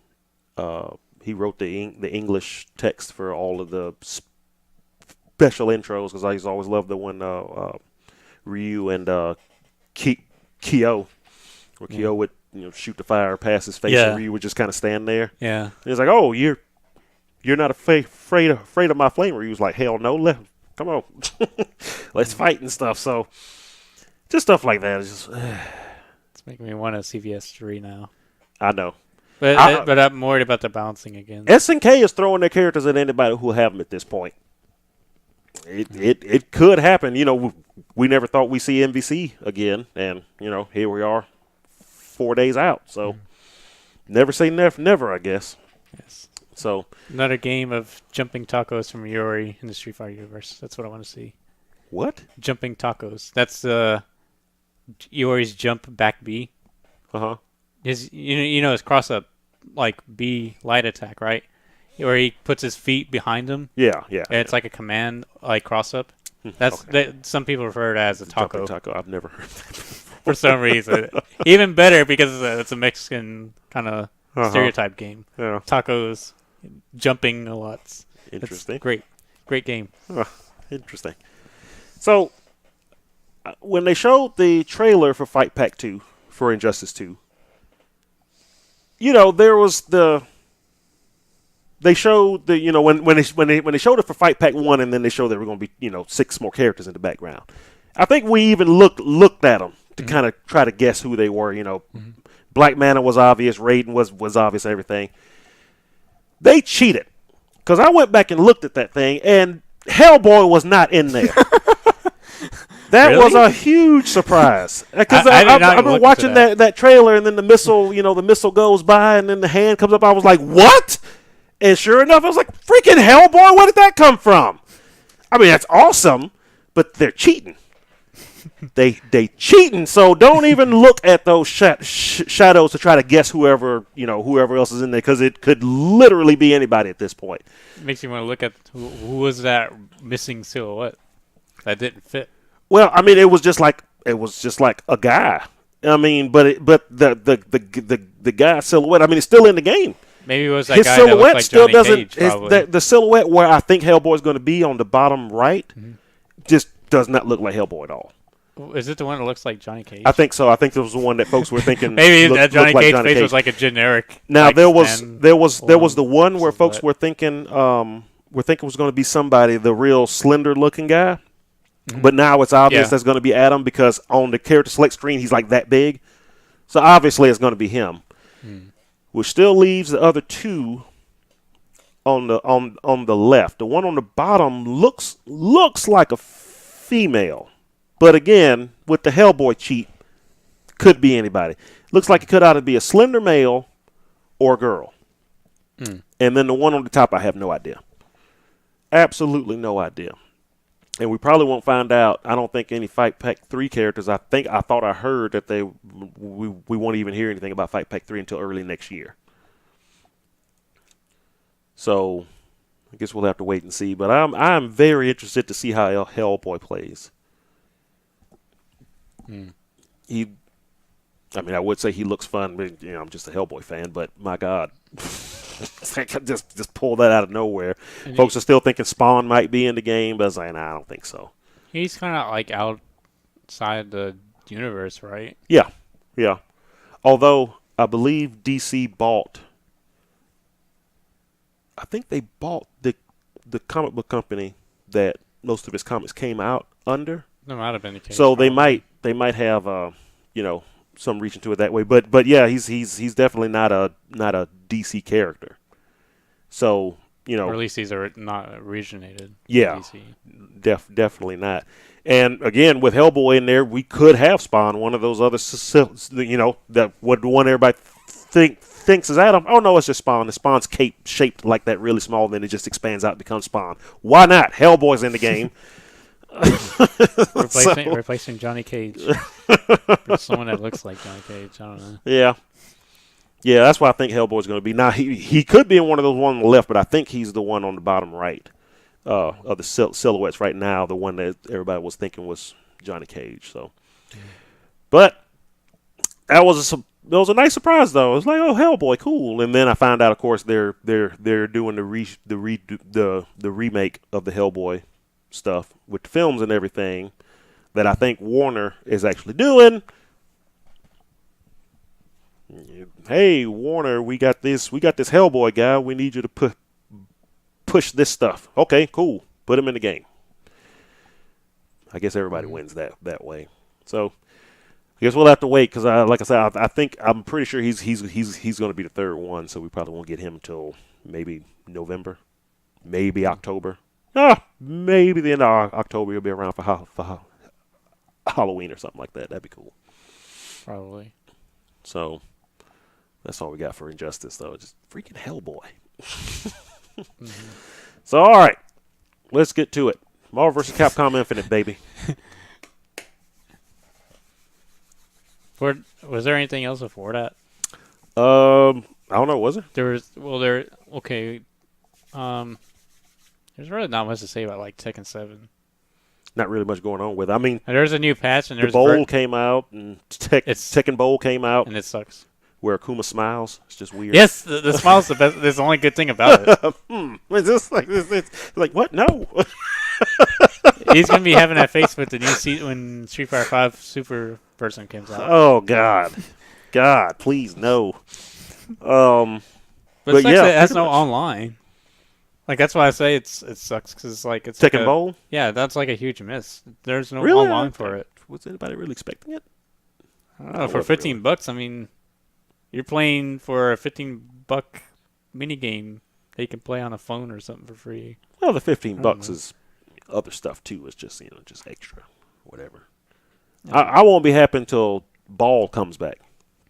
he wrote the English text for all of the special intros, because I used to always love the one Ryu and Kyo, where Kyo would shoot the fire past his face, and Ryu would just kind of stand there. Yeah. And it's like, oh, you're not afraid of my flame. Ryu's like, hell no, come on, let's fight and stuff. So just stuff like that. It's just it's making me want a CVS 3 now. I know. But I'm worried about the bouncing again. SNK is throwing their characters at anybody who will have them at this point. It could happen. We never thought we'd see MVC again, and here we are, 4 days out. So never say never, I guess. Yes. So another game of jumping tacos from Yuri in the Street Fighter universe. That's what I want to see. What? Jumping tacos. That's Yuri's jump back B. His his cross up like B light attack, right? Where he puts his feet behind him. Yeah. And it's like a command like cross up. That's some people refer to it as a taco. Taco. I've never heard that for some reason. Even better because it's a Mexican kind of stereotype game. Yeah. Tacos, jumping a lot. Interesting. It's great game. Interesting. So when they showed the trailer for Fight Pack 2 for Injustice 2, there was they showed when they showed it for Fight Pack 1, and then they showed there were going to be 6 more characters in the background. I think we even looked at them to kind of try to guess who they were. Black Manta was obvious, Raiden was obvious, everything. They cheated because I went back and looked at that thing, and Hellboy was not in there. That was a huge surprise because I've been watching that trailer, and then the missile goes by, and then the hand comes up. I was like, what? And sure enough, I was like, freaking Hellboy, where did that come from? I mean, that's awesome, but they're cheating. They cheating, so don't even look at those shadows to try to guess whoever else is in there, because it could literally be anybody at this point. It makes you want to look at who was that missing silhouette that didn't fit. Well, I mean, it was just like a guy. I mean, but the guy silhouette, I mean, it's still in the game. Maybe it was that his guy silhouette that looked like still Johnny doesn't. Cage, The silhouette where I think Hellboy's going to be on the bottom right just does not look like Hellboy at all. Is it the one that looks like Johnny Cage? I think so. I think this was the one that folks were thinking. Maybe that Johnny Cage face was like a generic. Now there was the one where folks were thinking was going to be somebody, the real slender looking guy. But now it's obvious that's going to be Adam, because on the character select screen he's like that big. So obviously it's going to be him. Which still leaves the other two on the left. The one on the bottom looks like a female. But again, with the Hellboy cheat, could be anybody. Looks like it could either be a slender male or a girl. And then the one on the top, I have no idea. Absolutely no idea. And we probably won't find out. I don't think any Fight Pack 3 characters. I thought I heard that we won't even hear anything about Fight Pack 3 until early next year. So I guess we'll have to wait and see. But I'm very interested to see how Hellboy plays. I would say he looks fun, but I'm just a Hellboy fan. But my God, just pull that out of nowhere. And folks are still thinking Spawn might be in the game, but I was like, nah, I don't think so. He's kind of like outside the universe, right? Yeah. Although I believe DC bought. I think they bought the comic book company that most of his comics came out under. There might have been a case. So they might have some reach into it that way. But yeah, he's definitely not a DC character. So or at least these are not originated. Yeah, DC. Definitely not. And again, with Hellboy in there, we could have Spawn, one of those other that what the one everybody thinks is Adam. Oh no, it's just Spawn. The Spawn's cape shaped like that, really small, and then it just expands out and becomes Spawn. Why not? Hellboy's in the game. Replacing Johnny Cage with someone that looks like Johnny Cage. I don't know. Yeah, that's why I think Hellboy's going to be. Now he could be in one of those one on the left, but I think he's the one on the bottom right of the silhouettes right now. The one that everybody was thinking was Johnny Cage. So, but that was a nice surprise though. It was like, oh, Hellboy, cool. And then I found out, of course, they're doing the remake of the Hellboy stuff with the films and everything. that I think Warner is actually doing. Hey, Warner, we got this Hellboy guy. We need you to push this stuff. Okay, cool. Put him in the game. I guess everybody wins that way. So I guess we'll have to wait because, like I said, I'm pretty sure he's going to be the third one. So we probably won't get him until maybe November, maybe October. Maybe the end of October he'll be around for Halloween or something like that. That'd be cool. Probably. So that's all we got for Injustice, though. Just freaking Hellboy. So, all right. Let's get to it. Marvel vs. Capcom Infinite, baby. Was there anything else before that? I don't know. Was there? Okay. There's really not much to say about like Tekken 7. Not really much going on with it. I mean, there's a new patch and there's the Bowl came out and Tekken Bowl came out and it sucks. Where Akuma smiles, it's just weird. Yes, the smile's the best. That's the only good thing about it. Is this like what? No. He's gonna be having that face with the new when Street Fighter 5 Super person comes out. Oh God, please no. But yeah, it has no online. Like that's why I say it sucks because it's like it's Tekken Bowl. Yeah, that's like a huge miss. There's no really? online for it. Was anybody really expecting it? I don't know. For $15, I mean, you're playing for a $15 mini game that you can play on a phone or something for free. Well, the $15 is other stuff too. It's just just extra, whatever. Yeah. I won't be happy until Ball comes back.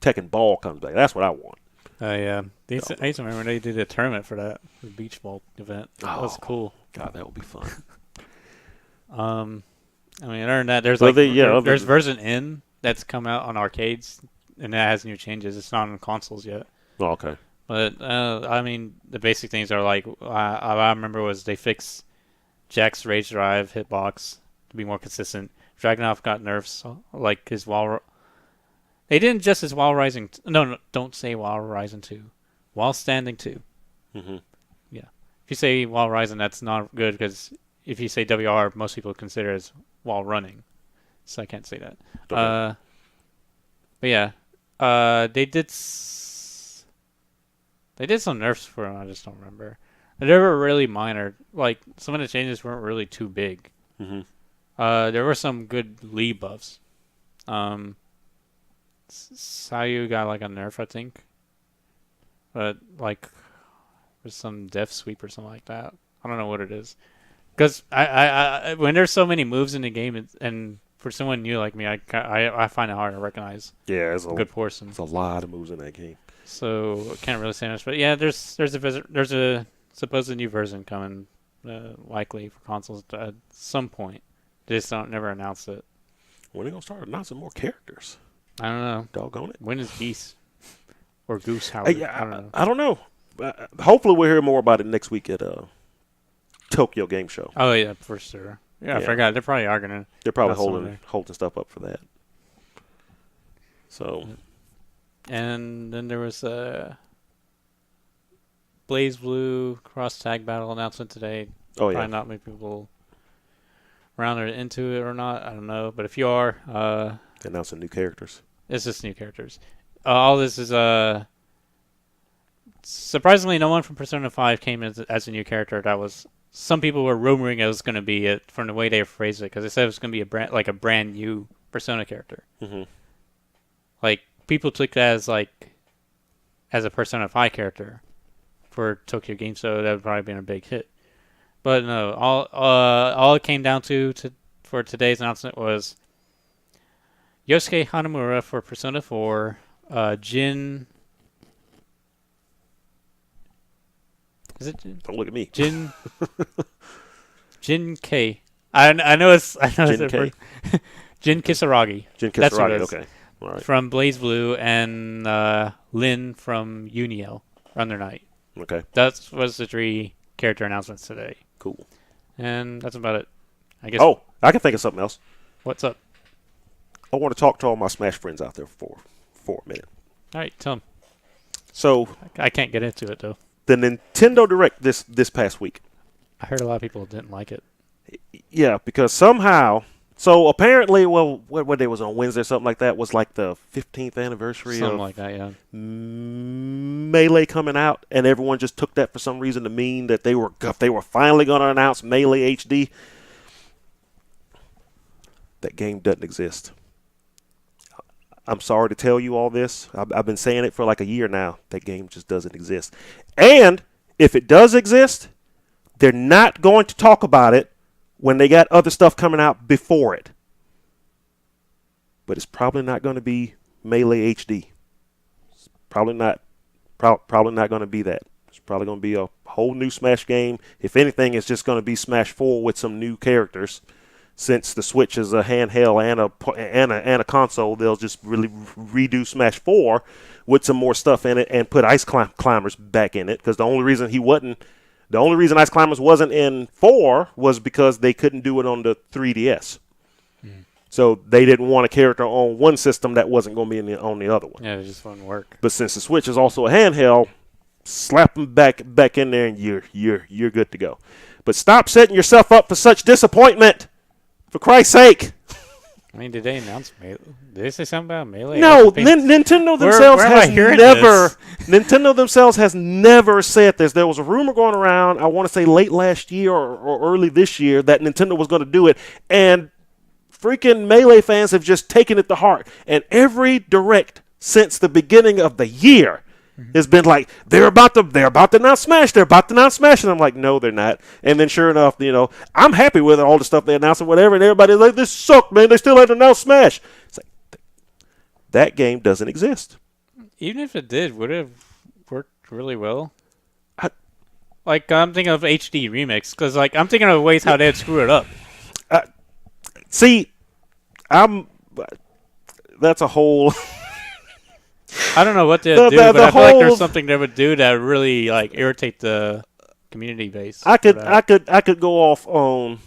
Tekken Ball comes back. That's what I want. Yeah. I used to remember when they did a tournament for that, the beach ball event. That was cool. God, that would be fun. I mean, other than that, there's there's version N that's come out on arcades, and that has new changes. It's not on consoles yet. Oh, okay. But I mean, the basic things are like I remember was they fixed Jack's rage drive hitbox to be more consistent. Dragunov got nerfs like his wall. They didn't just his While Rising. No, don't say While Rising 2. While Standing 2. Mm-hmm. Yeah. If you say While Rising, that's not good because if you say WR, most people consider it as while running. So I can't say that. Okay. But yeah, they did some nerfs for him. I just don't remember. They were really minor. Like some of the changes weren't really too big. Mm-hmm. There were some good Lee buffs. Sayu got like a nerf, I think. But like, there's some death sweep or something like that. I don't know what it is. Because I when there's so many moves in the game, and for someone new like me, I find it hard to recognize. Yeah, it's a good portion. There's a lot of moves in that game. So I can't really say much. But yeah, there's a supposed new version coming, likely for consoles at some point. They just never announced it. When are they gonna start announcing more characters? I don't know. Doggone it. When is Geese? Or Goose Howard? I don't know. Hopefully we'll hear more about it next week at Tokyo Game Show. Oh, yeah, for sure. Yeah, I forgot. They probably are going to. They're probably holding stuff up for that. So. And then there was a Blaze Blue Cross Tag Battle announcement today. Oh, yeah. Probably not many people rounded into it or not. I don't know. But if you are. Announcing new characters. It's just new characters. All this is surprisingly no one from Persona 5 came as a new character. That was some people were rumoring it was going to be it from the way they phrased it because they said it was going to be a brand new Persona character. Mm-hmm. Like people took that as a Persona 5 character for Tokyo Game Show. That would probably been a big hit. But no, all it came down to for today's announcement was Yosuke Hanamura for Persona 4, Jin. Is it Jin? Don't look at me. Jin K. I know it's Jin K. Jin Kisaragi. Jin Kisaragi. Okay. All right. From Blaze Blue and Lin from Uniel Under Night. Okay. That was the 3 character announcements today. Cool. And that's about it. I guess. Oh, I can think of something else. What's up? I want to talk to all my Smash friends out there for a minute. All right, tell them. So I can't get into it though. The Nintendo Direct this past week. I heard a lot of people didn't like it. Yeah, because somehow So apparently, well, what day was it, on Wednesday or something like that, was like the 15th anniversary Something of like that, yeah. Melee coming out, and everyone just took that for some reason to mean that they were finally going to announce Melee HD. That game doesn't exist. I'm sorry to tell you all this. I've been saying it for like a year now. That game just doesn't exist. And if it does exist, they're not going to talk about it when they got other stuff coming out before it. But it's probably not going to be Melee HD. It's probably not going to be that. It's probably going to be a whole new Smash game. If anything, it's just going to be Smash 4 with some new characters. Since the Switch is a handheld and a console, they'll just really redo Smash 4 with some more stuff in it and put Ice Climbers back in it. Because the only reason Ice Climbers wasn't in 4 was because they couldn't do it on the 3DS. So they didn't want a character on one system that wasn't going to be on the other one. Yeah, it just wouldn't work. But since the Switch is also a handheld, slap them back in there and you're good to go. But stop setting yourself up for such disappointment. For Christ's sake. I mean, did they announce Melee? Did they say something about Melee? No, Nintendo themselves has never said this. There was a rumor going around, I want to say late last year or early this year, that Nintendo was going to do it. And freaking Melee fans have just taken it to heart. And every direct since the beginning of the year has been like, they're about to announce Smash. They're about to announce Smash. And I'm like, no, they're not. And then sure enough, I'm happy with all the stuff they announced and whatever. And everybody's like, this sucked, man. They still haven't announced Smash. It's like, that game doesn't exist. Even if it did, would it have worked really well? I'm thinking of HD Remix. Because, I'm thinking of ways how they'd screw it up. That's a whole... I don't know what they'd do, but I feel like there's something they would do that would really irritate the community base. I could go off on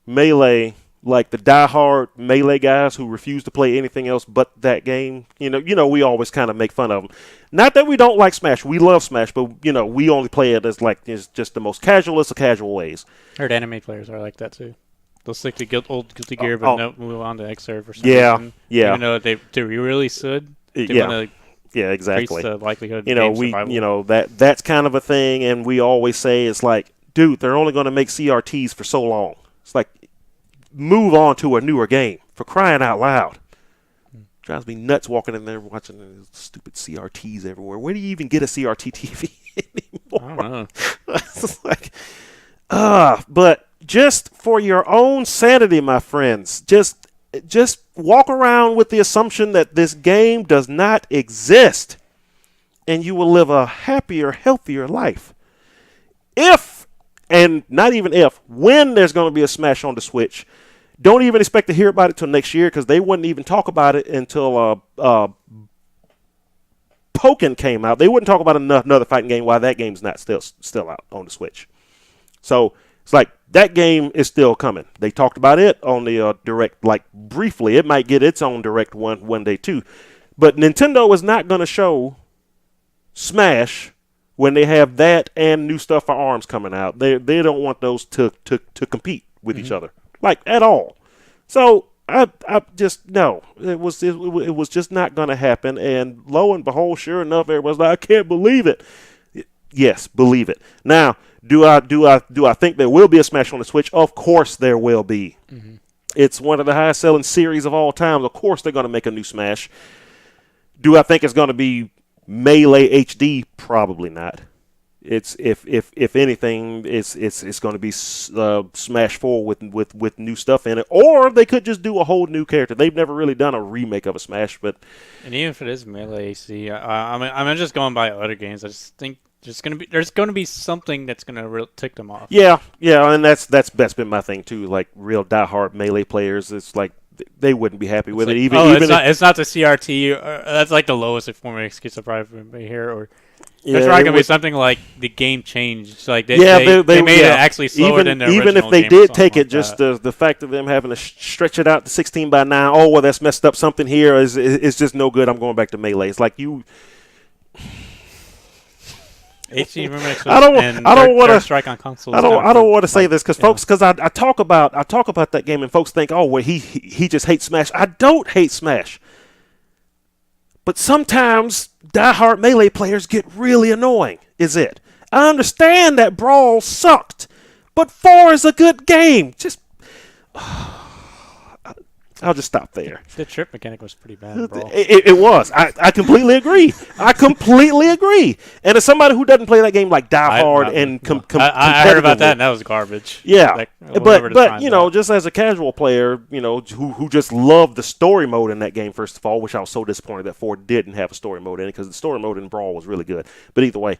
Melee, like the diehard Melee guys who refuse to play anything else but that game. We always kind of make fun of them. Not that we don't like Smash, we love Smash, but we only play it as it's just the most casualist of casual ways. Heard anime players are like that too. They'll stick to old Guilty Gear, but move on to Xrd for some reason. Yeah. Even though they really should. Yeah, exactly. The likelihood of that's kind of a thing, and we always say it's like, dude, they're only going to make CRTs for so long. It's like, move on to a newer game, for crying out loud. Drives me nuts walking in there watching the stupid CRTs everywhere. Where do you even get a CRT TV anymore? I don't know. It's like, but just for your own sanity, my friends, just walk around with the assumption that this game does not exist, and you will live a happier, healthier life. If, and not even if, when there's going to be a Smash on the Switch, don't even expect to hear about it till next year, because they wouldn't even talk about it until Pokken came out. They wouldn't talk about another fighting game while that game's not still out on the Switch. So it's like, that game is still coming. They talked about it on the Direct, briefly. It might get its own Direct one day, too. But Nintendo is not going to show Smash when they have that and new stuff for ARMS coming out. They don't want those to compete with each other, at all. So, I just, no. It was just not going to happen. And lo and behold, sure enough, everybody's like, I can't believe it. Yes, believe it. Now, do I think there will be a Smash on the Switch? Of course there will be. Mm-hmm. It's one of the highest selling series of all time. Of course they're going to make a new Smash. Do I think it's going to be Melee HD? Probably not. It's if anything, it's going to be Smash 4 with new stuff in it, or they could just do a whole new character. They've never really done a remake of a Smash, but and even if it is Melee HD, I'm just going by other games. I just think there's going to be something that's going to tick them off. Yeah, and that's been my thing too. Like real diehard Melee players, it's like they wouldn't be happy with it. It's not the CRT. That's like the lowest form of excuse I've probably here. Or it's probably going to be something like the game changed. Like they made it actually slower than the original. Even if they did take it, just the fact of them having to stretch it out to 16 by 9. Oh well, that's messed up something here. Is just no good. I'm going back to Melee. It's like you. HD Remix I don't want to Strike on console. I don't want to say this because I talk about that game and folks think, oh, well, he just hates Smash. I don't hate Smash, but sometimes diehard Melee players get really annoying. Is it? I understand that Brawl sucked, but 4 is a good game. I'll just stop there. The trip mechanic was pretty bad, Brawl. It was. I completely agree. I completely agree. And as somebody who doesn't play that game like diehard I heard about that, and that was garbage. Yeah, but just as a casual player, who just loved the story mode in that game first of all, which I was so disappointed that 4 didn't have a story mode in it because the story mode in Brawl was really good. But either way,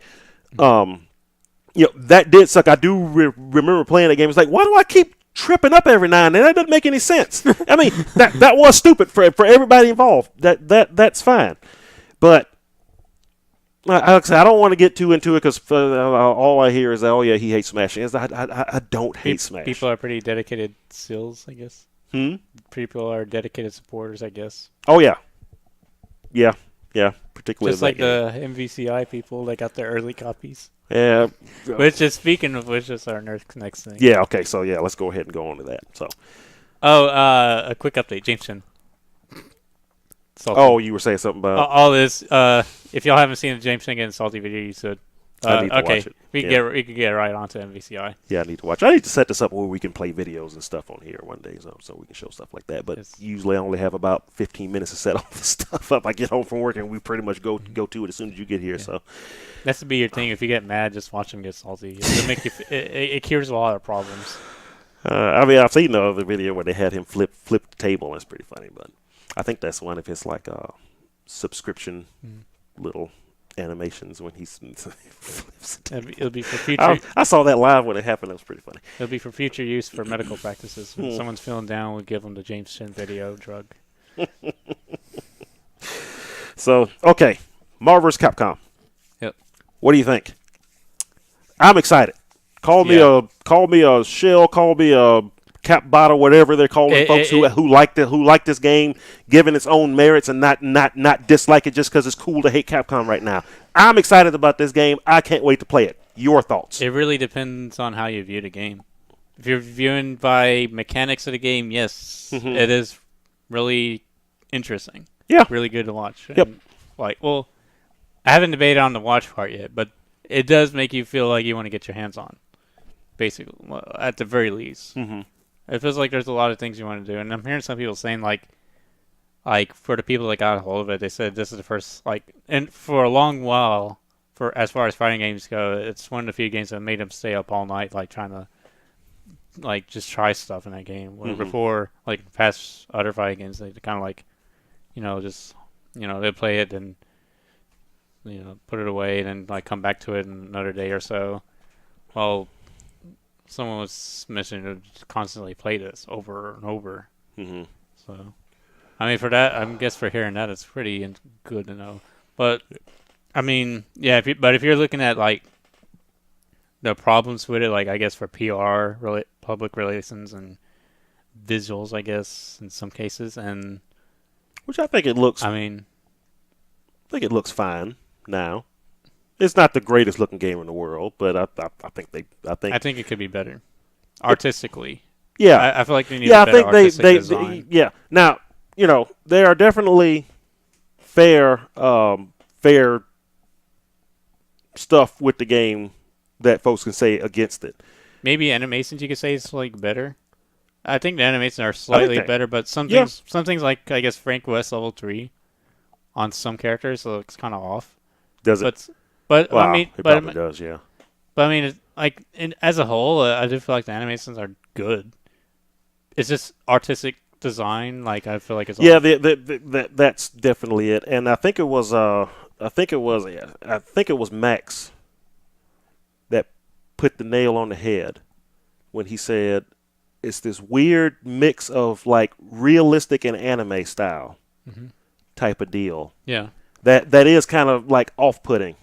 that did suck. I do remember playing that game. It's like, why do I keep tripping up every now and then? That doesn't make any sense. I mean, that was stupid for everybody involved. That's fine, but like I said, I don't want to get too into it because all I hear is, oh yeah, he hates Smash. I don't hate Smash. People are pretty dedicated sills, I guess. People are dedicated supporters, I guess. Oh yeah, particularly just like the MVCI people that got their early copies. Yeah. Speaking of which is our next thing. Yeah, okay, so yeah, let's go ahead and go on to that. So. A quick update, Jameson. Salty. Oh, you were saying something about all this. If y'all haven't seen the Jameson getting salty video, you should. I need to watch it. We can get right onto MVCI. Yeah, I need to watch. I need to set this up where we can play videos and stuff on here one day, so we can show stuff like that. But usually I only have about 15 minutes to set all the stuff up. I get home from work and we pretty much go to it as soon as you get here. Yeah. So that's to be your thing. If you get mad, just watch them get salty. It'll make you. It cures a lot of problems. I mean, I've seen the other video where they had him flip the table. And it's pretty funny, but I think that's one of his like subscription little animations when he flips. It'll be for future. I saw that live when it happened. That was pretty funny. It'll be for future use for medical practices. When someone's feeling down, we'll give them the James Chin video drug. So, okay, Marvel vs. Capcom. Yep. What do you think? I'm excited. Call me a shell. Call me a cap bottle, whatever they're calling folks who like this game, given its own merits and not dislike it just because it's cool to hate Capcom right now. I'm excited about this game. I can't wait to play it. Your thoughts? It really depends on how you view the game. If you're viewing by mechanics of the game, yes, it is really interesting. Yeah, really good to watch. Yep. And I haven't debated on the watch part yet, but it does make you feel like you want to get your hands on, basically, at the very least. It feels like there's a lot of things you want to do, and I'm hearing some people saying like for the people that got a hold of it, they said this is the first and for a long while, for as far as fighting games go, it's one of the few games that made them stay up all night, trying to just try stuff in that game. Where before, past other fighting games, they kind of they'd play it and put it away and then come back to it in another day or so. Well, someone was mentioning to constantly play this over and over. So, I mean, for that, I guess for hearing that, it's pretty good to know. But, I mean, yeah. If you're looking at the problems with it, I guess for PR, public relations, and visuals, I guess in some cases, and which I think it looks. I mean, I think it looks fine now. It's not the greatest looking game in the world, but I think it could be better artistically. Yeah, I feel like they need a better artistic design. Yeah. Now, there are definitely fair stuff with the game that folks can say against it. Maybe animations you could say is better. I think the animations are slightly better, but some things I guess Frank West level 3 on some characters looks kind of off. Does it? But wow, I mean, it probably does, yeah. But I mean, as a whole, I do feel like the animations are good. It's just artistic design. I feel like it's that's definitely it. And I think it was Max that put the nail on the head when he said it's this weird mix of realistic and anime style type of deal. Yeah, that is kind of off-putting.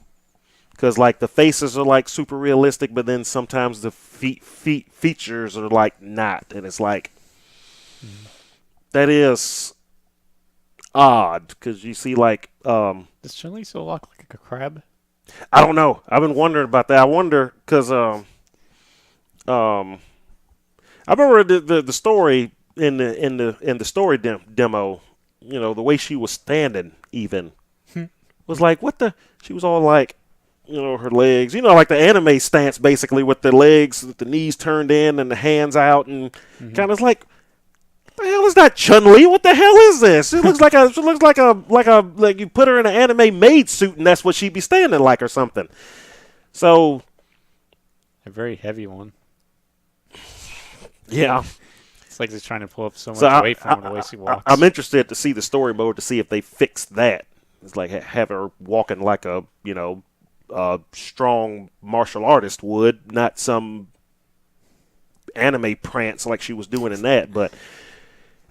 Because, the faces are, super realistic, but then sometimes the features are, not. And it's that is odd. Because you see, does Chun-Li still look like a crab? I don't know. I've been wondering about that. I wonder because I remember the story in the story demo. You know, the way she was standing even was like what the. She was all like, you know, her legs. You know, like the anime stance basically with the legs, with the knees turned in and the hands out, and kind of like. The hell is that Chun-Li? What the hell is this? It looks like like you put her in an anime maid suit and that's what she'd be standing like or something. So a very heavy one. Yeah. It's like he's trying to pull up so much weight from the way she walks. I'm interested to see the story mode to see if they fixed that. It's like have her walking like a, you know, strong martial artist would, not some anime prance like she was doing in that, but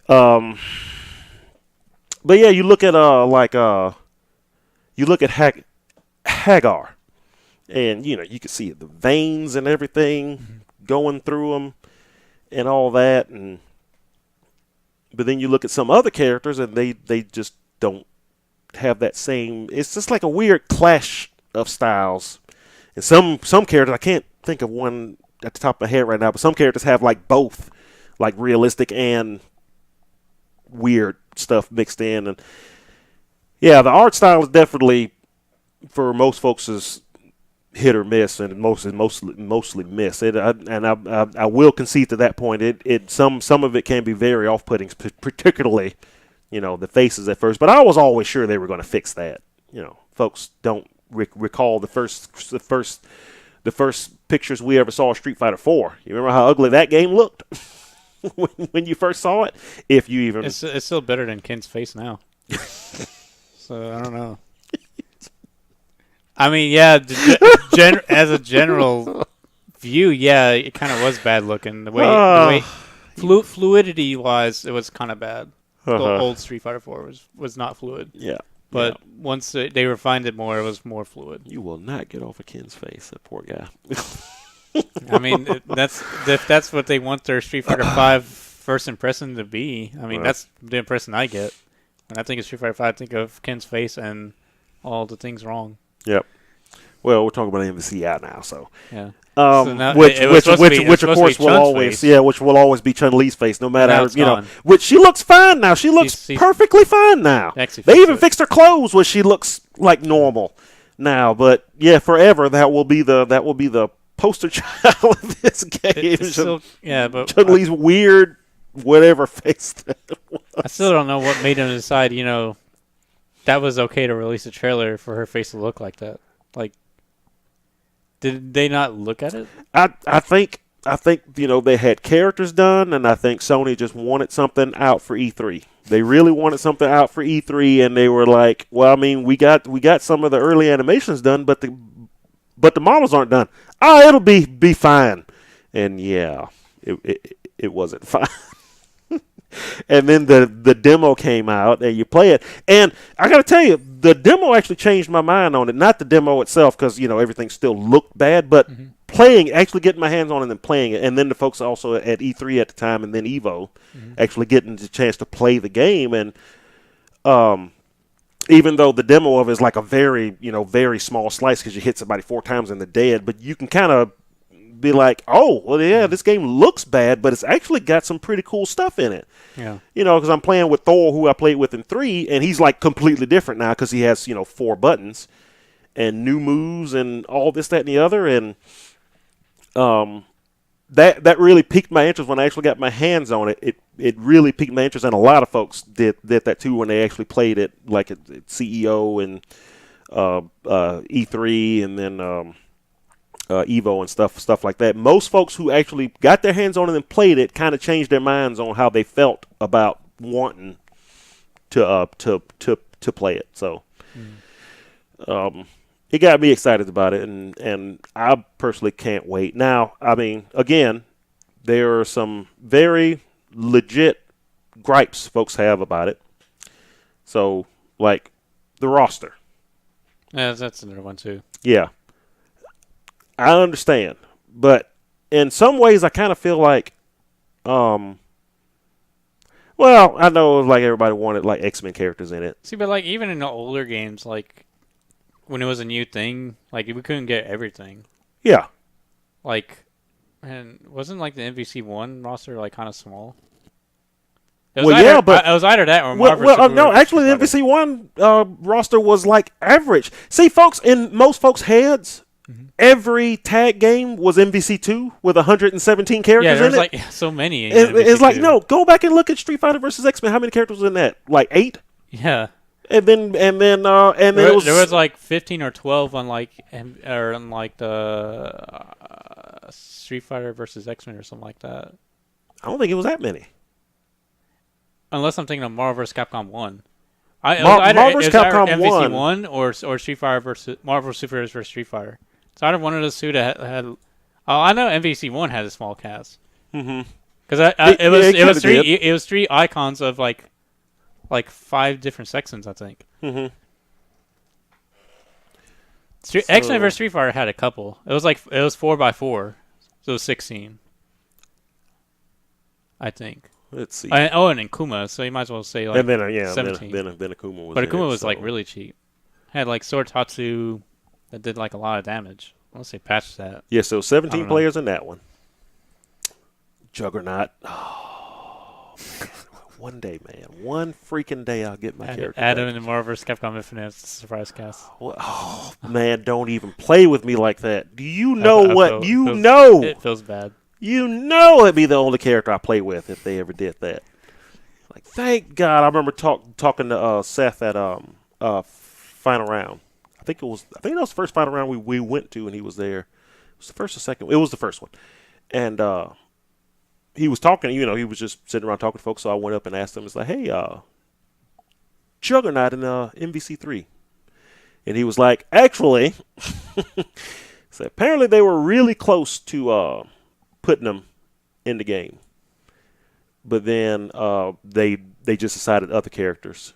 yeah, you look at Hagar, and you know you can see the veins and everything going through them and all that, but then you look at some other characters and they just don't have that same. It's just like a weird clash of styles, and some characters I can't think of one at the top of my head right now, but some characters have like both, like realistic and weird stuff mixed in. And yeah, the art style is definitely for most folks is hit or miss, and mostly miss. I will concede to that point. Some of it can be very off-putting, particularly, you know, the faces at first. But I was always sure they were going to fix that. You know, folks don't recall the first pictures we ever saw of Street Fighter 4. You remember how ugly that game looked? when you first saw it, if you even, it's still better than Ken's face now. So I don't know. I mean, yeah, as a general view, yeah, it kind of was bad looking. The way fluidity wise, it was kind of bad. The old Street Fighter 4 was not fluid. Yeah, but once they refined it more, it was more fluid. You will not get off of Ken's face, that poor guy. I mean, if that's what they want their Street Fighter 5 first impression to be. I mean, that's the impression I get. When I think of Street Fighter 5, I think of Ken's face and all the things wrong. Yep. Well, we're talking about MVCI now, so yeah. Which of course will always be Chun-Li's face, no matter Which she looks fine now. She looks perfectly fine now. They even fixed her clothes, where she looks like normal now. But yeah, forever that will be the poster child of this game. But Chun-Li's weird whatever face that was. I still don't know what made them decide, that was okay to release a trailer for her face to look like that. Like, did they not look at it? I think they had characters done, and I think Sony just wanted something out for E3. They really wanted something out for E3, and they were like, well, I mean, we got some of the early animations done, but the models aren't done. It'll be fine. And yeah, it wasn't fine. And then the demo came out, and you play it. And I got to tell you, the demo actually changed my mind on it. Not the demo itself, because, everything still looked bad, but actually getting my hands on it and playing it. And then the folks also at E3 at the time, and then EVO, actually getting the chance to play the game. And even though the demo of it is like a very, very small slice because you hit somebody 4 times and they're dead, but you can kind of be like, oh, well, yeah, this game looks bad, but it's actually got some pretty cool stuff in it. Yeah. Because I'm playing with Thor, who I played with in 3, and he's like completely different now because he has, 4 buttons and new moves and all this, that, and the other. And that really piqued my interest when I actually got my hands on it. It really piqued my interest, and a lot of folks did that too when they actually played it, like at CEO and E3 and then Evo and stuff like that. Most folks who actually got their hands on it and played it kind of changed their minds on how they felt about wanting to play it. So it got me excited about it, and I personally can't wait. Now, I mean, again, there are some very legit gripes folks have about it. So, like the roster. Yeah, that's another one too. Yeah. I understand, but in some ways I kind of feel like, well, I know like everybody wanted like X-Men characters in it. See, but like even in the older games, like when it was a new thing, like we couldn't get everything. Yeah. Like, and wasn't like the MVC1 roster like kind of small? It was it was either that or Marvel. No, actually, the MVC1 roster was like average. See, folks, in most folks' heads, every tag game was MVC2 with 117 characters in it. Like so many. It's like, no, go back and look at Street Fighter versus X-Men. How many characters was in that? Like 8? Yeah. And then there was like 15 or 12 on like the Street Fighter versus X-Men or something like that. I don't think it was that many. Unless I'm thinking of Marvel vs. Capcom 1. Marvel vs. Capcom 1 or Street Fighter versus Marvel Superheroes versus Street Fighter. So either one of those two that had. Oh, I know MVC 1 had a small cast. Mm-hmm. Because it was 3 icons of like 5 different sections, I think. Mm-hmm. X-Men vs. Street Fighter had a couple. It was 4x4, so it was 16. I think. Let's see. And Akuma, so you might as well say like 17. Then Akuma was. But Akuma was like really cheap. Had like Sword Tatsu that did like a lot of damage. I want to say patched that. Yeah, so 17 players in that one. Juggernaut. Oh, man. One day, man. One freaking day I'll get my character Add him back. in the Marvel vs. Capcom Infinite surprise cast. Oh, man, don't even play with me like that. Do you know know? It feels bad. You know it'd be the only character I play with if they ever did that. Like, thank God. I remember talking to Seth at final round. I think that was the first final round we went to, and he was there. It was the first or second. It was the first one, and he was talking. You know, he was just sitting around talking to folks. So I went up and asked him. It's like, hey, Juggernaut in MVC3, and he was like, actually, so apparently they were really close to putting them in the game, but then they just decided other characters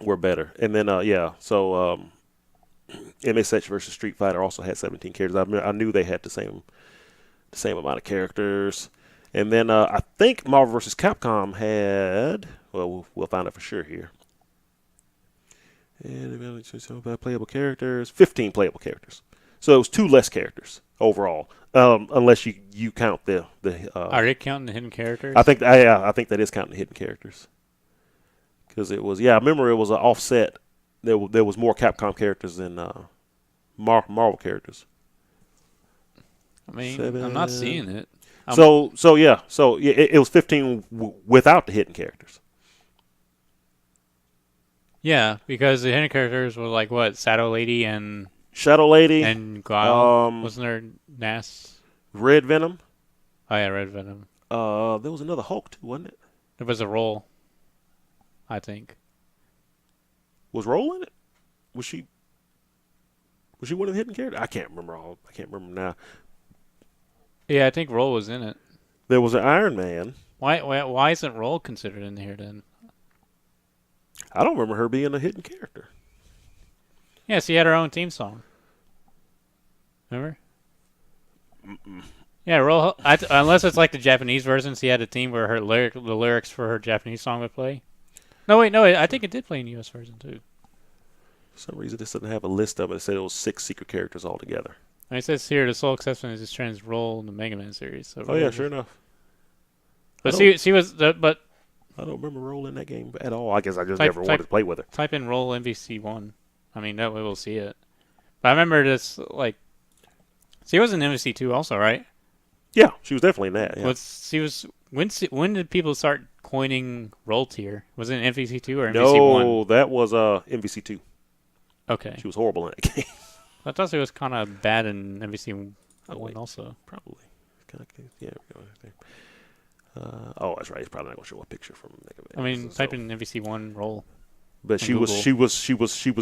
were better. And then so MSH versus Street Fighter also had 17 characters. I knew they had the same amount of characters. And then I think Marvel vs. Capcom had, well, we'll find out for sure here. And playable characters, 15 playable characters. So it was 2 less characters overall, unless you count the. Are they counting the hidden characters? I think that is counting the hidden characters. Because it was, I remember it was an offset. There was more Capcom characters than Marvel characters. I mean, I'm not seeing it. So it was 15 without the hidden characters. Yeah, because the hidden characters were like what? Shadow Lady and Guile. Wasn't there Nas? Red Venom. Oh yeah, Red Venom. There was another Hulk too, wasn't it? There was a Roll, I think. Was Roll in it? Was she one of the hidden characters? I can't remember now. Yeah, I think Roll was in it. There was an Iron Man. Why isn't Roll considered in here then? I don't remember her being a hidden character. Yeah, she had her own theme song. Remember? Mm-mm. Yeah, Roll. Unless it's like the Japanese version, she had a theme where the lyrics for her Japanese song would play. No, I think it did play in the U.S. version too. For some reason, this doesn't have a list of it. It said it was 6 secret characters altogether. And it says here the sole exception is this trans Roll in the Mega Man series. So sure enough. But she was but. I don't remember Roll in that game at all. I guess I just never wanted to play with her. Type in Roll MVC1. I mean, that way we'll see it. But I remember this, like... She was in MVC2 also, right? Yeah, she was definitely in that. Yeah. When did people start coining Roll tier? Was it in MVC2 or MVC1? No, that was MVC2. Okay. She was horrible in that game. I thought she was kind of bad in MVC1 also. Probably. Yeah, that's right. It's probably not going to show a picture from Mega Man. I mean, type in MVC1 Roll. But she was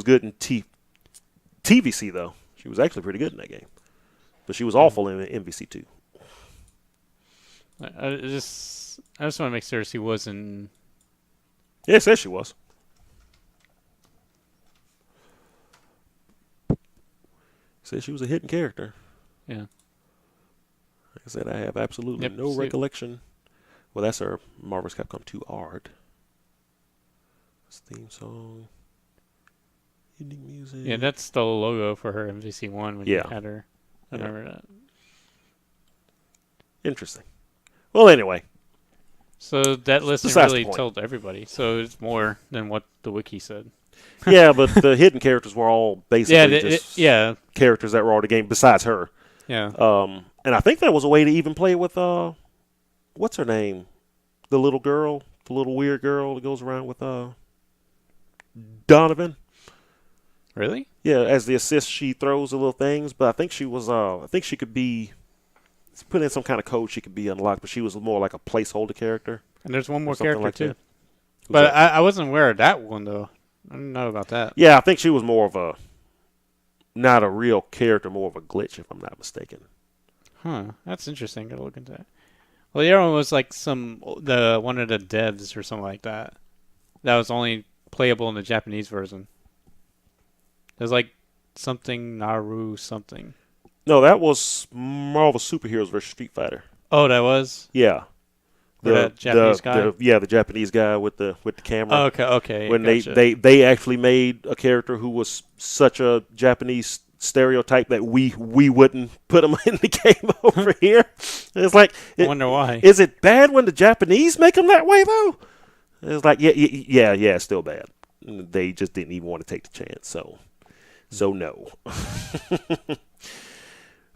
good in TVC though. She was actually pretty good in that game. But she was awful in MVC2. I just want to make sure she was in. Yeah, it says she was. Says she was a hidden character. Yeah. Like I said, I have absolutely no recollection. Well, that's our Marvel vs. Capcom 2 art. This theme song. Opening music. Yeah, that's the logo for her MVC1 when you had her. I remember that. Interesting. Well, anyway. So that listing really told everybody. So it's more than what the wiki said. Yeah, but the hidden characters were all basically characters that were all the game besides her. Yeah. And I think that was a way to even play with what's her name? The little girl, the little weird girl that goes around with Donovan. Really? Yeah, as the assist she throws the little things, but I think she was I think she could be put in some kind of code she could be unlocked, but she was more like a placeholder character. And there's one more character too. But I wasn't aware of that one though. I didn't know about that. Yeah, I think she was more of not a real character, more of a glitch, if I'm not mistaken. Huh, that's interesting. Gotta look into that. Well, the other one was like one of the devs or something like that. That was only playable in the Japanese version. There's like something Naru something. No, that was Marvel Superheroes versus Street Fighter. Oh, that was? Yeah. The Japanese guy? The Japanese guy with the camera. Oh, okay. When they actually made a character who was such a Japanese stereotype that we wouldn't put him in the game over here. It's like, I wonder why. Is it bad when the Japanese make them that way though? It's like yeah, it's still bad. They just didn't even want to take the chance. So no.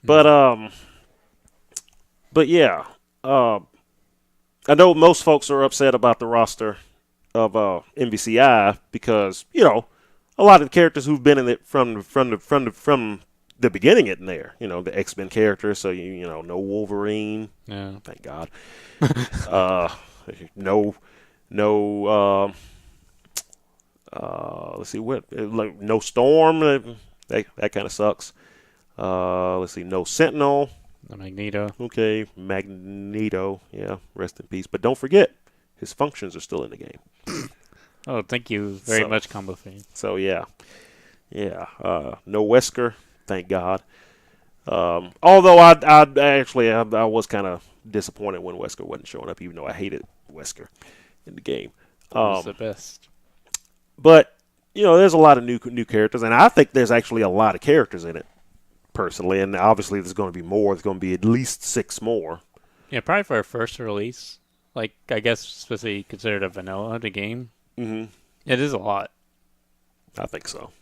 But yeah. I know most folks are upset about the roster of MVCI because, a lot of the characters who've been in it from the beginning in there, the X-Men characters, so no Wolverine. Yeah. Thank God. No let's see no Storm, that kind of sucks. Let's see, no Sentinel. The Magneto. Okay, Magneto. Yeah, rest in peace. But don't forget, his functions are still in the game. Oh, thank you very much, Combo Fiend. So, yeah. No Wesker, thank God. Although I was kind of disappointed when Wesker wasn't showing up, even though I hated Wesker in the game. He's the best. But, there's a lot of new characters, and I think there's actually a lot of characters in it. Personally, and obviously there's going to be more. There's going to be at least 6 more. Yeah, probably for a first release. Like, I guess especially considered a vanilla of the game. Mm-hmm. It is a lot. I think so.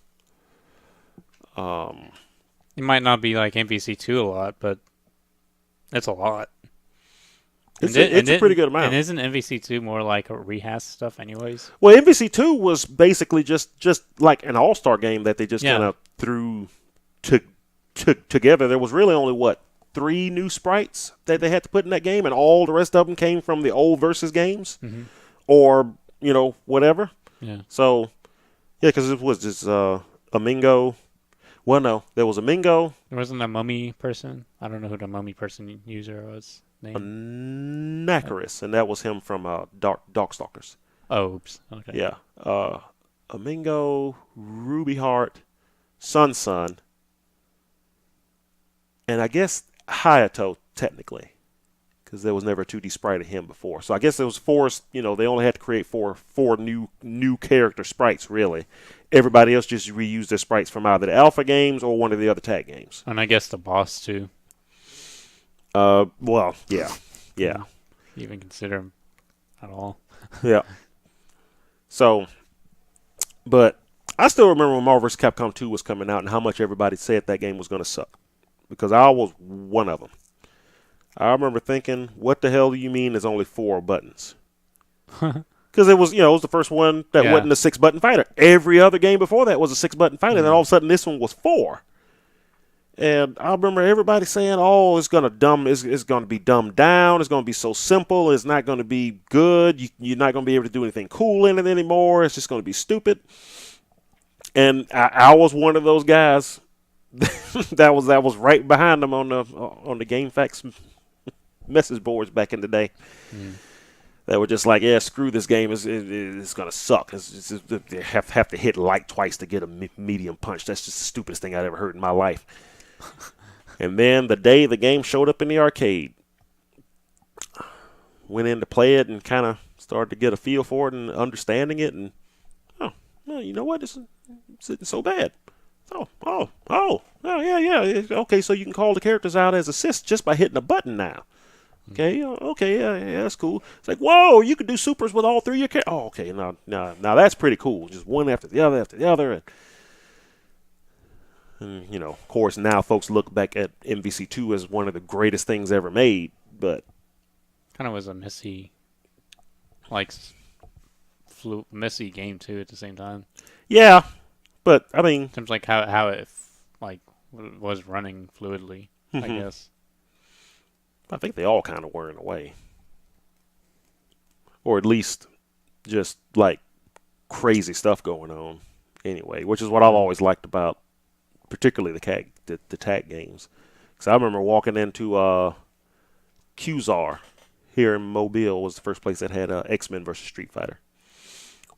It might not be like MVC2 a lot, but it's a lot. It's a pretty good amount. And isn't MVC2 more like a rehash stuff anyways? Well, MVC2 was basically just like an all-star game that they just kind of threw together. There was really only 3 new sprites that they had to put in that game, and all the rest of them came from the old versus games, or whatever. Yeah. So yeah, because it was just a Mingo. Well, no, there was a Mingo. There wasn't a mummy person. I don't know who the mummy person user was. A Nakaris, and that was him from Darkstalkers. Oh, oops. Okay. Yeah. A Mingo, Ruby Heart, Sun, and I guess Hayato, technically, because there was never a 2D sprite of him before. So I guess there was 4, they only had to create four new character sprites, really. Everybody else just reused their sprites from either the alpha games or one of the other tag games. And I guess the boss, too. Well, yeah. You even consider him at all. Yeah. So, but I still remember when Marvel vs. Capcom 2 was coming out and how much everybody said that game was going to suck. Because I was one of them. I remember thinking, what the hell do you mean there's only 4 buttons? Because it was the first one that wasn't a 6-button fighter. Every other game before that was a 6-button fighter. Then all of a sudden this one was 4. And I remember everybody saying, "Oh, it's gonna be dumbed down. It's gonna be so simple. It's not gonna be good. You're not gonna be able to do anything cool in it anymore. It's just gonna be stupid." And I was one of those guys that was right behind them on the GameFAQs message boards back in the day. That were just like, yeah, screw this game. It's gonna suck. You have to hit like twice to get a medium punch. That's just the stupidest thing I'd ever heard in my life. And then the day the game showed up in the arcade, went in to play it and kind of started to get a feel for it and understanding it. And well, you know what? This It's so bad. Yeah. Okay, so you can call the characters out as assists just by hitting a button now. Okay, yeah, that's cool. It's like, whoa, you can do supers with all three of your characters. Oh, okay, now that's pretty cool. Just one after the other. And of course, now folks look back at MVC2 as one of the greatest things ever made, but kind of was a messy, messy game too at the same time. Yeah, but I mean, in terms of how it was running fluidly, I guess. I think they all kind of were in a way, or at least just like crazy stuff going on. Anyway, which is what I've always liked about, particularly the tag games. Because I remember walking into QZAR here in Mobile was the first place that had X-Men versus Street Fighter,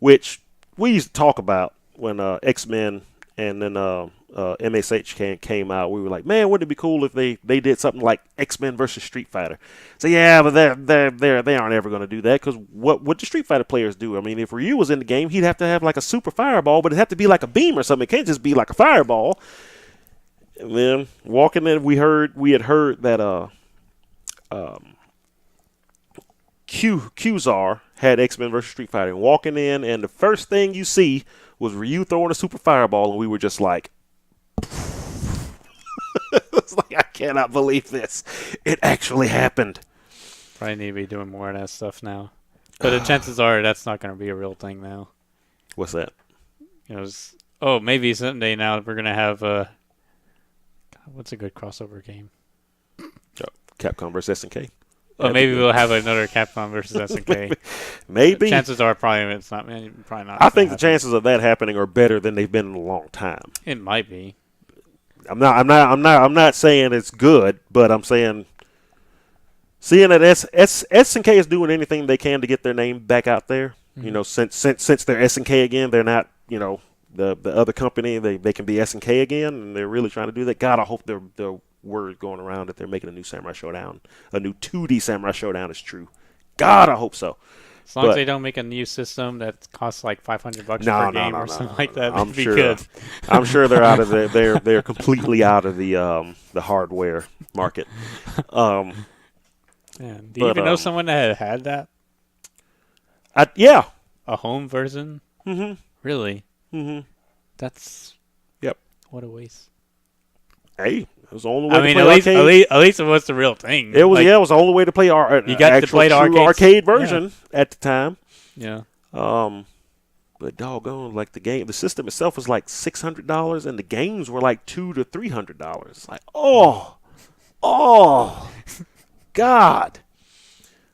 which we used to talk about when X-Men and then MSH came out. We were like, man, wouldn't it be cool if they did something like X-Men versus Street Fighter? So yeah, but they aren't ever going to do that because what do Street Fighter players do? I mean, if Ryu was in the game, he'd have to have like a super fireball, but it'd have to be like a beam or something. It can't just be like a fireball. And then walking in, we had heard that QZAR had X-Men versus Street Fighter. And walking in, and the first thing you see was Ryu throwing a super fireball, and we were just like, it's like, I cannot believe this. It actually happened. Probably need to be doing more of that stuff now. But the chances are that's not going to be a real thing now. What's that? Maybe someday now we're going to have what's a good crossover game? Capcom versus SNK. Maybe we'll have another Capcom versus SNK. Maybe. Chances are probably it's not. Probably not. I think the chances of that happening are better than they've been in a long time. It might be. I'm not saying it's good, but I'm saying seeing that SNK is doing anything they can to get their name back out there. Mm-hmm. Since they're SNK again, they're not the other company. They can be SNK again, and they're really trying to do that. God, I hope the word going around that they're making a new Samurai Showdown, a new 2D Samurai Showdown is true. God, I hope so. As long as they don't make a new system that costs like $500 per game or something like that, that'd be good. I'm sure they're out of they're completely out of the hardware market. Do you even know someone that had that? Yeah. A home version? Mm-hmm. Really? Mm-hmm. That's... Yep. What a waste. Hey, it was the only way to play arcade. At least it was the real thing. It was, it was the only way to play you got to play the arcade version at the time. Yeah. But doggone, like the system itself was like $600, and the games were like $200 to $300. It's like, oh, God.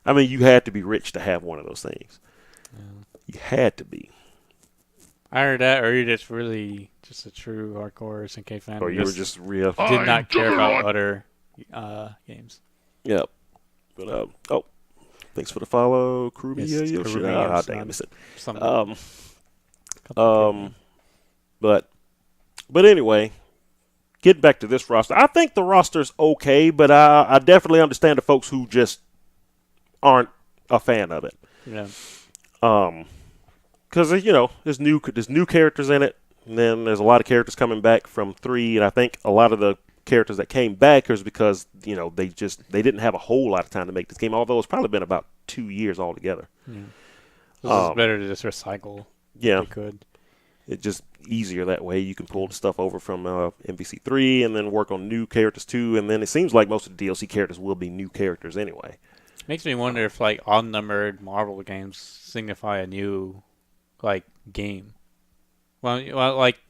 I mean, you had to be rich to have one of those things. Yeah. You had to be. I heard that, or you're just really just a true hardcore SNK fan. Or you were just real. Did not care about other games. Yep. But thanks for the follow, Kruby. Damn, I missed it. But anyway, getting back to this roster, I think the roster's okay, but I definitely understand the folks who just aren't a fan of it. Yeah. Because there's new characters in it, and then there's a lot of characters coming back from 3, and I think a lot of the characters that came back is because they didn't have a whole lot of time to make this game. Although it's probably been about 2 years altogether. Yeah. It's better to just recycle. Yeah, if you could. It's just easier that way. You can pull the stuff over from MVC3 and then work on new characters too. And then it seems like most of the DLC characters will be new characters anyway. Makes me wonder if odd-numbered Marvel games signify a new game. Well,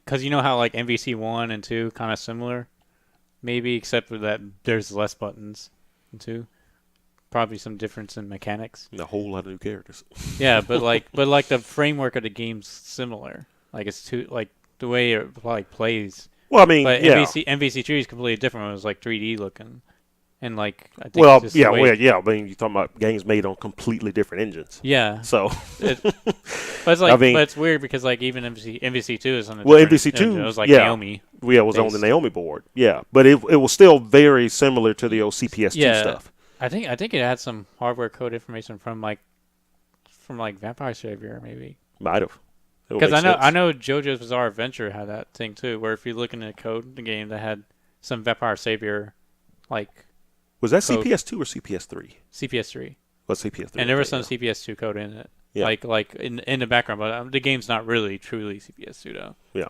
because you know how MVC 1 and 2 kind of similar, maybe, except for that there's less buttons in 2. Probably some difference in mechanics. And a whole lot of new characters. Yeah, but the framework of the game's similar. It's the way it plays. Well, I mean, but yeah. MVC3 is completely different. It was 3D looking. And I think I mean, you're talking about games made on completely different engines. Yeah. So, but it's but it's weird because even MVC2 is on a MVC2 engine. It was Naomi. Yeah, it was on the Naomi board. Yeah, but it was still very similar to the old CPS2 stuff. I think it had some hardware code information from Vampire Savior maybe. Might have. Because I know JoJo's Bizarre Adventure had that thing too, where if you look in the code in the game, that had some Vampire Savior, like. Was that code. CPS 2 or CPS 3? CPS 3. What's CPS 3? And there was some CPS 2 code in it, like in the background, but the game's not really truly CPS 2 though. Yeah.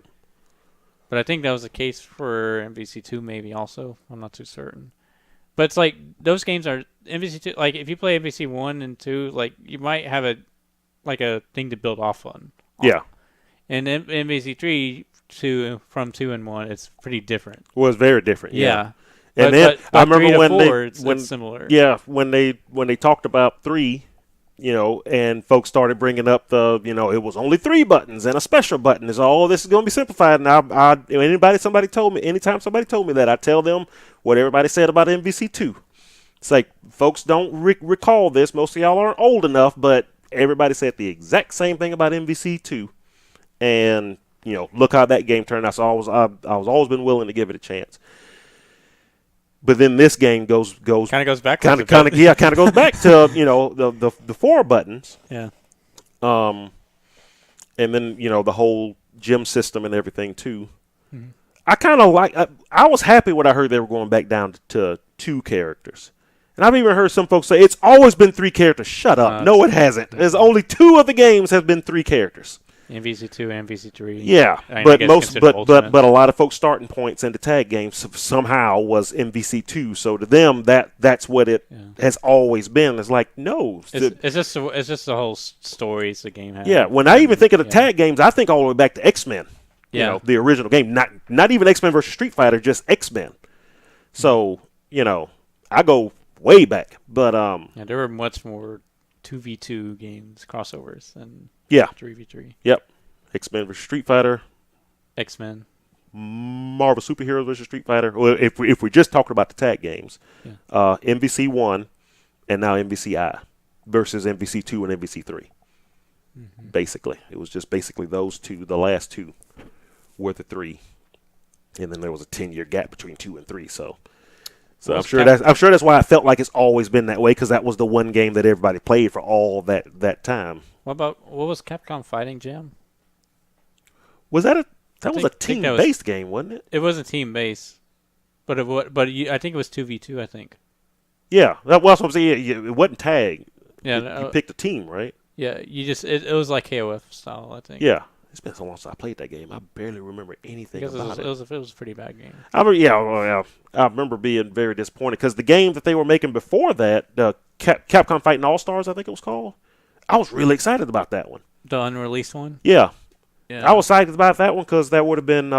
But I think that was the case for MVC 2 maybe also. I'm not too certain. But it's like those games are MVC 2. Like if you play MVC 1 and 2, like you might have a thing to build off on. Yeah. And MVC 3 from 2 and 1, it's pretty different. Well, it's very different. Yeah. And then I remember when it's similar. Yeah, when they talked about 3, and folks started bringing up the, it was only 3 buttons and a special button. Is all this is going to be simplified. And anytime somebody told me that, I tell them what everybody said about MVC 2. It's like folks don't recall this. Most of y'all aren't old enough, but everybody said the exact same thing about MVC 2. And look how that game turned out. So I was always been willing to give it a chance. But then this game goes kind of goes back kind of goes back to the 4 buttons. Yeah. And then the whole gym system and everything too. Mm-hmm. I kind of I was happy when I heard they were going back down to 2 characters. And I've even heard some folks say it's always been 3 characters. Shut up. No, it hasn't. There's only 2 of the games have been 3 characters. MVC2 and MVC3. Yeah, but a lot of folks' starting points in the tag games somehow was MVC2. So to them, that's what it has always been. It's like no, it's just the whole stories the game has. Yeah, when I even think of the tag games, I think all the way back to X-Men. Yeah, the original game, not even X-Men versus Street Fighter, just X-Men. So I go way back, but there were much more 2v2 games crossovers than 3v3. Yep. X-Men versus Street Fighter. X-Men. Marvel Superheroes versus Street Fighter. Well, if we're just talking about the tag games, MVC 1 and now MVCI versus MVC 2 and MVC 3. Mm-hmm. Basically, it was just basically those 2. The last 2 were the 3, and then there was a 10-year gap between 2 and 3. So I'm sure that's why I felt like it's always been that way, because that was the one game that everybody played for all that time. What was Capcom Fighting Jam? Was that was a team-based game, wasn't it? It was a team-based, but I think it was 2v2. I think. Yeah, that's what I'm saying. It wasn't tag. Yeah, you picked a team, right? Yeah, it was like KOF style, I think. Yeah. It's been so long since I played that game. I barely remember anything about it. It was a pretty bad game. I remember being very disappointed because the game that they were making before that, Capcom Fighting All-Stars, I think it was called, I was really excited about that one. The unreleased one? Yeah. I was excited about that one because that would have been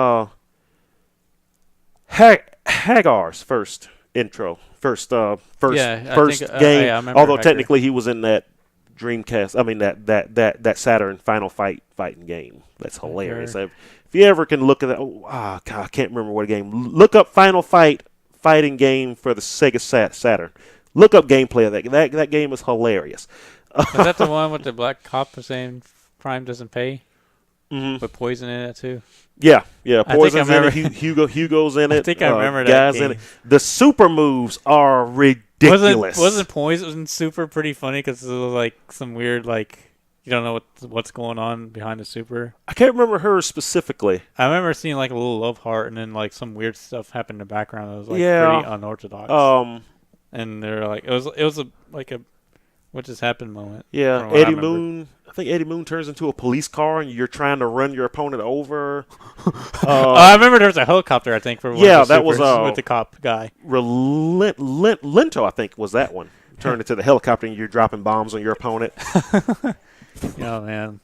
Hagar's first intro, first game. Although technically he was in that Dreamcast. I mean that Saturn Final fighting game. That's hilarious. If you ever can look at that, God, I can't remember what game. Look up Final fighting game for the Sega Saturn. Look up gameplay of that. That game is hilarious. Is that the one with the black cop saying Prime doesn't pay? Mm-hmm. With Poison in it too. Yeah. Poison's in it. Hugo's in it. I think I remember that guys game. in it. The super moves are ridiculous. Wasn't Poison super pretty funny because it was like some weird you don't know what's going on behind the super. I can't remember her specifically. I remember seeing like a little love heart and then some weird stuff happened in the background that was pretty unorthodox. And they're like it was a what just happened moment. Yeah, Eddie Moon. I think Eddie Moon turns into a police car and you're trying to run your opponent over. I remember there was a helicopter, I think, for one of the that was with the cop guy. Lento, I think, was that one. Turned into the helicopter and you're dropping bombs on your opponent. Oh, man.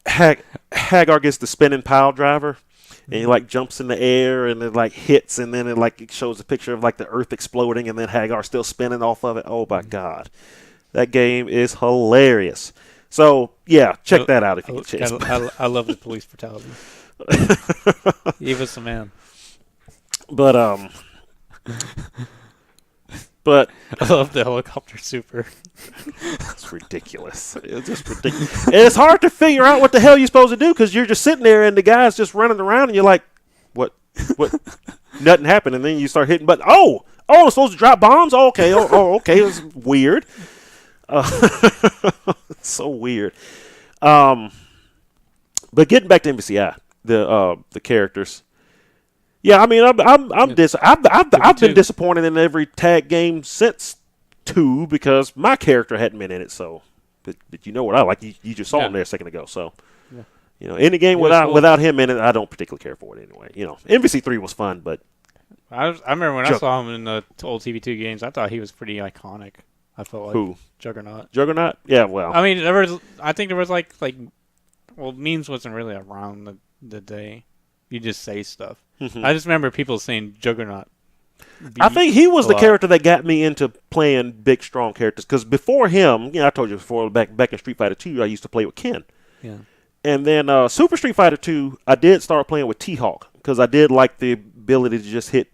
Hagar gets the spinning pile driver. And he jumps in the air and it hits and then it shows a picture of the earth exploding and then Hagar still spinning off of it. Oh my God. That game is hilarious. So yeah, check that out if you get a chance. I love the police brutality. He was the man. But I love the helicopter super. It's ridiculous. It's just ridiculous. And it's hard to figure out what the hell you're supposed to do because you're just sitting there and the guy's just running around and you're like, what? Nothing happened. And then you start hitting buttons. I'm supposed to drop bombs? Oh, okay. Okay. It was weird. It's so weird. But But getting back to MVCI, the characters. Yeah, I mean, I've been disappointed in every tag game since 2 because my character hadn't been in it. So, but you know what I like. You just saw him there a second ago. So, any game without him in it, I don't particularly care for it anyway. MVC3 was fun, but I remember when I saw him in the old TV2 games, I thought he was pretty iconic. I felt like who? Juggernaut. Juggernaut? Yeah, well. I mean, I think there was memes wasn't really around the day. You just say stuff. I just remember people saying Juggernaut. I think he was the character that got me into playing big, strong characters. Because before him, I told you before, back in Street Fighter 2, I used to play with Ken. Yeah. And then Super Street Fighter 2, I did start playing with T-Hawk because I did like the ability to just hit.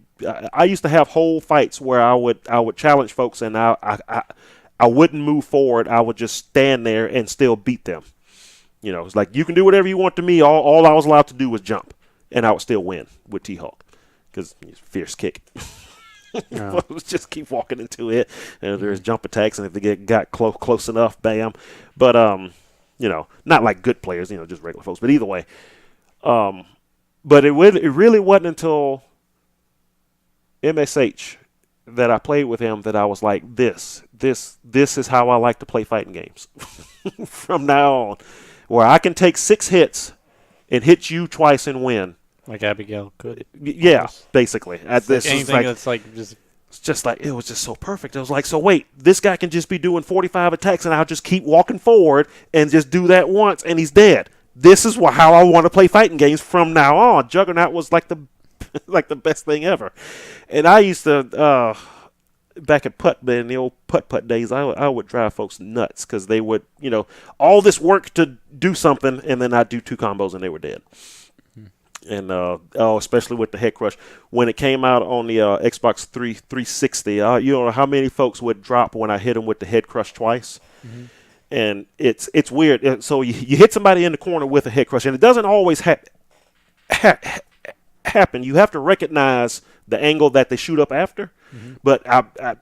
I used to have whole fights where I would challenge folks and I wouldn't move forward. I would just stand there and still beat them. It's like you can do whatever you want to me. All I was allowed to do was jump, and I would still win with T-Hawk because he's fierce kick. Just keep walking into it. There's jump attacks, and if they got close enough, bam. But not like good players, just regular folks. But either way, but it really wasn't until MSH that I played with him that I was like, this is how I like to play fighting games from now on, where I can take 6 hits and hit you twice and win. Like Abigail could. Yeah, almost. Basically. Anything that's just. It's just like, it was just so perfect. I was like, so wait, this guy can just be doing 45 attacks and I'll just keep walking forward and just do that once and he's dead. This is how I want to play fighting games from now on. Juggernaut was like the best thing ever. And I used to, back at in the old putt days, I would drive folks nuts because they would, all this work to do something and then I'd do 2 combos and they were dead. And especially with the head crush, when it came out on the Xbox 360, how many folks would drop when I hit them with the head crush twice, and it's weird. So you hit somebody in the corner with a head crush, and it doesn't always happen. You have to recognize the angle that they shoot up after. But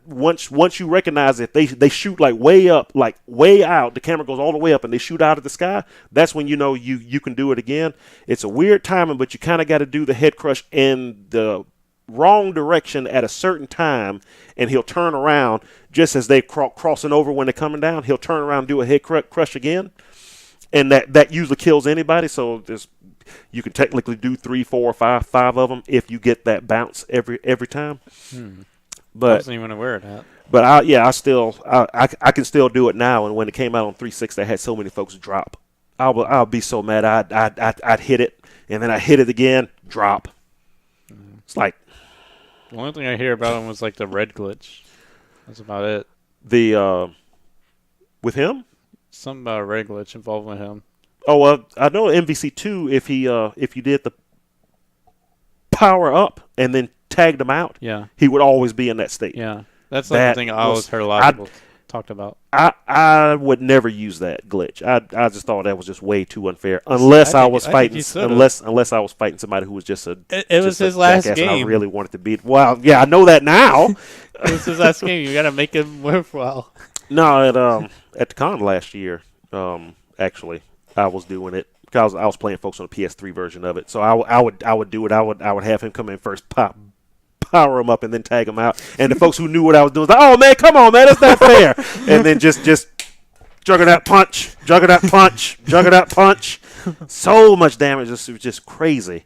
once you recognize it, they shoot like way up, like way out. The camera goes all the way up, and they shoot out of the sky. That's when you can do it again. It's a weird timing, but you kind of got to do the head crush in the wrong direction at a certain time, and he'll turn around just as they crossing over when they're coming down. He'll turn around and do a head crush again, and that usually kills anybody. So you can technically do 3, 4, 5 of them if you get that bounce every time. But I wasn't even aware of that. But I can still do it now. And when it came out on 360, I had so many folks drop. I'll be so mad. I'd hit it, and then I hit it again, drop. It's like the only thing I hear about him was like the red glitch. That's about it. With him, something about a red glitch involved with him. Oh well, I know MVC2. If you did the power up and then tagged him out, he would always be in that state. Yeah, that's the thing I always heard a lot of people talked about. I would never use that glitch. I just thought that was just way too unfair. Unless I was fighting somebody who was just it was his last game. And I really wanted to beat. Well, yeah, I know that now. It was his last game. You got to make him worthwhile. No, at the con last year, actually, I was doing it because I was playing folks on the PS3 version of it. So I would do it. I would have him come in first, power him up, and then tag him out. And the folks who knew what I was doing was like, "Oh man, come on, man, that's not fair." And then just juggernaut punch, juggernaut punch, juggernaut punch. So much damage, it was just crazy.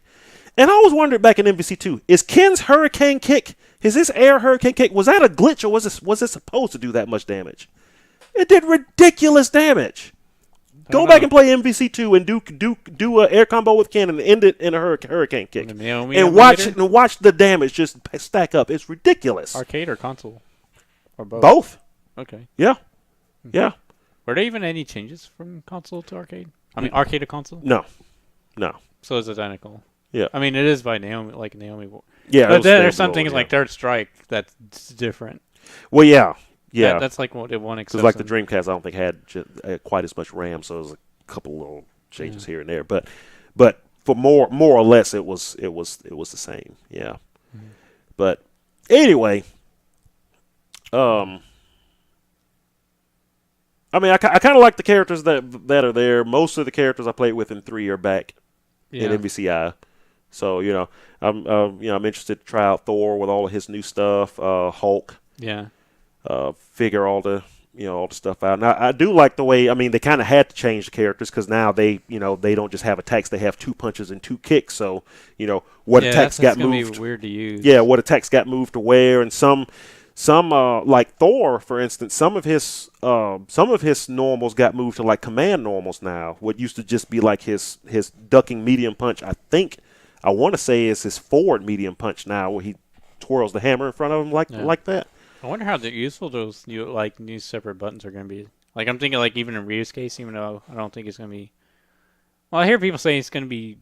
And I always wondered back in MVC2, is Ken's hurricane kick? Is this air hurricane kick? Was that a glitch, or was it supposed to do that much damage? It did ridiculous damage. Go back and play MVC2 and do a air combo with Ken and end it in a hurricane kick. And watch the damage just stack up. It's ridiculous. Arcade or console? Or both? Both. Okay. Yeah. Yeah. Were there even any changes from console to arcade? I mean, arcade to console? No. So it's identical. Yeah. I mean, it is by Naomi. Yeah. But then there's some things like Third Strike that's different. Well, yeah. Yeah, that's like what it won. Because like the Dreamcast, I don't think had quite as much RAM, so there's a couple little changes here and there. But for more or less, it was the same. Yeah. Mm-hmm. But anyway, I I mean, I kind of like the characters that are there. Most of the characters I played with in 3 are back in MVCI. So I'm interested to try out Thor with all of his new stuff. Hulk. Yeah. Figure all the stuff out. Now I do like the way. I mean, they kind of had to change the characters because now they don't just have attacks. They have 2 punches and 2 kicks. So what attacks got moved. Be weird to use. Yeah, what attacks got moved to where, and some like Thor, for instance, some of his normals got moved to like command normals now. What used to just be like his ducking medium punch, I want to say is his forward medium punch now, where he twirls the hammer in front of him like that. I wonder how useful those new separate buttons are going to be. Like I'm thinking, like even in Ryu's case, even though I don't think it's going to be. Well, I hear people say it's going to be.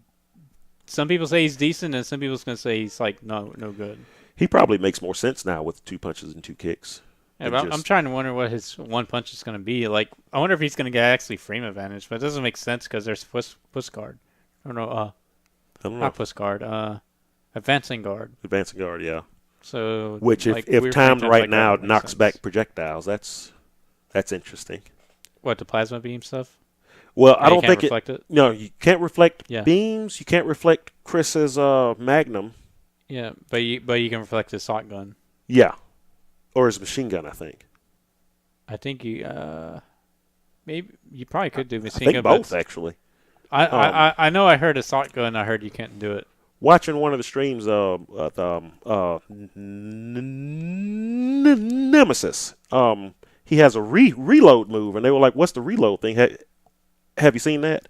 Some people say he's decent, and some people are going to say he's like no good. He probably makes more sense now with 2 punches and 2 kicks. Yeah, but I'm trying to wonder what his one punch is going to be. Like, I wonder if he's going to get actually frame advantage, but it doesn't make sense because there's push guard. I don't know. Not push guard. Advancing guard. Advancing guard, yeah. So, which, if timed right now, knocks back projectiles. That's interesting. What, the plasma beam stuff? Well, I don't think it. No, you can't reflect beams. You can't reflect Chris's Magnum. Yeah, but you can reflect his shot gun. Yeah, or his machine gun, I think. I think maybe you probably could do machine gun. I think both, actually. I know I heard a shot gun. I heard you can't do it. Watching one of the streams, Nemesis, he has a reload move, and they were like, "What's the reload thing?" Have you seen that?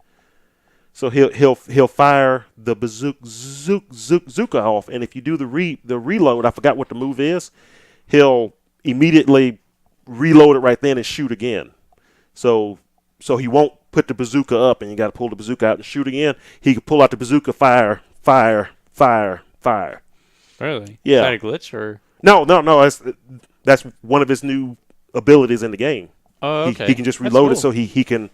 So he'll fire the bazooka off, and if you do the reload, I forgot what the move is. He'll immediately reload it right then and shoot again. So he won't put the bazooka up, and you got to pull the bazooka out and shoot again. He can pull out the bazooka, fire. Really? Yeah. Is that a glitch or? No. That's one of his new abilities in the game. Oh, okay. He can just reload it so he can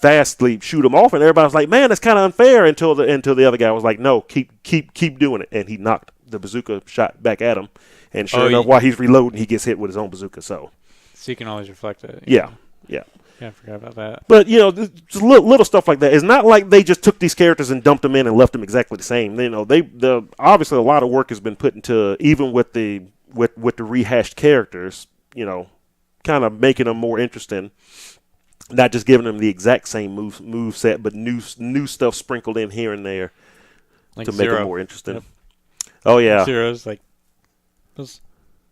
fastly shoot him off, and everybody was like, "Man, that's kind of unfair." Until the other guy was like, "No, keep doing it," and he knocked the bazooka shot back at him, and sure enough, while he's reloading, he gets hit with his own bazooka. So you can always reflect it. Yeah. Yeah, I forgot about that. But just little stuff like that. It's not like they just took these characters and dumped them in and left them exactly the same. Obviously a lot of work has been put into, even with the rehashed characters. Kind of making them more interesting. Not just giving them the exact same move set, but new stuff sprinkled in here and there like to Zero. make it more interesting. Yep. Oh yeah, Zero's was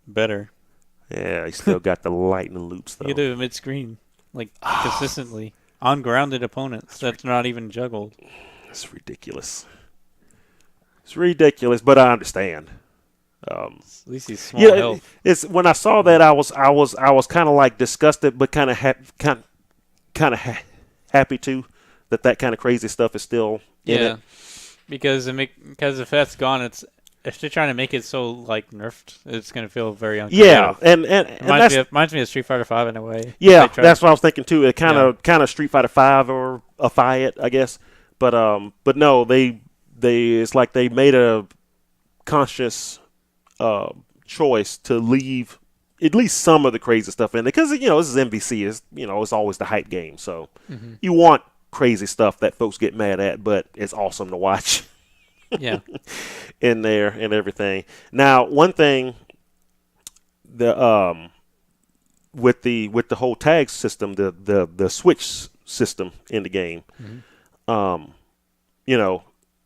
better. Yeah, he still got the lightning loops though. You do it mid-screen, consistently on grounded opponents. That's not even juggled. It's ridiculous. It's ridiculous, but I understand. At least he's small health. It's when I saw that I was kind of like disgusted, but kind of happy too that kind of crazy stuff is still in it. Because if that's gone, if they're trying to make it so nerfed, it's gonna feel very uncomfortable. Yeah, and reminds me of Street Fighter V in a way. Yeah, that's what I was thinking too. It kind of Street Fighter V or a Fiat, I guess. But no, they it's like they made a conscious choice to leave at least some of the crazy stuff in there, because this is MVC, it's always the hype game, so you want crazy stuff that folks get mad at, but it's awesome to watch. Yeah, in there and everything. Now, one thing, the with the whole tag system, the switch system in the game,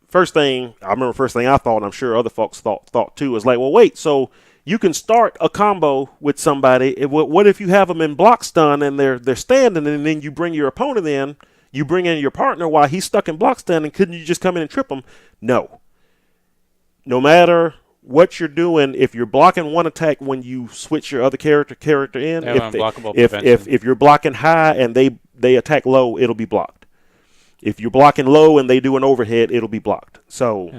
first thing I thought, and I'm sure other folks thought too, is like, well, wait, so you can start a combo with somebody. What if you have them in block stun and they're standing, and then you bring your opponent in, you bring in your partner while he's stuck in block stun, and couldn't you just come in and trip him? No. No matter what you're doing, if you're blocking one attack when you switch your other character in, if you're blocking high and they attack low, it'll be blocked. If you're blocking low and they do an overhead, it'll be blocked. So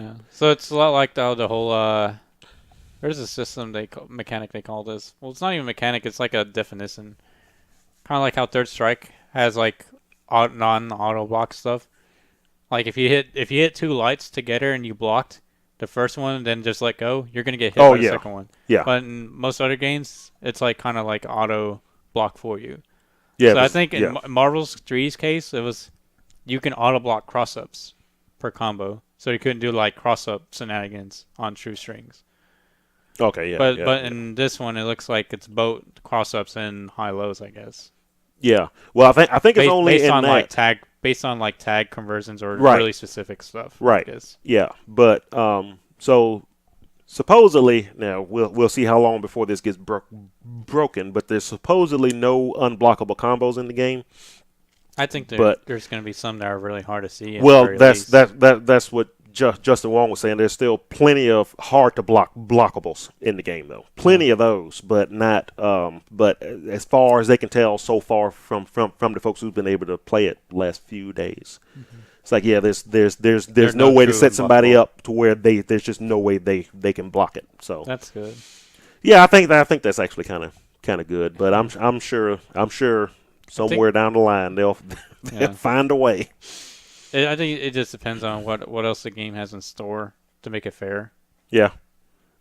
it's a lot like the whole there's a system mechanic they call this. Well, it's not even mechanic. It's like a definition. Kind of like how Third Strike has non-auto block stuff. Like if you hit 2 lights together and you blocked the first one, then just let go, you're gonna get hit by the second one. Yeah. But in most other games, it's kind of like auto block for you. Yeah. So I think in Marvel's 3's case, it was you can auto block cross ups per combo, so you couldn't do like cross up shenanigans on true strings. Okay, yeah. But in this one, it looks like it's both cross ups and high lows, I guess. Yeah. Well, I think it's only based in on that. based on like tag conversions or really specific stuff. Right. I guess. Yeah. But so supposedly now we'll see how long before this gets broken. But there's supposedly no unblockable combos in the game. I think there's going to be some that are really hard to see. Well, that's what Justin Wong was saying. There's still plenty of hard to block blockables in the game, though. Plenty of those, but not. But as far as they can tell, so far from the folks who've been able to play it the last few days, it's like there's no way to set somebody up to where there's just no way they can block it. So that's good. Yeah, I think that's actually kind of good. But I'm sure somewhere down the line they'll find a way. I think it just depends on what else the game has in store to make it fair. Yeah.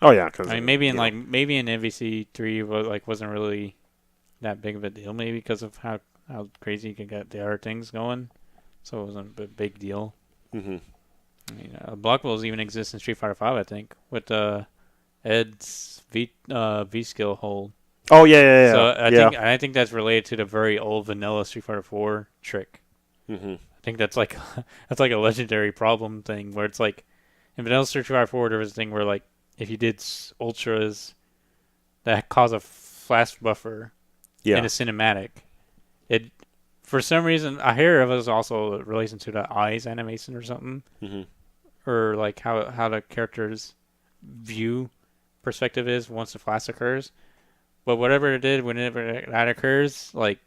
Oh yeah. Cause I mean, maybe in MVC 3 wasn't really that big of a deal, maybe because of how crazy you can get the other things going, so it wasn't a big deal. Mm-hmm. I mean, blockables even exist in Street Fighter 5, I think, with Ed's V skill hold. Oh yeah. So I think that's related to the very old vanilla Street Fighter 4 trick. Mm-hmm. I think that's like a legendary problem thing where it's like in vanilla Street Fighter 4 there was a thing where like if you did ultras that cause a flash buffer in a cinematic, it for some reason I hear it was also relation to the eyes animation or something, or like how the character's view perspective is once the flash occurs. But whatever it did, whenever that occurs, like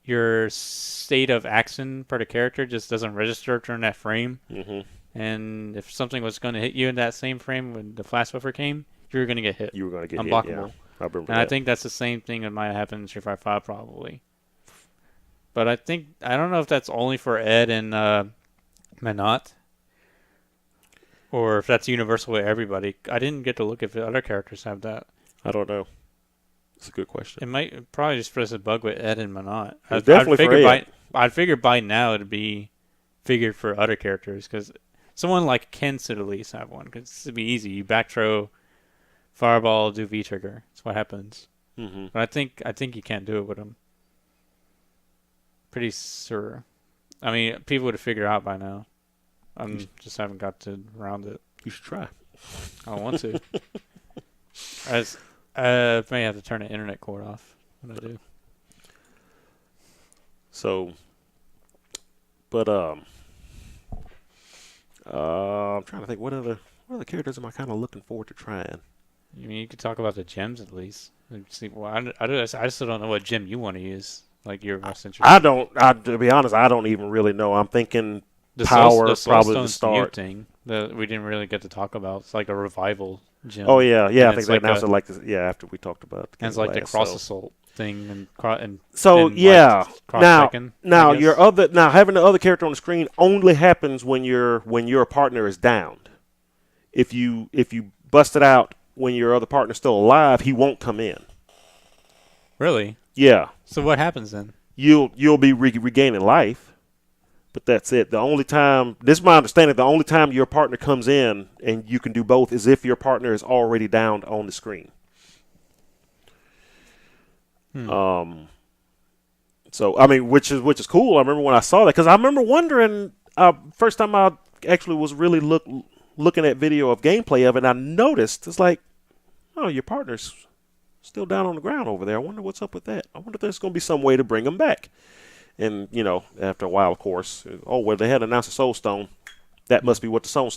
your state of action for the character just doesn't register during that frame. Mm-hmm. And if something was going to hit you in that same frame when the flash buffer came, you were going to get hit. You were going to get unblockable. hit, yeah. I remember and I think that's the same thing that might happen in Street Fighter 5 probably. But I don't know if that's only for Ed and Manat, or if that's universal with everybody. I didn't get to look if the other characters have that. I don't know. It's a good question. It might probably just press a bug with Ed and Manat. I'd figure by now it'd be figured for other characters because someone like Ken should at least have one because it'd be easy. You back throw, fireball, do V trigger. That's what happens. Mm-hmm. But I think you can't do it with him. Pretty sure. I mean, people would have figured out by now. Just haven't got around it. You should try. I want to. I may have to turn the internet cord off when I do. So, but I'm trying to think what other characters am I kind of looking forward to trying. I mean, you could talk about the gems at least. See, well, I still don't know what gem you want to use. Like you're most interested. To be honest, I don't even really know. I'm thinking power probably the start thing that we didn't really get to talk about. It's like a revival gem. Oh yeah. I think they announced it like this. Yeah, after we talked about it. And it's like the cross assault thing and so and yeah. Like now having the other character on the screen only happens when your partner is downed. If you bust it out when your other partner's still alive, he won't come in. Really? Yeah. So what happens then? You'll be regaining life, but that's it. The only time, this is my understanding, the only time your partner comes in and you can do both is if your partner is already downed on the screen. So I mean, which is cool. I remember when I saw that because I remember wondering first time I actually was really looking at video of gameplay of it. And I noticed it's like, oh, your partner's still down on the ground over there. I wonder what's up with that. I wonder if there's going to be some way to bring him back. And, after a while, of course, they had announced a Soul Stone. That must be what the Soul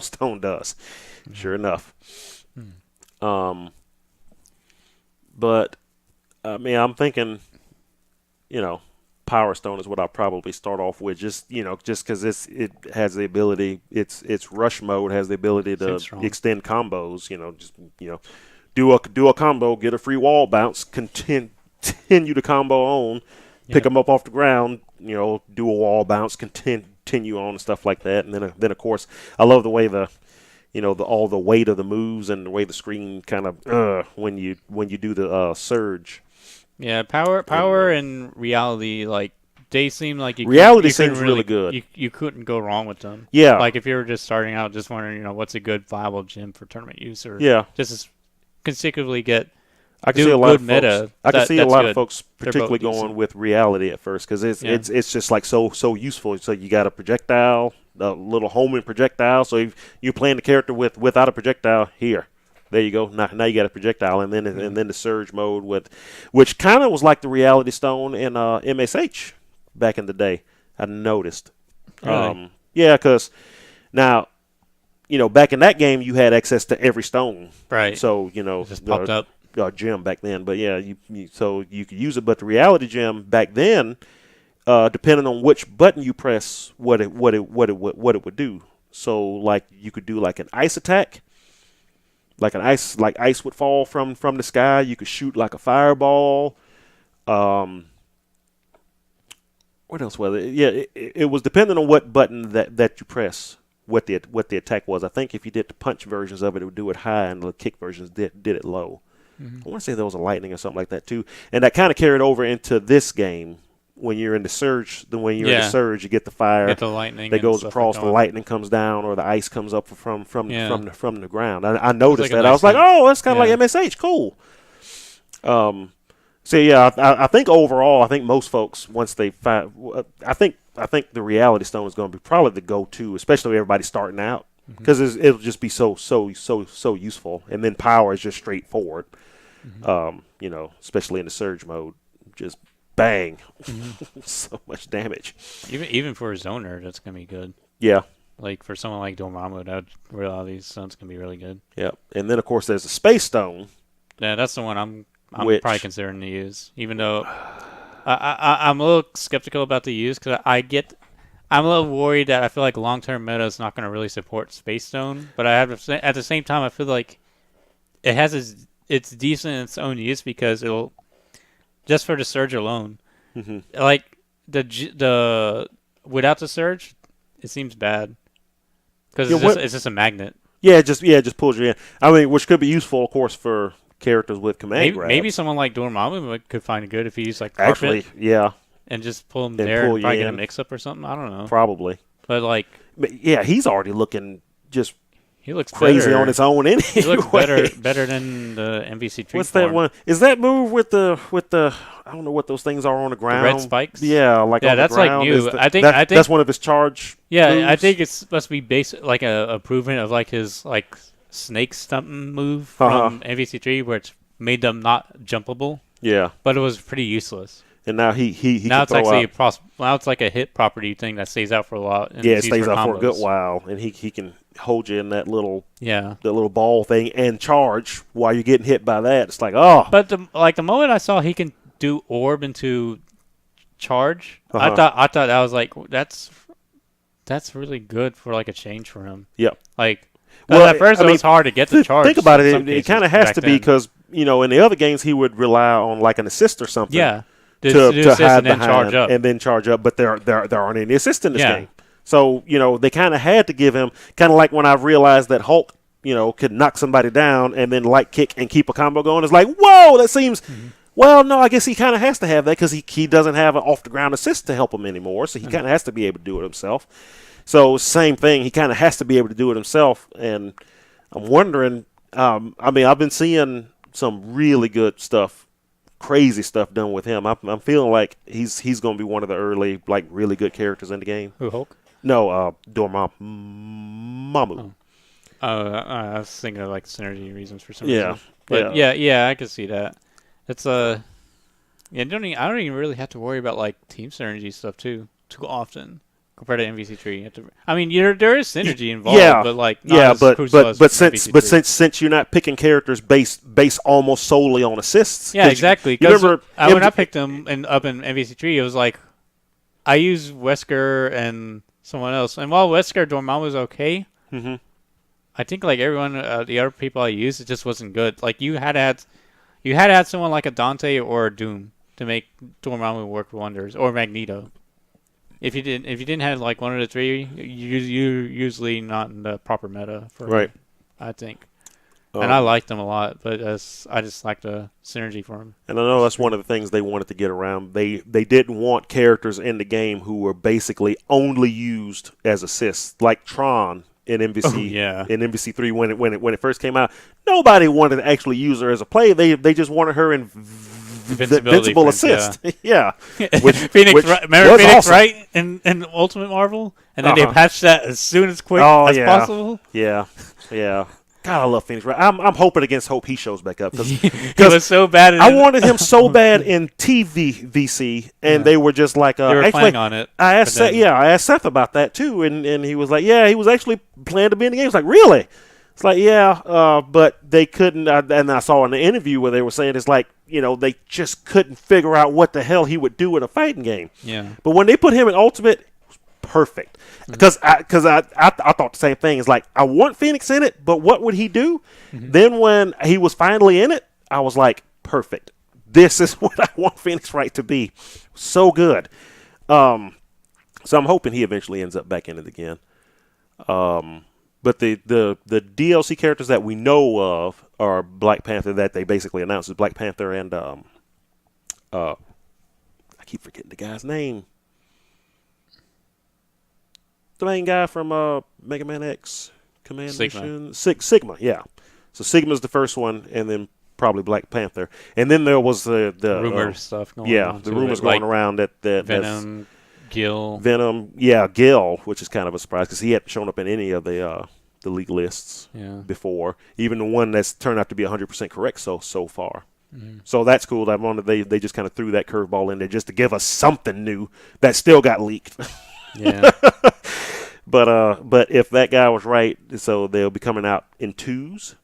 Stone does. Mm-hmm. Sure enough. But, I mean, I'm thinking, Power Stone is what I'll probably start off with. Just because it has the ability, its rush mode has the ability to extend combos, do a combo, get a free wall bounce, continue the combo on, pick them up off the ground, do a wall bounce, continue on and stuff like that. And then of course, I love the way all the weight of the moves and the way the screen kind of when you do the surge, Yeah, power and reality, like they seem like reality seems really good. You couldn't go wrong with them. Yeah. Like if you were just starting out, just wondering, what's a good viable gym for tournament use, or just consecutively get. I can see a lot of folks. I can see a lot of folks, particularly going with reality at first, because it's just like so useful. So you got a projectile, a little homing projectile. So if you're playing the character without a projectile, there you go. Now you got a projectile, and then the surge mode which kind of was like the reality stone in MSH back in the day. I noticed. Really? Yeah, because now. Back in that game, you had access to every stone. Right. So it just popped up. Gem back then, but yeah, so you could use it. But the reality gem back then, depending on which button you press, what it would do. So like you could do like an ice attack, like ice would fall from the sky. You could shoot like a fireball. What else was it? Yeah, it was depending on what button that you press. What the attack was. I think if you did the punch versions of it, it would do it high, and the kick versions did it low. Mm-hmm. I want to say there was a lightning or something like that too, and that kind of carried over into this game. When you're in the surge, in the surge, you get the fire, get the lightning that goes across, the lightning comes down, or the ice comes up from the ground. I noticed that. I was like, oh, that's kind of like MSH, cool. So yeah, I think overall, I think most folks once they find, I think the reality stone is going to be probably the go-to, especially if everybody's starting out, because it'll just be so useful. And then power is just straightforward. Especially in the surge mode, just bang, so much damage. Even for a zoner, that's gonna be good. Yeah. Like for someone like Dormammu, that reality stone's gonna be really good. Yeah, and then of course there's a space stone. Yeah, that's the one I'm probably considering to use, even though I'm a little skeptical about the use because I'm a little worried that I feel like long-term meta is not going to really support Space Stone, but at the same time I feel like it has it's decent in its own use because it'll just for the surge alone, like the without the surge, it seems bad because it's just a magnet. Yeah, it just pulls you in. I mean, which could be useful, of course, for characters with command grabs. Maybe someone like Dormammu could find it good if he used like carpet. Actually, yeah. And just pull him there and probably get a mix-up or something. I don't know. Probably. But yeah, he's already looking just he looks crazy better. on his own anyway. He looks better than the MVC3 What's form. that one? Is that move with the I don't know what those things are on the ground. The red spikes? Yeah, on that's the ground. Like new. I think that's one of his charge moves? I think it's supposed to be based like a improvement of like his like snake stumping move from MVC3 where it's made them not jumpable. Yeah. But it was pretty useless. And now he now it's actually now it's like a hit property thing that stays out for a while. Yeah, it stays out for a good while, and he can hold you in that little ball thing and charge while you're getting hit by that. It's like But the moment I saw he can do orb into charge, I thought that was like that's really good for like a change for him. Yep. Like at first it was hard to get the charge. Think about it. It kind of has to be because in the other games he would rely on like an assist or something. Yeah. To hide and then charge up. And then charge up, but there aren't any assists in this game. So, they kind of had to give him, kind of like when I realized that Hulk, could knock somebody down and then light kick and keep a combo going. It's like, whoa, that seems, well, no, I guess he kind of has to have that because he doesn't have an off-the-ground assist to help him anymore, so he kind of has to be able to do it himself. So, same thing, he kind of has to be able to do it himself, and I'm wondering, I've been seeing some really good stuff, crazy stuff done with him. I'm feeling like he's going to be one of the early, like, really good characters in the game. Who, Hulk? No, Dormammu. I was thinking of like synergy reasons for some reason. But yeah, I can see that. It's I don't even really have to worry about like team synergy stuff too often compared to MVC3. There is synergy involved, but like since you're not picking characters based almost solely on assists. Yeah, exactly. Because when I picked them up in MVC3, it was like I used Wesker and someone else, and while Wesker Dormammu was okay, I think like everyone, the other people I used, it just wasn't good. Like you had to have someone like a Dante or a Doom to make Dormammu work wonders, or Magneto. If you didn't have like one of the three, you're usually not in the proper meta for right. I think. And I liked him a lot, but I just like the synergy for him. And I know that's one of the things they wanted to get around. They didn't want characters in the game who were basically only used as assists, like Tron in MVC. In MVC3 when it first came out. Nobody wanted to actually use her as a play. They just wanted her in invincible assist. Yeah. Remember Phoenix awesome. Wright in Ultimate Marvel? And then they patched that as soon as possible? Yeah. God, I love Phoenix Wright. I'm hoping against hope he shows back up. He was so bad. I wanted him so bad in TVVC, and they were just like... they were playing on it. I asked Seth about that, too, and he was like, he was actually planning to be in the game. It's like, really? It's like, but they couldn't... and I saw in the interview where they were saying it's like, they just couldn't figure out what the hell he would do in a fighting game. Yeah. But when they put him in Ultimate... perfect, because I thought the same thing. It's like, I want Phoenix in it, but what would he do? Then when he was finally in it, I was like, perfect. This is what I want Phoenix Wright to be. So good. So I'm hoping he eventually ends up back in it again. But the DLC characters that we know of are Black Panther, that they basically announced is Black Panther and I keep forgetting the guy's name. The main guy from Mega Man X, Command Mission, Sigma, yeah. So Sigma's the first one, and then probably Black Panther, and then there was the rumor stuff going on. The rumors going around that Venom, Gil, Gil, which is kind of a surprise because he hadn't shown up in any of the league lists before, even the one that's turned out to be 100% correct so far. Mm-hmm. So that's cool. They just kind of threw that curveball in there just to give us something new that still got leaked. Yeah. But if that guy was right, so they'll be coming out in twos.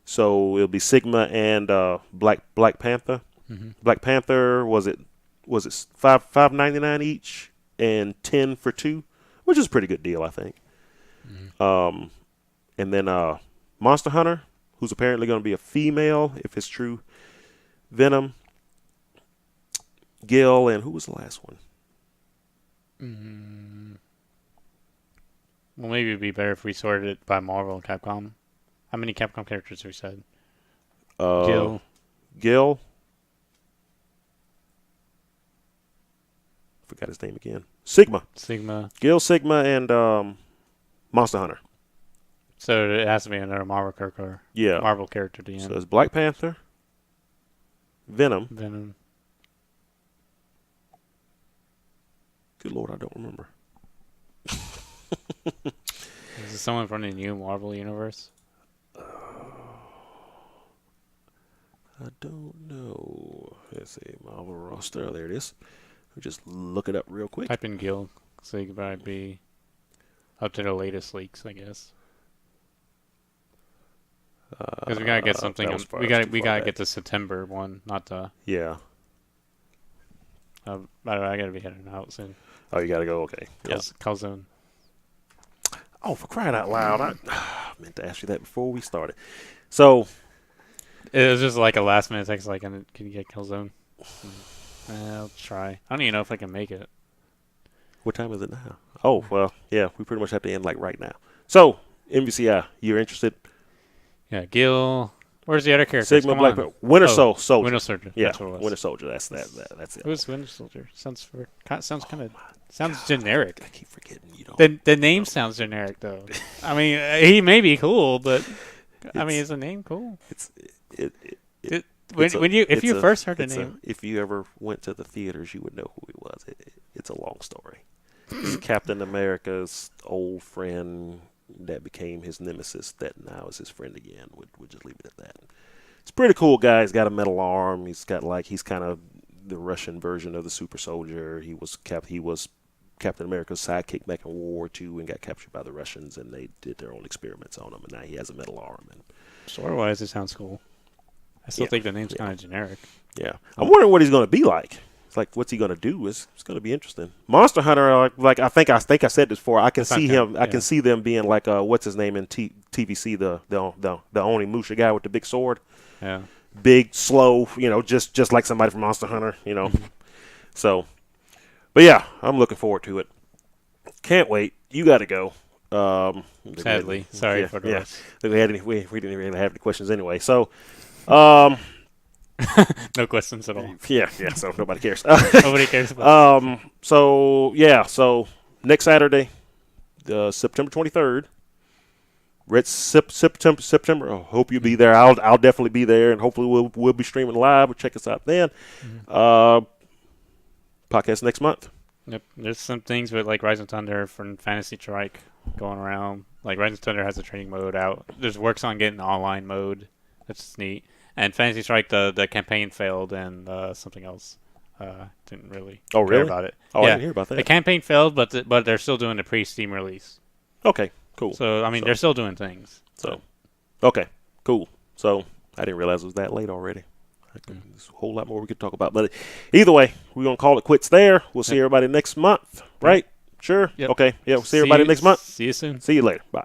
So it'll be Sigma and Black Panther. Mm-hmm. Black Panther was it $5.99 each and 10 for two, which is a pretty good deal, I think. Mm-hmm. And then Monster Hunter, who's apparently going to be a female, if it's true. Venom, Gil, and who was the last one? Well, maybe it'd be better if we sorted it by Marvel and Capcom. How many Capcom characters have we said? Gil. Forgot his name again. Sigma. Gil, Sigma, and Monster Hunter. So it has to be another Marvel character. Yeah. Marvel character at the end. So it's Black Panther, Venom. Good Lord, I don't remember. Is it someone from the new Marvel universe? I don't know. Let's see, Marvel roster. There it is. We'll just look it up real quick. Type in Gil, so you could probably be up to the latest leaks, I guess. Because we gotta get something. We gotta get the September one, not the. Yeah. I gotta be heading out soon. Oh, you gotta go. Okay. Calzone. Oh, for crying out loud! I meant to ask you that before we started. So it was just like a last minute text, like, "Can you get Calzone?" I'll try. I don't even know if I can make it. What time is it now? Oh, well, yeah, we pretty much have to end like right now. So MVCI, you're interested? Yeah, Gil. Where's the other character? Sigma, Black Panther, Winter Soldier. Winter Soldier. Yeah, that's what it was. Winter Soldier. That's it. Who's Winter Soldier? Sounds generic. I keep forgetting you don't. The name sounds generic though. I mean, he may be cool, but is the name cool? If you first heard the name, if you ever went to the theaters, you would know who he was. It's a long story. It's Captain America's old friend that became his nemesis that now is his friend again. We'll just leave it at that. It's a pretty cool guy. He's got a metal arm. He's kind of the Russian version of the super soldier. He was Captain America's sidekick back in World War II and got captured by the Russians, and they did their own experiments on him, and now he has a metal arm. And story-wise, it sounds cool. I still think the name's kind of generic. Yeah. I'm wondering what he's going to be like. It's like, what's he going to do? It's going to be interesting. Monster Hunter, like I think I said this before. I can see him. I can see them being like what's his name in TVC, the only Musha guy with the big sword. Yeah. Big, slow, just like somebody from Monster Hunter, So, but yeah, I'm looking forward to it. Can't wait. You got to go. Sadly, sorry for the rest. We didn't really have any questions anyway. So, no questions at all. Yeah. So nobody cares. Nobody cares about. So next Saturday, September 23rd. September. I hope you'll be there. I'll definitely be there, and hopefully we'll be streaming live. Check us out then. Podcast next month. Yep. There's some things with like Rising Thunder from Fantasy Strike going around. Like Rising Thunder has a training mode out. There's works on getting the online mode. That's neat. And Fantasy Strike, the campaign failed, and something else. Didn't really care about it. Oh, yeah. I didn't hear about that. The campaign failed, but they're still doing the pre-Steam release. Okay, cool. So they're still doing things. Okay, cool. So I didn't realize it was that late already. There's a whole lot more we could talk about, but either way, we're gonna call it quits there. We'll see everybody next month, right? Sure. Yep. Okay. Yeah. We'll see everybody next month. See you soon. See you later. Bye.